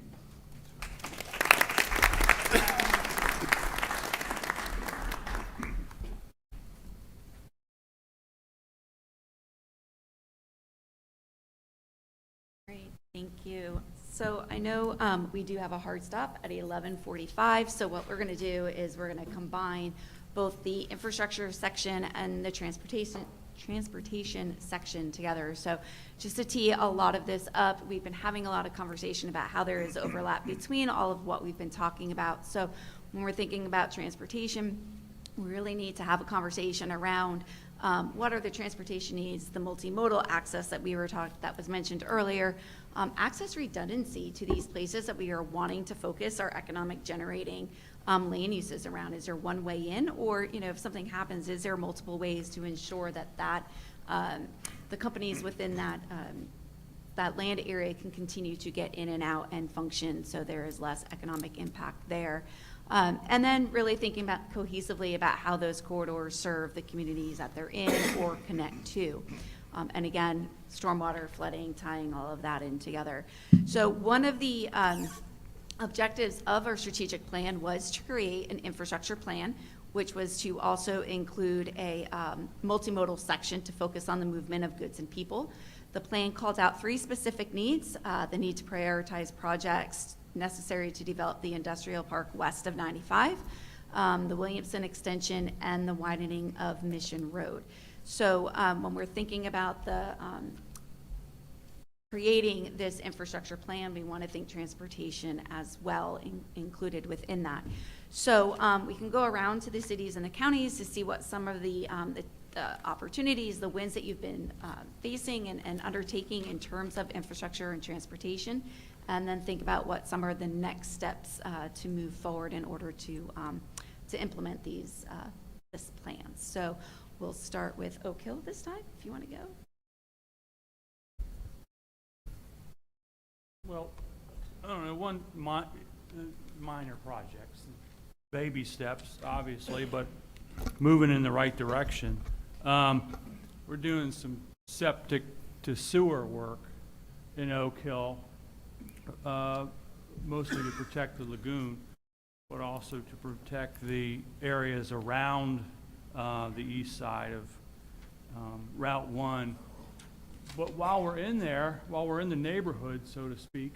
Great, thank you. So I know we do have a hard stop at 11:45, so what we're going to do is we're going to combine both the infrastructure section and the transportation section together. So just to tee a lot of this up, we've been having a lot of conversation about how there is overlap between all of what we've been talking about. So when we're thinking about transportation, we really need to have a conversation around what are the transportation needs, the multimodal access that that was mentioned earlier, access redundancy to these places that we are wanting to focus our economic generating land uses around. Is there one way in, or if something happens, is there multiple ways to ensure that the companies within that land area can continue to get in and out and function, so there is less economic impact there. And then really thinking about cohesively about how those corridors serve the communities that they're in or connect to. And again, stormwater, flooding, tying all of that in together. So one of the objectives of our strategic plan was to create an infrastructure plan, which was to also include a multimodal section to focus on the movement of goods and people. The plan called out 3 specific needs: the need to prioritize projects necessary to develop the industrial park west of 95, the Williamson extension, and the widening of Mission Road. So when we're thinking about creating this infrastructure plan, we want to think transportation as well included within that. So we can go around to the cities and the counties to see what some of the opportunities, the wins that you've been facing and undertaking in terms of infrastructure and transportation, and then think about what some are the next steps to move forward in order to implement this plan. So we'll start with Oak Hill this time, if you want to go. Well, I don't know, minor projects, baby steps, obviously, but moving in the right direction. We're doing some septic to sewer work in Oak Hill, mostly to protect the lagoon, but also to protect the areas around the east side of Route 1. But while we're in there, while we're in the neighborhood, so to speak,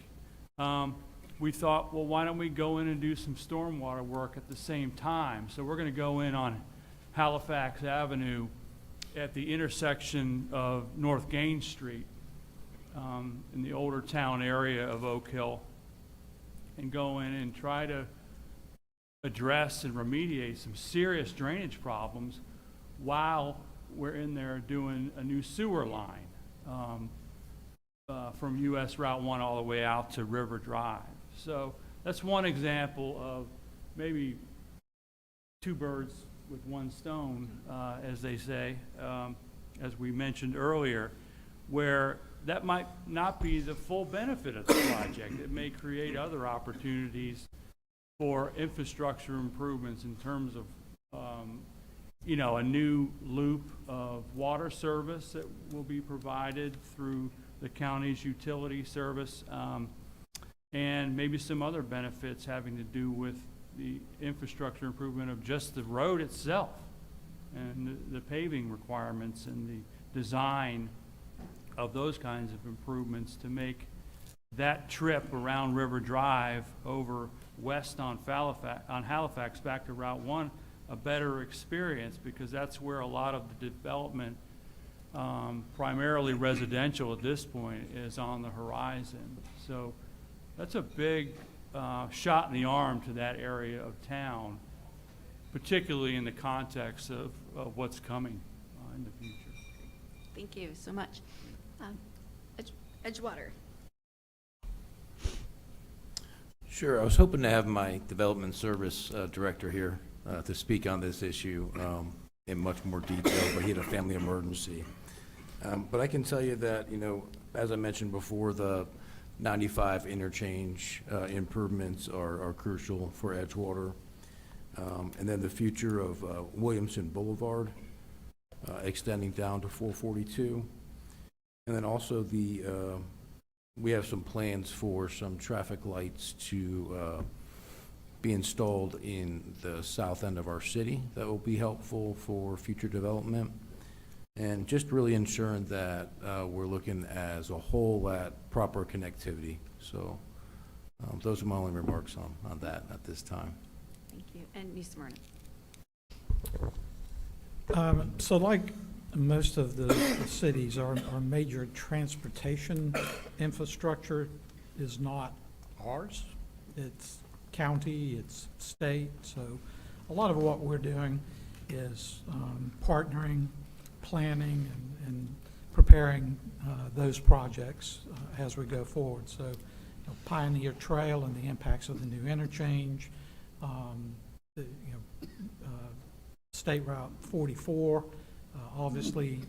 we thought, well, why don't we go in and do some stormwater work at the same time? So we're going to go in on Halifax Avenue at the intersection of North Gain Street in the older town area of Oak Hill, and go in and try to address and remediate some serious drainage problems while we're in there doing a new sewer line from US Route 1 all the way out to River Drive. So that's one example of maybe 2 birds with 1 stone, as they say, as we mentioned earlier, where that might not be the full benefit of the project. It may create other opportunities for infrastructure improvements in terms of a new loop of water service that will be provided through the county's utility service, and maybe some other benefits having to do with the infrastructure improvement of just the road itself and the paving requirements and the design of those kinds of improvements to make that trip around River Drive over west on Halifax back to Route 1 a better experience, because that's where a lot of the development, primarily residential at this point, is on the horizon. So that's a big shot in the arm to that area of town, particularly in the context of what's coming in the future. Thank you so much. Edgewater. Sure. I was hoping to have my development service director here to speak on this issue in much more detail, but he had a family emergency. But I can tell you that, you know, as I mentioned before, the 95 interchange improvements are crucial for Edgewater. And then the future of Williamson Boulevard extending down to 442. And then also we have some plans for some traffic lights to be installed in the south end of our city that will be helpful for future development. And just really ensuring that we're looking as a whole at proper connectivity. So those are my only remarks on that at this time. Thank you. And Ms. Smyrna. So like most of the cities, our major transportation infrastructure is not ours. It's county, it's state. So a lot of what we're doing is partnering, planning, and preparing those projects as we go forward. So Pioneer Trail and the impacts of the new interchange, State Route 44, obviously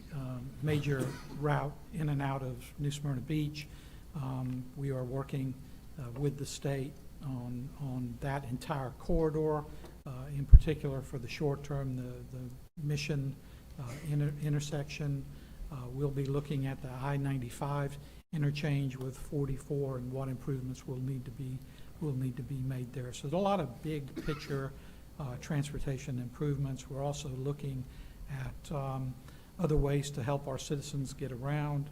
major route in and out of New Smyrna Beach. We are working with the state on that entire corridor, in particular for the short term, the Mission intersection. We'll be looking at the I-95 interchange with 44 and what improvements will need to be made there. So there's a lot of big picture transportation improvements. We're also looking at other ways to help our citizens get around,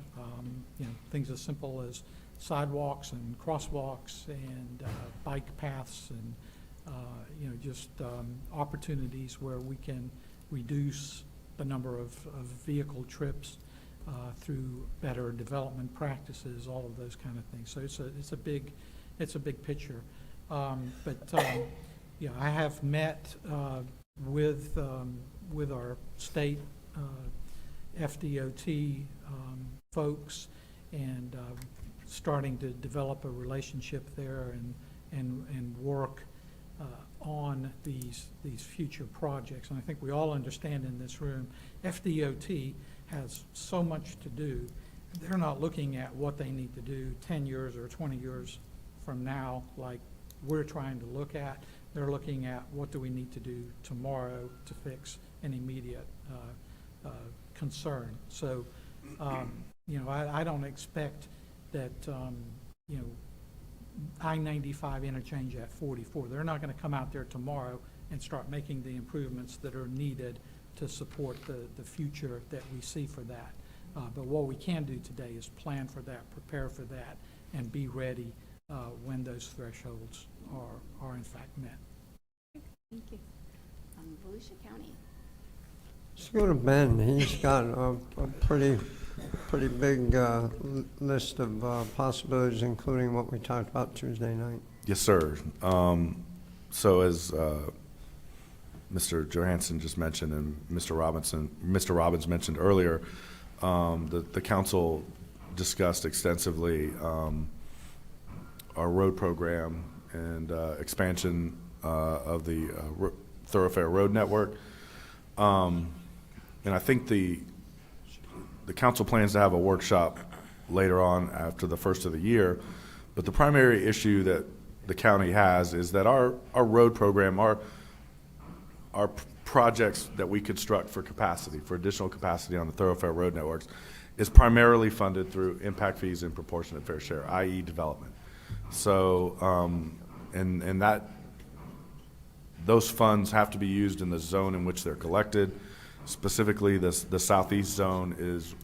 things as simple as sidewalks and crosswalks and bike paths and just opportunities where we can reduce the number of vehicle trips through better development practices, all of those kind of things. So it's a big picture. I have met with our state FDOT folks and starting to develop a relationship there and work on these future projects. And I think we all understand in this room, FDOT has so much to do. They're not looking at what they need to do 10 years or 20 years from now like we're trying to look at. They're looking at what do we need to do tomorrow to fix an immediate concern. So, I don't expect that, I-95 interchange at 44, they're not going to come out there tomorrow and start making the improvements that are needed to support the future that we see for that. But what we can do today is plan for that, prepare for that, and be ready when those thresholds are in fact met. Thank you. Volusia County. Let's go to Ben. He's got a pretty big list of possibilities, including what we talked about Tuesday night. Yes, sir. So as Mr. Johansson just mentioned and Mr. Robbins mentioned earlier, the council discussed extensively our road program and expansion of the thoroughfare road network. And I think the council plans to have a workshop later on after the first of the year. But the primary issue that the county has is that our road program, our projects that we construct for additional capacity on the thoroughfare road networks is primarily funded through impact fees and proportionate fair share, i.e. development. So, and that, those funds have to be used in the zone in which they're collected. Specifically, the southeast zone is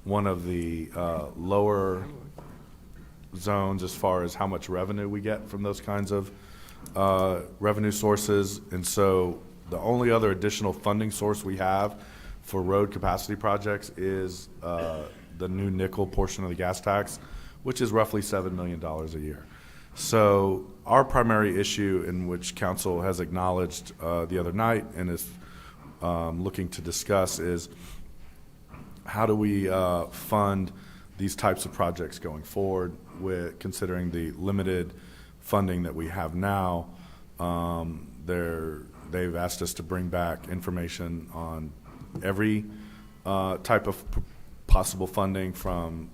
one of the lower zones as far as how much revenue we get from those kinds of revenue sources. And so the only other additional funding source we have for road capacity projects is the new nickel portion of the gas tax, which is roughly $7 million a year. So our primary issue, in which council has acknowledged the other night and is looking to discuss, is how do we fund these types of projects going forward, with considering the limited funding that we have now. They've asked us to bring back information on every type of possible funding, from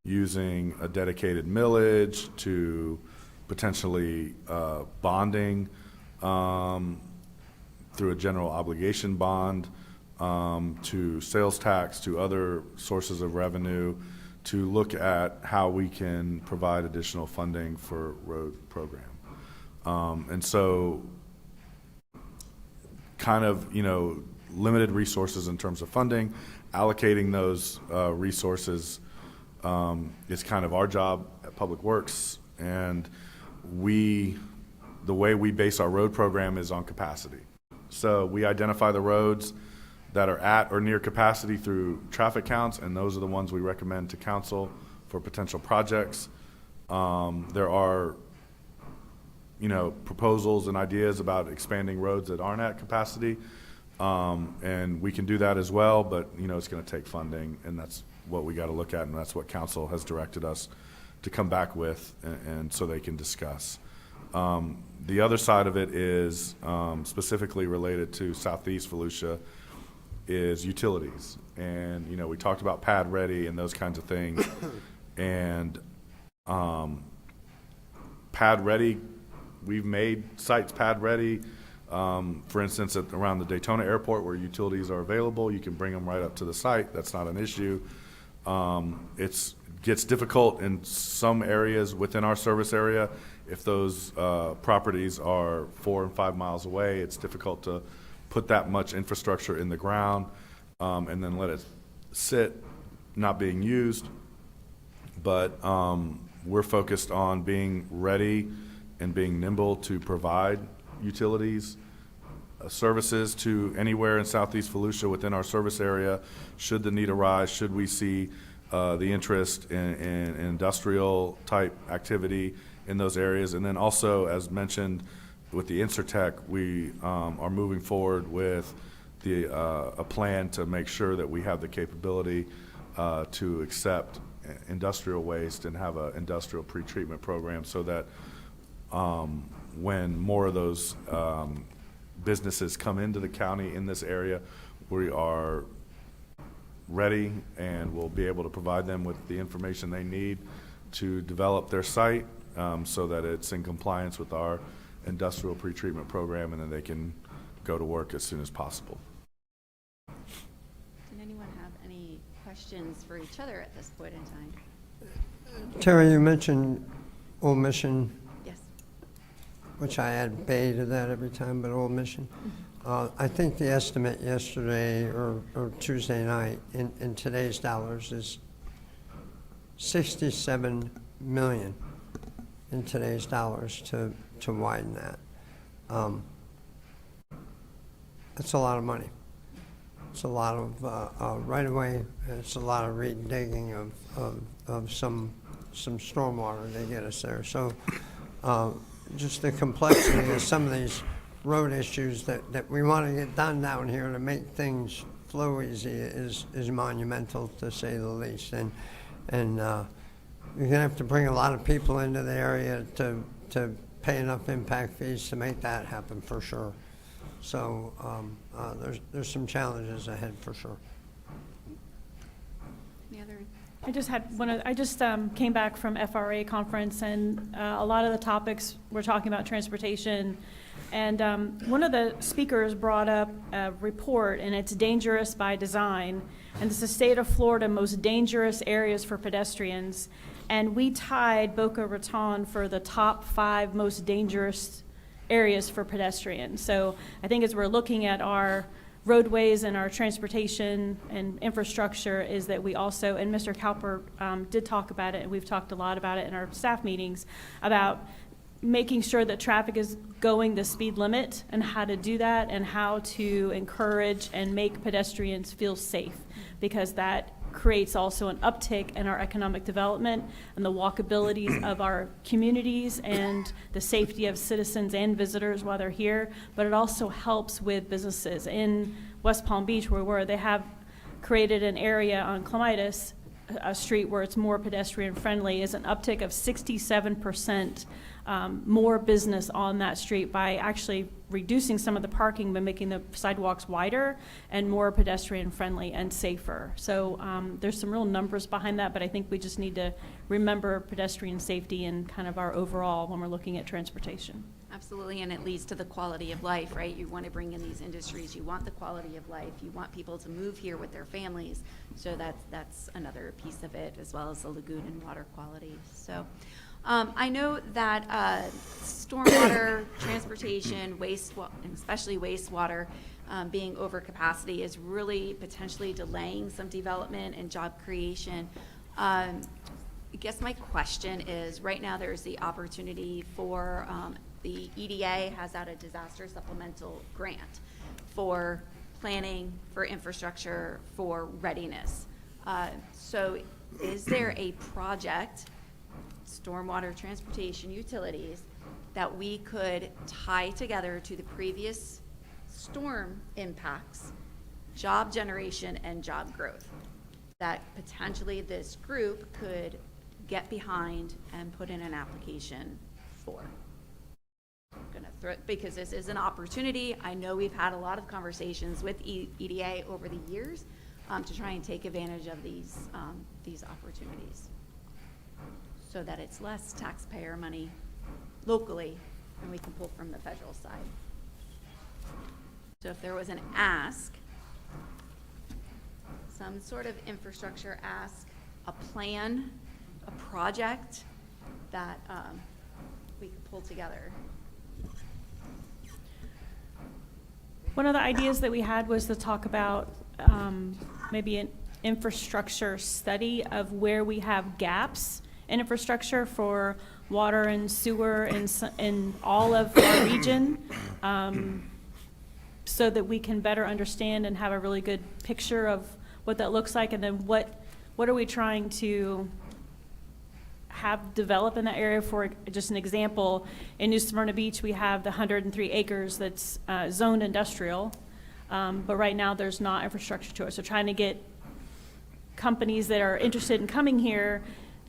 using a dedicated millage to potentially bonding through a general obligation bond, to sales tax, to other sources of revenue, to look at how we can provide additional funding for road program. And so kind of, limited resources in terms of funding, allocating those resources is kind of our job at Public Works. And the way we base our road program is on capacity. So we identify the roads that are at or near capacity through traffic counts, and those are the ones we recommend to council for potential projects. There are, proposals and ideas about expanding roads that aren't at capacity, and we can do that as well, but, it's going to take funding, and that's what we got to look at, and that's what council has directed us to come back with, and so they can discuss. The other side of it is specifically related to Southeast Volusia, is utilities. And, we talked about pad ready and those kinds of things. And pad ready, we've made sites pad ready. For instance, around the Daytona Airport, where utilities are available, you can bring them right up to the site. That's not an issue. It gets difficult in some areas within our service area. If those properties are 4 and 5 miles away, it's difficult to put that much infrastructure in the ground and then let it sit not being used. But we're focused on being ready and being nimble to provide utilities services to anywhere in Southeast Volusia within our service area, should the need arise, should we see the interest in industrial type activity in those areas. And then also, as mentioned, with the Insurtech, we are moving forward with a plan to make sure that we have the capability to accept industrial waste and have an industrial pretreatment program, so that when more of those businesses come into the county in this area, we are ready and will be able to provide them with the information they need to develop their site, so that it's in compliance with our industrial pretreatment program, and then they can go to work as soon as possible. Did anyone have any questions for each other at this point in time? Terry, you mentioned Old Mission. Yes. Which I add Bay to that every time, but Old Mission. I think the estimate yesterday or Tuesday night in today's dollars is $67 million in today's dollars to widen that. That's a lot of money. It's a lot of right-of-way. It's a lot of redigging of some stormwater to get us there. So just the complexity of some of these road issues that we want to get done down here to make things flow easy is monumental, to say the least. And you're going to have to bring a lot of people into the area to pay enough impact fees to make that happen, for sure. So there's some challenges ahead, for sure. Any other? I just came back from FRA conference, and a lot of the topics we're talking about transportation. And one of the speakers brought up a report, and it's Dangerous by Design. and it's the state of Florida most dangerous areas for pedestrians. And we tied Boca Raton for the top 5 most dangerous areas for pedestrians. So I think as we're looking at our roadways and our transportation and infrastructure, is that we also, and Mr. Cowper did talk about it, and we've talked a lot about it in our staff meetings, about making sure that traffic is going the speed limit and how to do that and how to encourage and make pedestrians feel safe, because that creates also an uptick in our economic development and the walkabilities of our communities and the safety of citizens and visitors while they're here. But it also helps with businesses. In West Palm Beach, where we were, they have created an area on Clematis, a street where it's more pedestrian friendly, is an uptick of 67% more business on that street by actually reducing some of the parking, by making the sidewalks wider and more pedestrian friendly and safer. So there's some real numbers behind that, but I think we just need to remember pedestrian safety and kind of our overall when we're looking at transportation. Absolutely, and it leads to the quality of life, right? You want to bring in these industries, you want the quality of life, you want people to move here with their families. So that's another piece of it, as well as the lagoon and water quality. So I know that stormwater, transportation, and especially wastewater, being over capacity is really potentially delaying some development and job creation. I guess my question is, right now there's the opportunity for the EDA has out a disaster supplemental grant for planning, for infrastructure, for readiness. So is there a project, stormwater, transportation, utilities, that we could tie together to the previous storm impacts, job generation and job growth, that potentially this group could get behind and put in an application for? I'm gonna throw, because this is an opportunity. I know we've had a lot of conversations with EDA over the years to try and take advantage of these opportunities, so that it's less taxpayer money locally and we can pull from the federal side. So if there was an ask, some sort of infrastructure ask, a plan, a project that we could pull together. One of the ideas that we had was to talk about maybe an infrastructure study of where we have gaps in infrastructure for water and sewer in all of our region, so that we can better understand and have a really good picture of what that looks like, and then what are we trying to have develop in that area. For just an example, in New Smyrna Beach, we have the 103 acres that's zoned industrial, but right now there's not infrastructure to it. So trying to get companies that are interested in coming here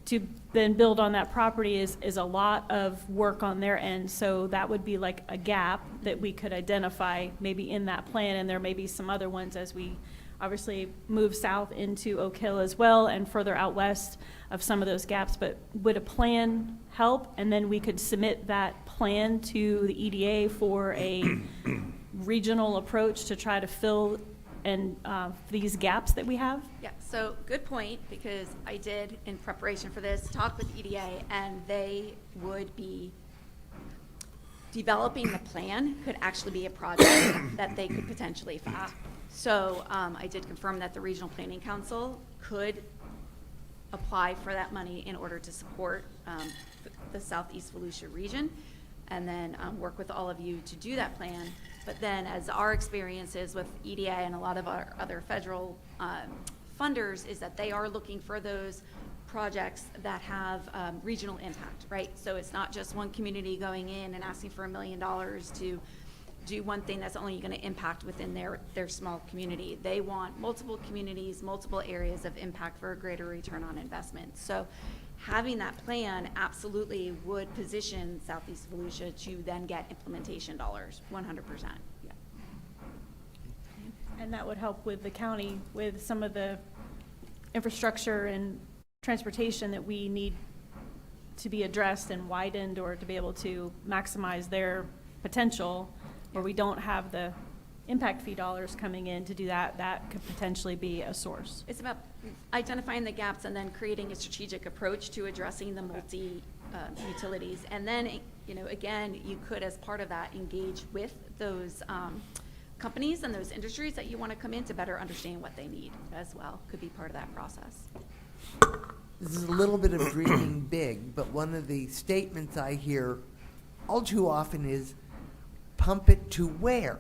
to then build on that property is a lot of work on their end. So that would be like a gap that we could identify maybe in that plan, and there may be some other ones as we obviously move south into Oak Hill as well and further out west of some of those gaps. But would a plan help? And then we could submit that plan to the EDA for a regional approach to try to fill and these gaps that we have? Yeah, so good point, because I did, in preparation for this, talk with EDA, and they would be developing the plan could actually be a project that they could potentially fund. So I did confirm that the Regional Planning Council could apply for that money in order to support the Southeast Volusia region, and then work with all of you to do that plan. But then, as our experiences with EDA and a lot of our other federal funders, is that they are looking for those projects that have regional impact, right? So it's not just one community going in and asking for $1 million to do one thing that's only going to impact within their small community. They want multiple communities, multiple areas of impact for a greater return on investment. So having that plan absolutely would position Southeast Volusia to then get implementation dollars, 100%. Yeah. And that would help with the county with some of the infrastructure and transportation that we need to be addressed and widened, or to be able to maximize their potential, where we don't have the impact fee dollars coming in to do that, that could potentially be a source. It's about identifying the gaps and then creating a strategic approach to addressing the utilities. And then, you know, again, you could, as part of that, engage with those companies and those industries that you want to come in to better understand what they need as well. Could be part of that process. This is a little bit of dreaming big, but one of the statements I hear all too often is, pump it to where?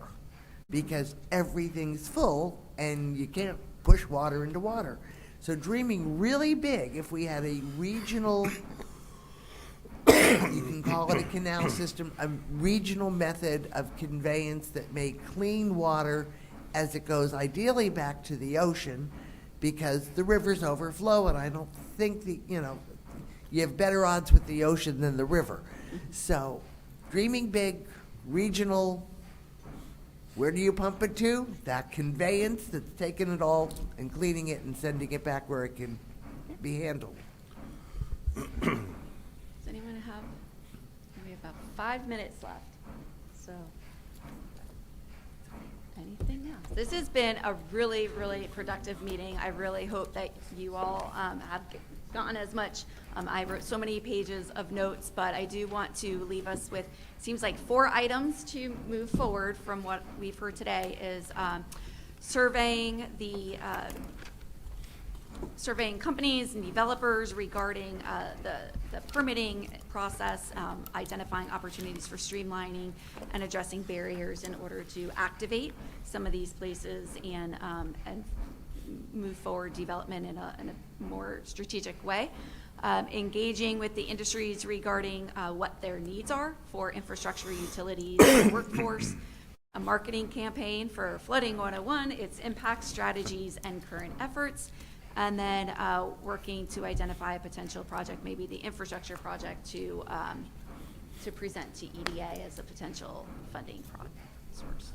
Because everything's full and you can't push water into water. So dreaming really big, if we had a regional, you can call it a canal system, a regional method of conveyance that may clean water as it goes ideally back to the ocean, because the rivers overflow, and I don't think you have better odds with the ocean than the river. So dreaming big, regional, where do you pump it to? That conveyance that's taking it all and cleaning it and sending it back where it can be handled. Does anyone have, we have about 5 minutes left, so anything else? This has been a really, really productive meeting. I really hope that you all have gotten as much. I wrote so many pages of notes, but I do want to leave us with, seems like 4 items to move forward from what we've heard today is surveying companies and developers regarding the permitting process, identifying opportunities for streamlining and addressing barriers in order to activate some of these places and move forward development in a more strategic way. Engaging with the industries regarding what their needs are for infrastructure, utilities, and workforce. A marketing campaign for Flooding 101, its impact strategies and current efforts. And then working to identify a potential project, maybe the infrastructure project, to present to EDA as a potential funding source.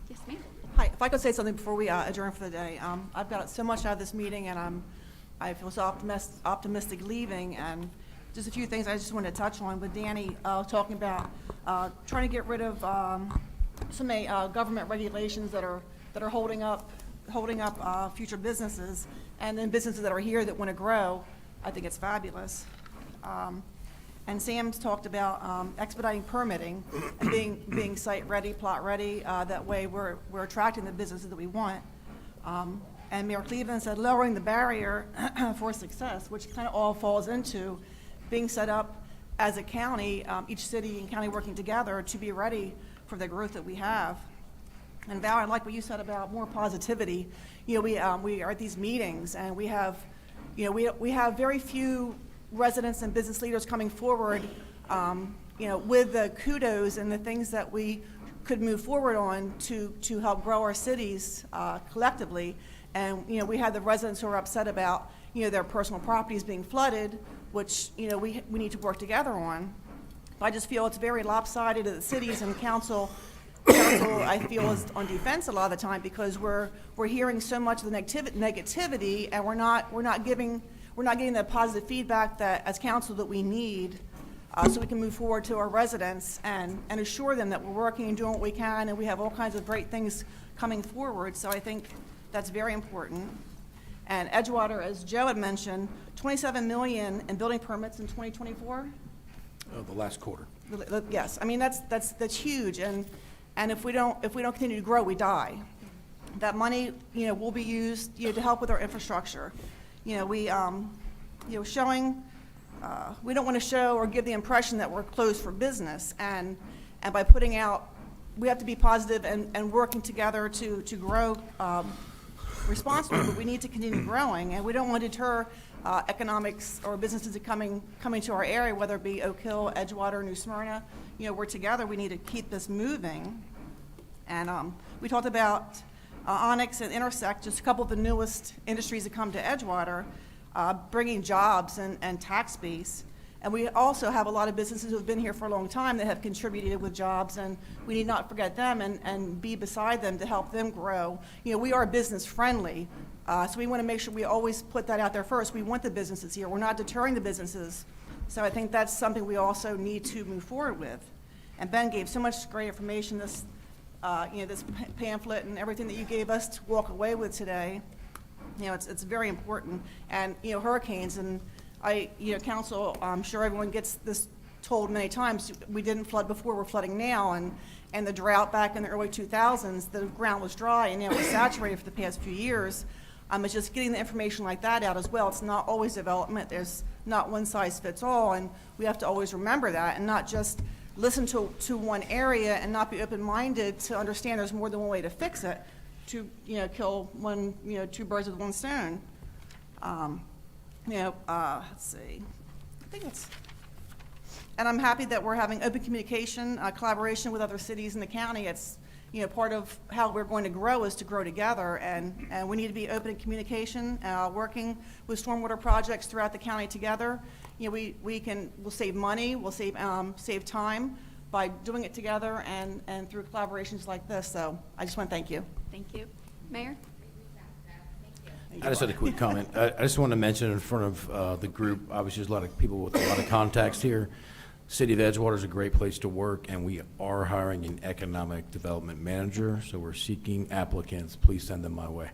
Yes, ma'am. Hi, if I could say something before we adjourn for the day. I've got so much out of this meeting, and I feel so optimistic leaving, and just a few things I just wanted to touch on with Danny talking about trying to get rid of so many government regulations that are holding up future businesses, and then businesses that are here that want to grow. I think it's fabulous. And Sam's talked about expediting permitting and being site ready, plot ready. That way we're attracting the businesses that we want. And Mayor Cleveland said lowering the barrier for success, which kind of all falls into being set up as a county, each city and county working together to be ready for the growth that we have. And Val, I like what you said about more positivity. You know, we are at these meetings, and we have very few residents and business leaders coming forward, with the kudos and the things that we could move forward on to help grow our cities collectively. And we had the residents who are upset about their personal properties being flooded, which we need to work together on. But I just feel it's very lopsided that the cities and council I feel is on defense a lot of the time, because we're hearing so much of the negativity, and we're not getting the positive feedback that as council that we need, so we can move forward to our residents and assure them that we're working and doing what we can, and we have all kinds of great things coming forward. So I think that's very important. And Edgewater, as Joe had mentioned, $27 million in building permits in 2024. The last quarter. Yes, I mean that's huge, and if we don't continue to grow, we die. That money will be used to help with our infrastructure. We don't want to show or give the impression that we're closed for business, and by putting out, we have to be positive and working together to grow responsibly, but we need to continue growing, and we don't want to deter economics or businesses coming to our area, whether it be Oak Hill, Edgewater, New Smyrna. We're together. We need to keep this moving. And we talked about Onyx and Intersect, just a couple of the newest industries that come to Edgewater, bringing jobs and tax base. And we also have a lot of businesses who have been here for a long time that have contributed with jobs, and we need not forget them and be beside them to help them grow. We are business friendly, so we want to make sure we always put that out there first. We want the businesses here. We're not deterring the businesses. So I think that's something we also need to move forward with. And Ben gave so much great information this pamphlet and everything that you gave us to walk away with today. It's very important. And, hurricanes, and council, I'm sure everyone gets this told many times, we didn't flood before, we're flooding now, and the drought back in the early 2000s, the ground was dry and it was saturated for the past few years. It's just getting the information like that out as well. It's not always development. There's not one size fits all, and we have to always remember that and not just listen to one area and not be open-minded to understand there's more than one way to fix it, to kill two birds with one stone. Let's see. I think it's. And I'm happy that we're having open communication, collaboration with other cities in the county. It's part of how we're going to grow is to grow together, and we need to be open in communication, working with stormwater projects throughout the county together. We'll save money, we'll save time by doing it together and through collaborations like this. So I just want to thank you. Thank you. Mayor? I just had a quick comment. I just want to mention in front of the group, obviously there's a lot of people with a lot of contacts here. City of Edgewater is a great place to work, and we are hiring an economic development manager, so we're seeking applicants. Please send them my way.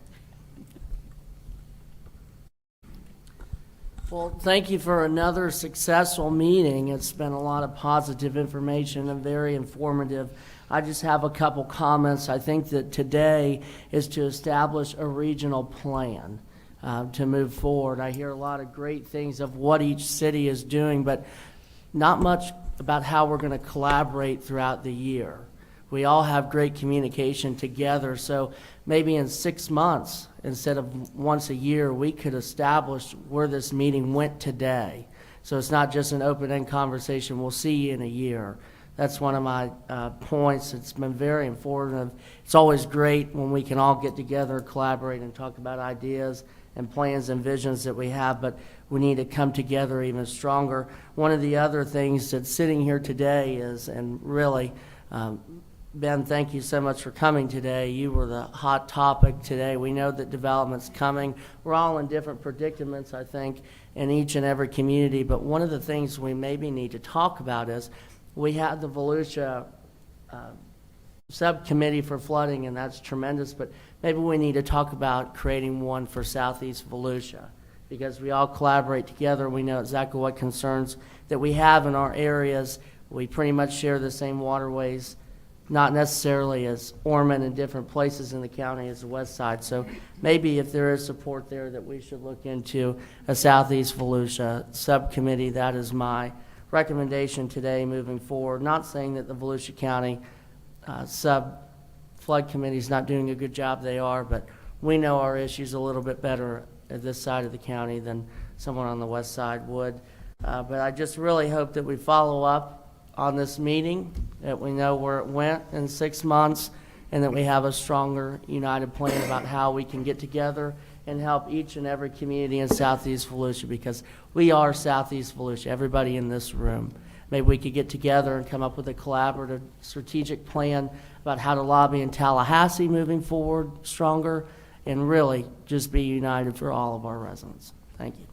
Well, thank you for another successful meeting. It's been a lot of positive information and very informative. I just have a couple comments. I think that today is to establish a regional plan to move forward. I hear a lot of great things of what each city is doing, but not much about how we're going to collaborate throughout the year. We all have great communication together, so maybe in 6 months, instead of once a year, we could establish where this meeting went today. So it's not just an open-end conversation, we'll see you in a year. That's one of my points. It's been very informative. It's always great when we can all get together, collaborate, and talk about ideas and plans and visions that we have, but we need to come together even stronger. One of the other things that's sitting here today is, and really, Ben, thank you so much for coming today. You were the hot topic today. We know that development's coming. We're all in different predicaments, I think, in each and every community, but one of the things we maybe need to talk about is we have the Volusia subcommittee for flooding, and that's tremendous, but maybe we need to talk about creating one for Southeast Volusia, because we all collaborate together. We know exactly what concerns that we have in our areas. We pretty much share the same waterways, not necessarily as Ormond and different places in the county as the west side. So maybe if there is support there that we should look into a Southeast Volusia subcommittee. That is my recommendation today moving forward. Not saying that the Volusia County sub-flood committee is not doing a good job. They are, but we know our issues a little bit better at this side of the county than someone on the west side would. But I just really hope that we follow up on this meeting, that we know where it went in 6 months, and that we have a stronger, united plan about how we can get together and help each and every community in Southeast Volusia, because we are Southeast Volusia, everybody in this room. Maybe we could get together and come up with a collaborative strategic plan about how to lobby in Tallahassee moving forward stronger, and really just be united for all of our residents. Thank you.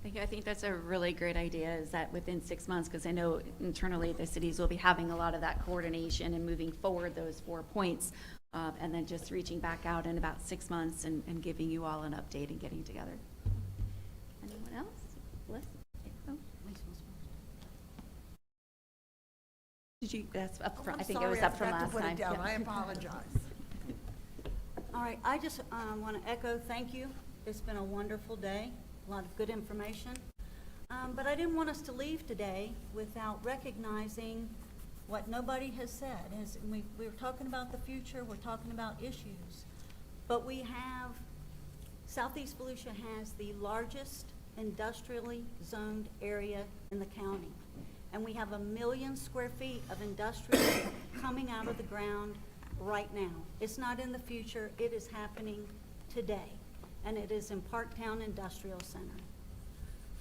Thank you. I think that's a really great idea, is that within 6 months, because I know internally the cities will be having a lot of that coordination and moving forward those 4 points, and then just reaching back out in about 6 months and giving you all an update and getting together. Anyone else? Liz? Oh. Did you, that's up front. I think it was up from last time. Down. Yeah. I apologize. All right, I just want to echo thank you. It's been a wonderful day, a lot of good information. But I didn't want us to leave today without recognizing what nobody has said. As we're talking about the future, we're talking about issues. But we have, Southeast Volusia has the largest industrially zoned area in the county. And we have 1 million square feet of industrial coming out of the ground right now. It's not in the future, it is happening today. And it is in Parktown Industrial Center.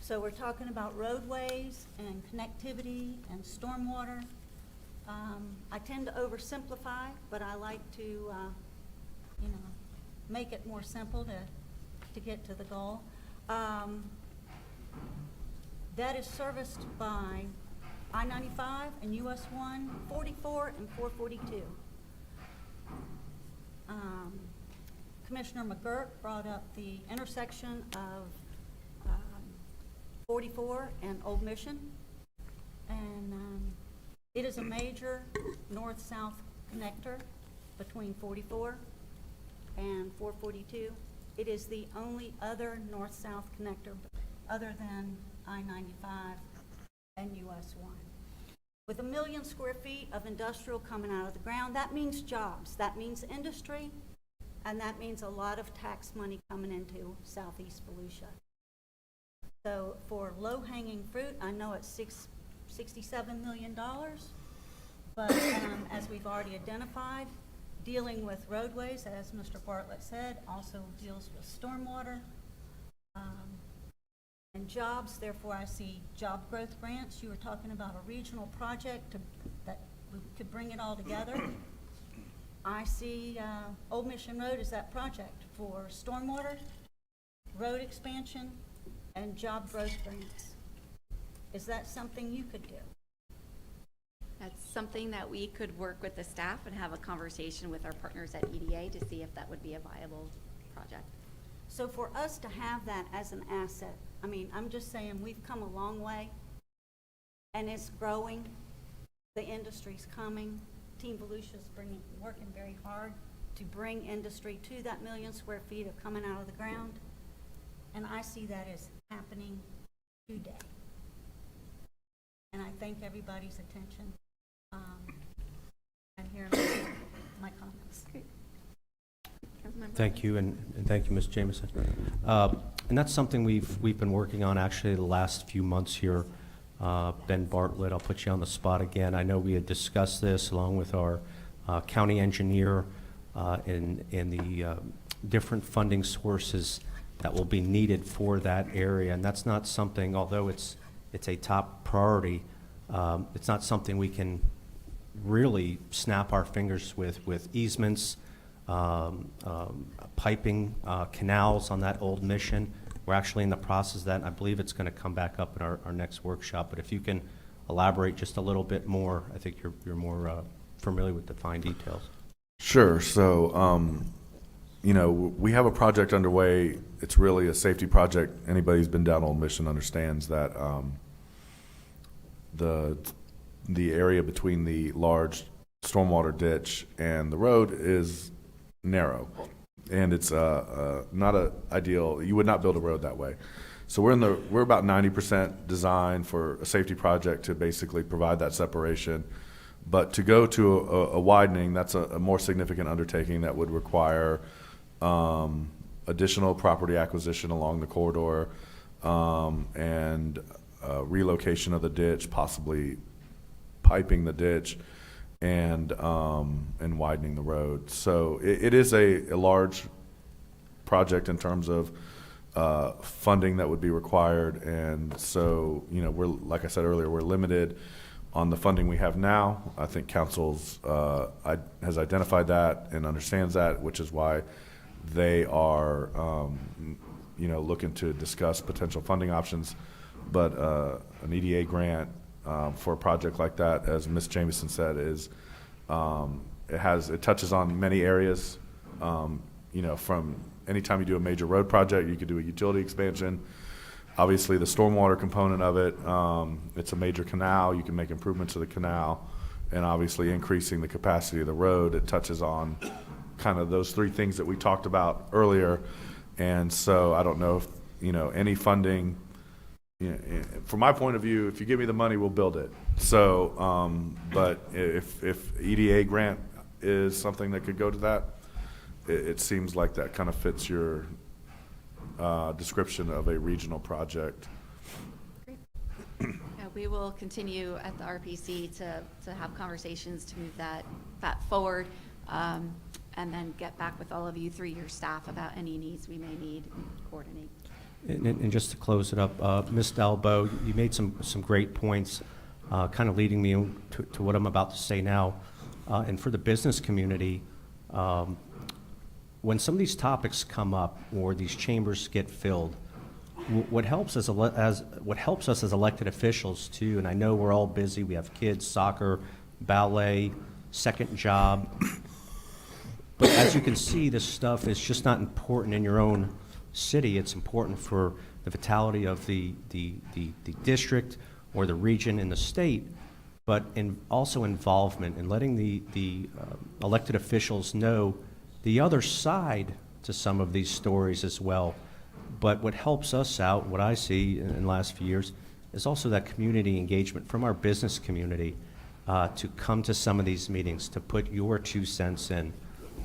So we're talking about roadways and connectivity and stormwater. I tend to oversimplify, but I like to, make it more simple to get to the goal. That is serviced by I-95 and US 1, 44, and 442. Commissioner McGurk brought up the intersection of 44 and Old Mission. And it is a major north-south connector between 44 and 442. It is the only other north-south connector other than I-95 and US 1. With 1 million square feet of industrial coming out of the ground, that means jobs, that means industry, and that means a lot of tax money coming into Southeast Volusia. So for low-hanging fruit, I know it's $67 million, but as we've already identified, dealing with roadways, as Mr. Bartlett said, also deals with stormwater and jobs. Therefore, I see job growth grants. You were talking about a regional project that we could bring it all together. I see Old Mission Road as that project for stormwater, road expansion, and job growth grants. Is that something you could do? That's something that we could work with the staff and have a conversation with our partners at EDA to see if that would be a viable project. So for us to have that as an asset, I mean, I'm just saying we've come a long way and it's growing. The industry's coming. Team Volusia's working very hard to bring industry to that 1 million square feet of coming out of the ground. And I see that as happening today. And I thank everybody's attention and hearing my comments. Thank you, and thank you, Ms. Jameson. And that's something we've been working on actually the last few months here. Ben Bartlett, I'll put you on the spot again. I know we had discussed this along with our county engineer in the different funding sources that will be needed for that area. And that's not something, although it's a top priority, it's not something we can really snap our fingers with easements, piping, canals on that Old Mission. We're actually in the process of that, and I believe it's going to come back up in our next workshop. But if you can elaborate just a little bit more, I think you're more familiar with the fine details. Sure. So, we have a project underway. It's really a safety project. Anybody who's been down Old Mission understands that the area between the large stormwater ditch and the road is narrow, and it's not ideal. You would not build a road that way. So we're about 90% designed for a safety project to basically provide that separation. But to go to a widening, that's a more significant undertaking that would require additional property acquisition along the corridor and relocation of the ditch, possibly piping the ditch, and widening the road. So it is a large project in terms of funding that would be required. And so, we're, like I said earlier, we're limited on the funding we have now. I think council's has identified that and understands that, which is why they are, looking to discuss potential funding options. But an EDA grant for a project like that, as Ms. Jameson said, is it touches on many areas. From anytime you do a major road project, you could do a utility expansion. Obviously, the stormwater component of it, it's a major canal. You can make improvements to the canal, and obviously increasing the capacity of the road. It touches on kind of those three things that we talked about earlier. And so I don't know if, any funding, from my point of view, if you give me the money, we'll build it. So, but if EDA grant is something that could go to that, it seems like that kind of fits your description of a regional project. Great. Yeah, we will continue at the RPC to have conversations to move that forward, and then get back with all of you through your staff about any needs we may need and coordinate. And just to close it up, Ms. Dalbo, you made some great points, kind of leading me to what I'm about to say now. And for the business community, when some of these topics come up or these chambers get filled, what helps us as elected officials too, and I know we're all busy, we have kids, soccer, ballet, second job, But as you can see, this stuff is just not important in your own city. It's important for the vitality of the district or the region and the state, but also involvement and letting the elected officials know the other side to some of these stories as well. But what helps us out, what I see in the last few years, is also that community engagement from our business community to come to some of these meetings, to put your 2 cents in.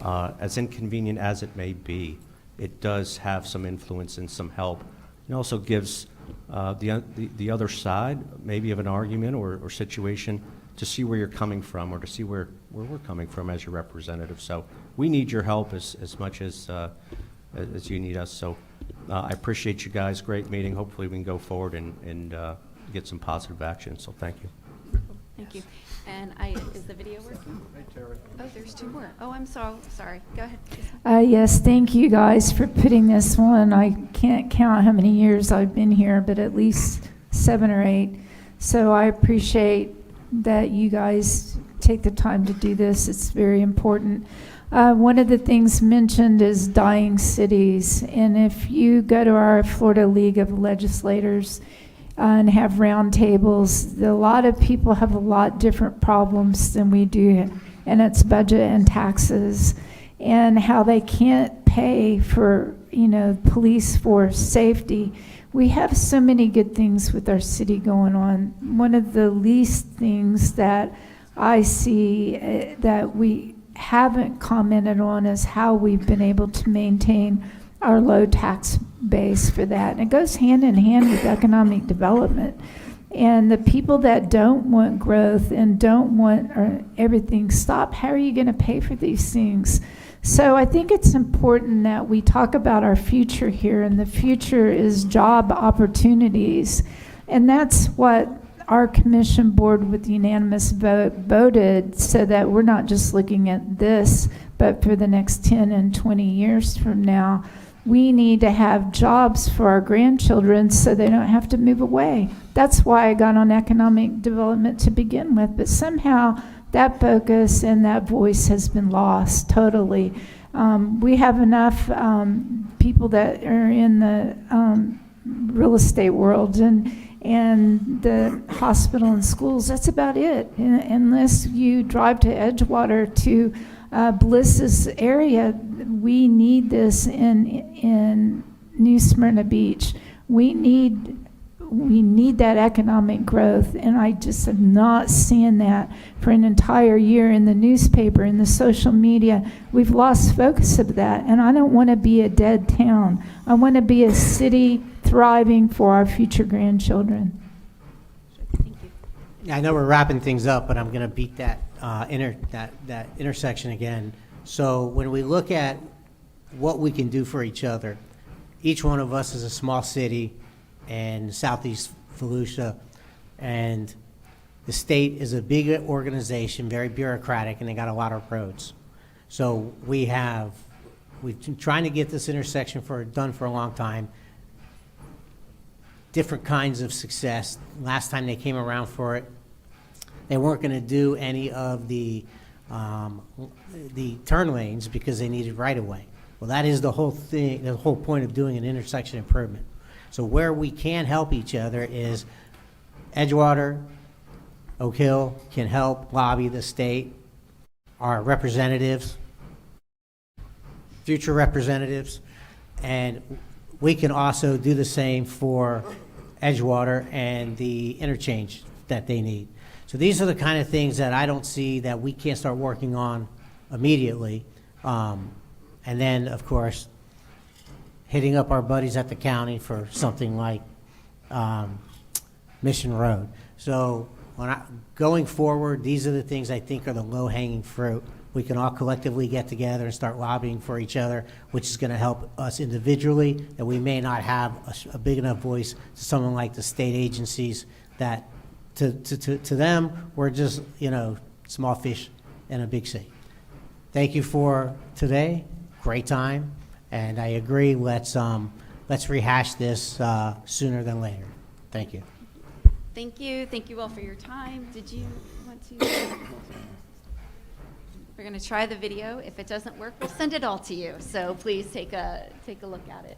As inconvenient as it may be, it does have some influence and some help. It also gives the other side, maybe of an argument or situation, to see where you're coming from or to see where we're coming from as your representative. So we need your help as much as you need us. So I appreciate you guys. Great meeting. Hopefully we can go forward and get some positive action. So thank you. Thank you. And is the video working? Oh, there's 2 more. Oh, I'm sorry. Go ahead. Yes, thank you guys for putting this one. I can't count how many years I've been here, but at least 7 or 8. So I appreciate that you guys take the time to do this. It's very important. One of the things mentioned is dying cities. And if you go to our Florida League of Legislators and have roundtables, a lot of people have a lot different problems than we do, and it's budget and taxes and how they can't pay for, police force, safety. We have so many good things with our city going on. One of the least things that I see that we haven't commented on is how we've been able to maintain our low tax base for that. And it goes hand in hand with economic development. And the people that don't want growth and don't want everything stopped, how are you going to pay for these things? So I think it's important that we talk about our future here, and the future is job opportunities. And that's what our commission board with unanimous vote voted, so that we're not just looking at this, but for the next 10 and 20 years from now, we need to have jobs for our grandchildren so they don't have to move away. That's why I got on economic development to begin with, but somehow that focus and that voice has been lost totally. We have enough people that are in the real estate world and the hospital and schools. That's about it. Unless you drive to Edgewater to Bliss's area, we need this in New Smyrna Beach. We need that economic growth, and I just have not seen that for an entire year in the newspaper, in the social media. We've lost focus of that, and I don't want to be a dead town. I want to be a city thriving for our future grandchildren. I know we're wrapping things up, but I'm going to beat that intersection again. So when we look at what we can do for each other, each one of us is a small city in Southeast Volusia, and the state is a big organization, very bureaucratic, and they got a lot of roads. So we've been trying to get this intersection done for a long time. Different kinds of success. Last time they came around for it, they weren't going to do any of the turn lanes because they needed right of way. Well, that is the whole thing, the whole point of doing an intersection improvement. So where we can help each other is Edgewater, Oak Hill can help lobby the state, our representatives, future representatives, and we can also do the same for Edgewater and the interchange that they need. So these are the kind of things that I don't see that we can't start working on immediately. And then, of course, hitting up our buddies at the county for something like Mission Road. So going forward, these are the things I think are the low-hanging fruit. We can all collectively get together and start lobbying for each other, which is going to help us individually, that we may not have a big enough voice to someone like the state agencies that to them, we're just, small fish in a big sea. Thank you for today. Great time. And I agree, let's rehash this sooner than later. Thank you. Thank you. Thank you all for your time. Did you want to? We're going to try the video. If it doesn't work, we'll send it all to you. So please take a look at it.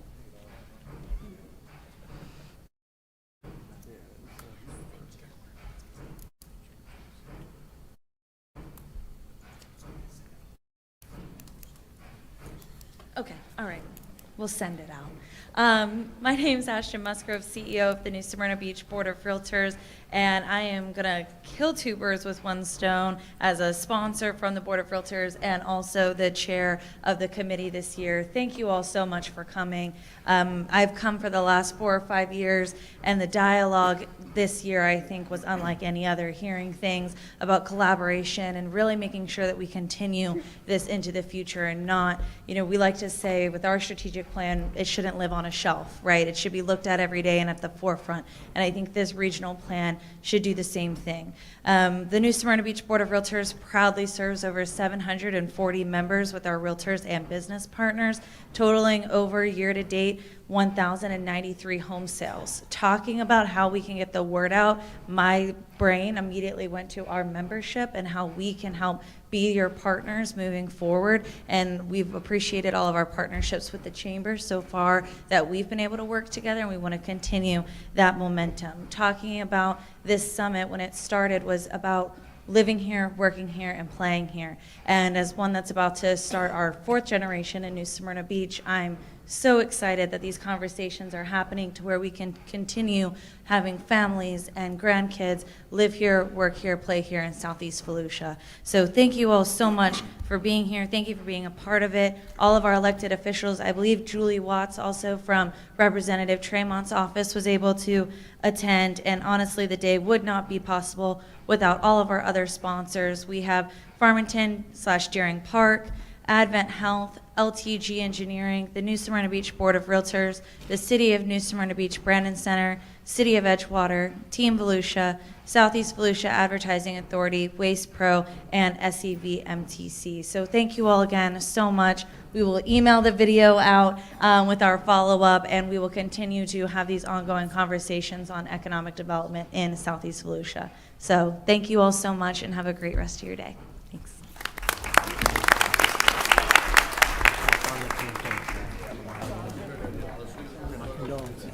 Okay, all right. We'll send it out. My name is Ashton Musgrove, CEO of the New Smyrna Beach Board of Realtors, and I am going to kill two birds with one stone as a sponsor from the Board of Realtors and also the chair of the committee this year. Thank you all so much for coming. I've come for the last 4 or 5 years, and the dialogue this year, I think, was unlike any other, hearing things about collaboration and really making sure that we continue this into the future and not, we like to say with our strategic plan, it shouldn't live on a shelf, right? It should be looked at every day and at the forefront. And I think this regional plan should do the same thing. The New Smyrna Beach Board of Realtors proudly serves over 740 members with our realtors and business partners, totaling over year-to-date 1,093 home sales. Talking about how we can get the word out, my brain immediately went to our membership and how we can help be your partners moving forward. And we've appreciated all of our partnerships with the chamber so far that we've been able to work together, and we want to continue that momentum. Talking about this summit, when it started, was about living here, working here, and playing here. And as one that's about to start our 4th generation in New Smyrna Beach, I'm so excited that these conversations are happening to where we can continue having families and grandkids live here, work here, play here in Southeast Volusia. So thank you all so much for being here. Thank you for being a part of it. All of our elected officials, I believe Julie Watts also from Representative Tremont's office was able to attend, and honestly the day would not be possible without all of our other sponsors. We have Farmington/Deering Park, Advent Health, LTG Engineering, the New Smyrna Beach Board of Realtors, the City of New Smyrna Beach Brandon Center, City of Edgewater, Team Volusia, Southeast Volusia Advertising Authority, Waste Pro, and SEV MTC. So thank you all again so much. We will email the video out with our follow-up, and we will continue to have these ongoing conversations on economic development in Southeast Volusia. So thank you all so much, and have a great rest of your day. Thanks. My condolences.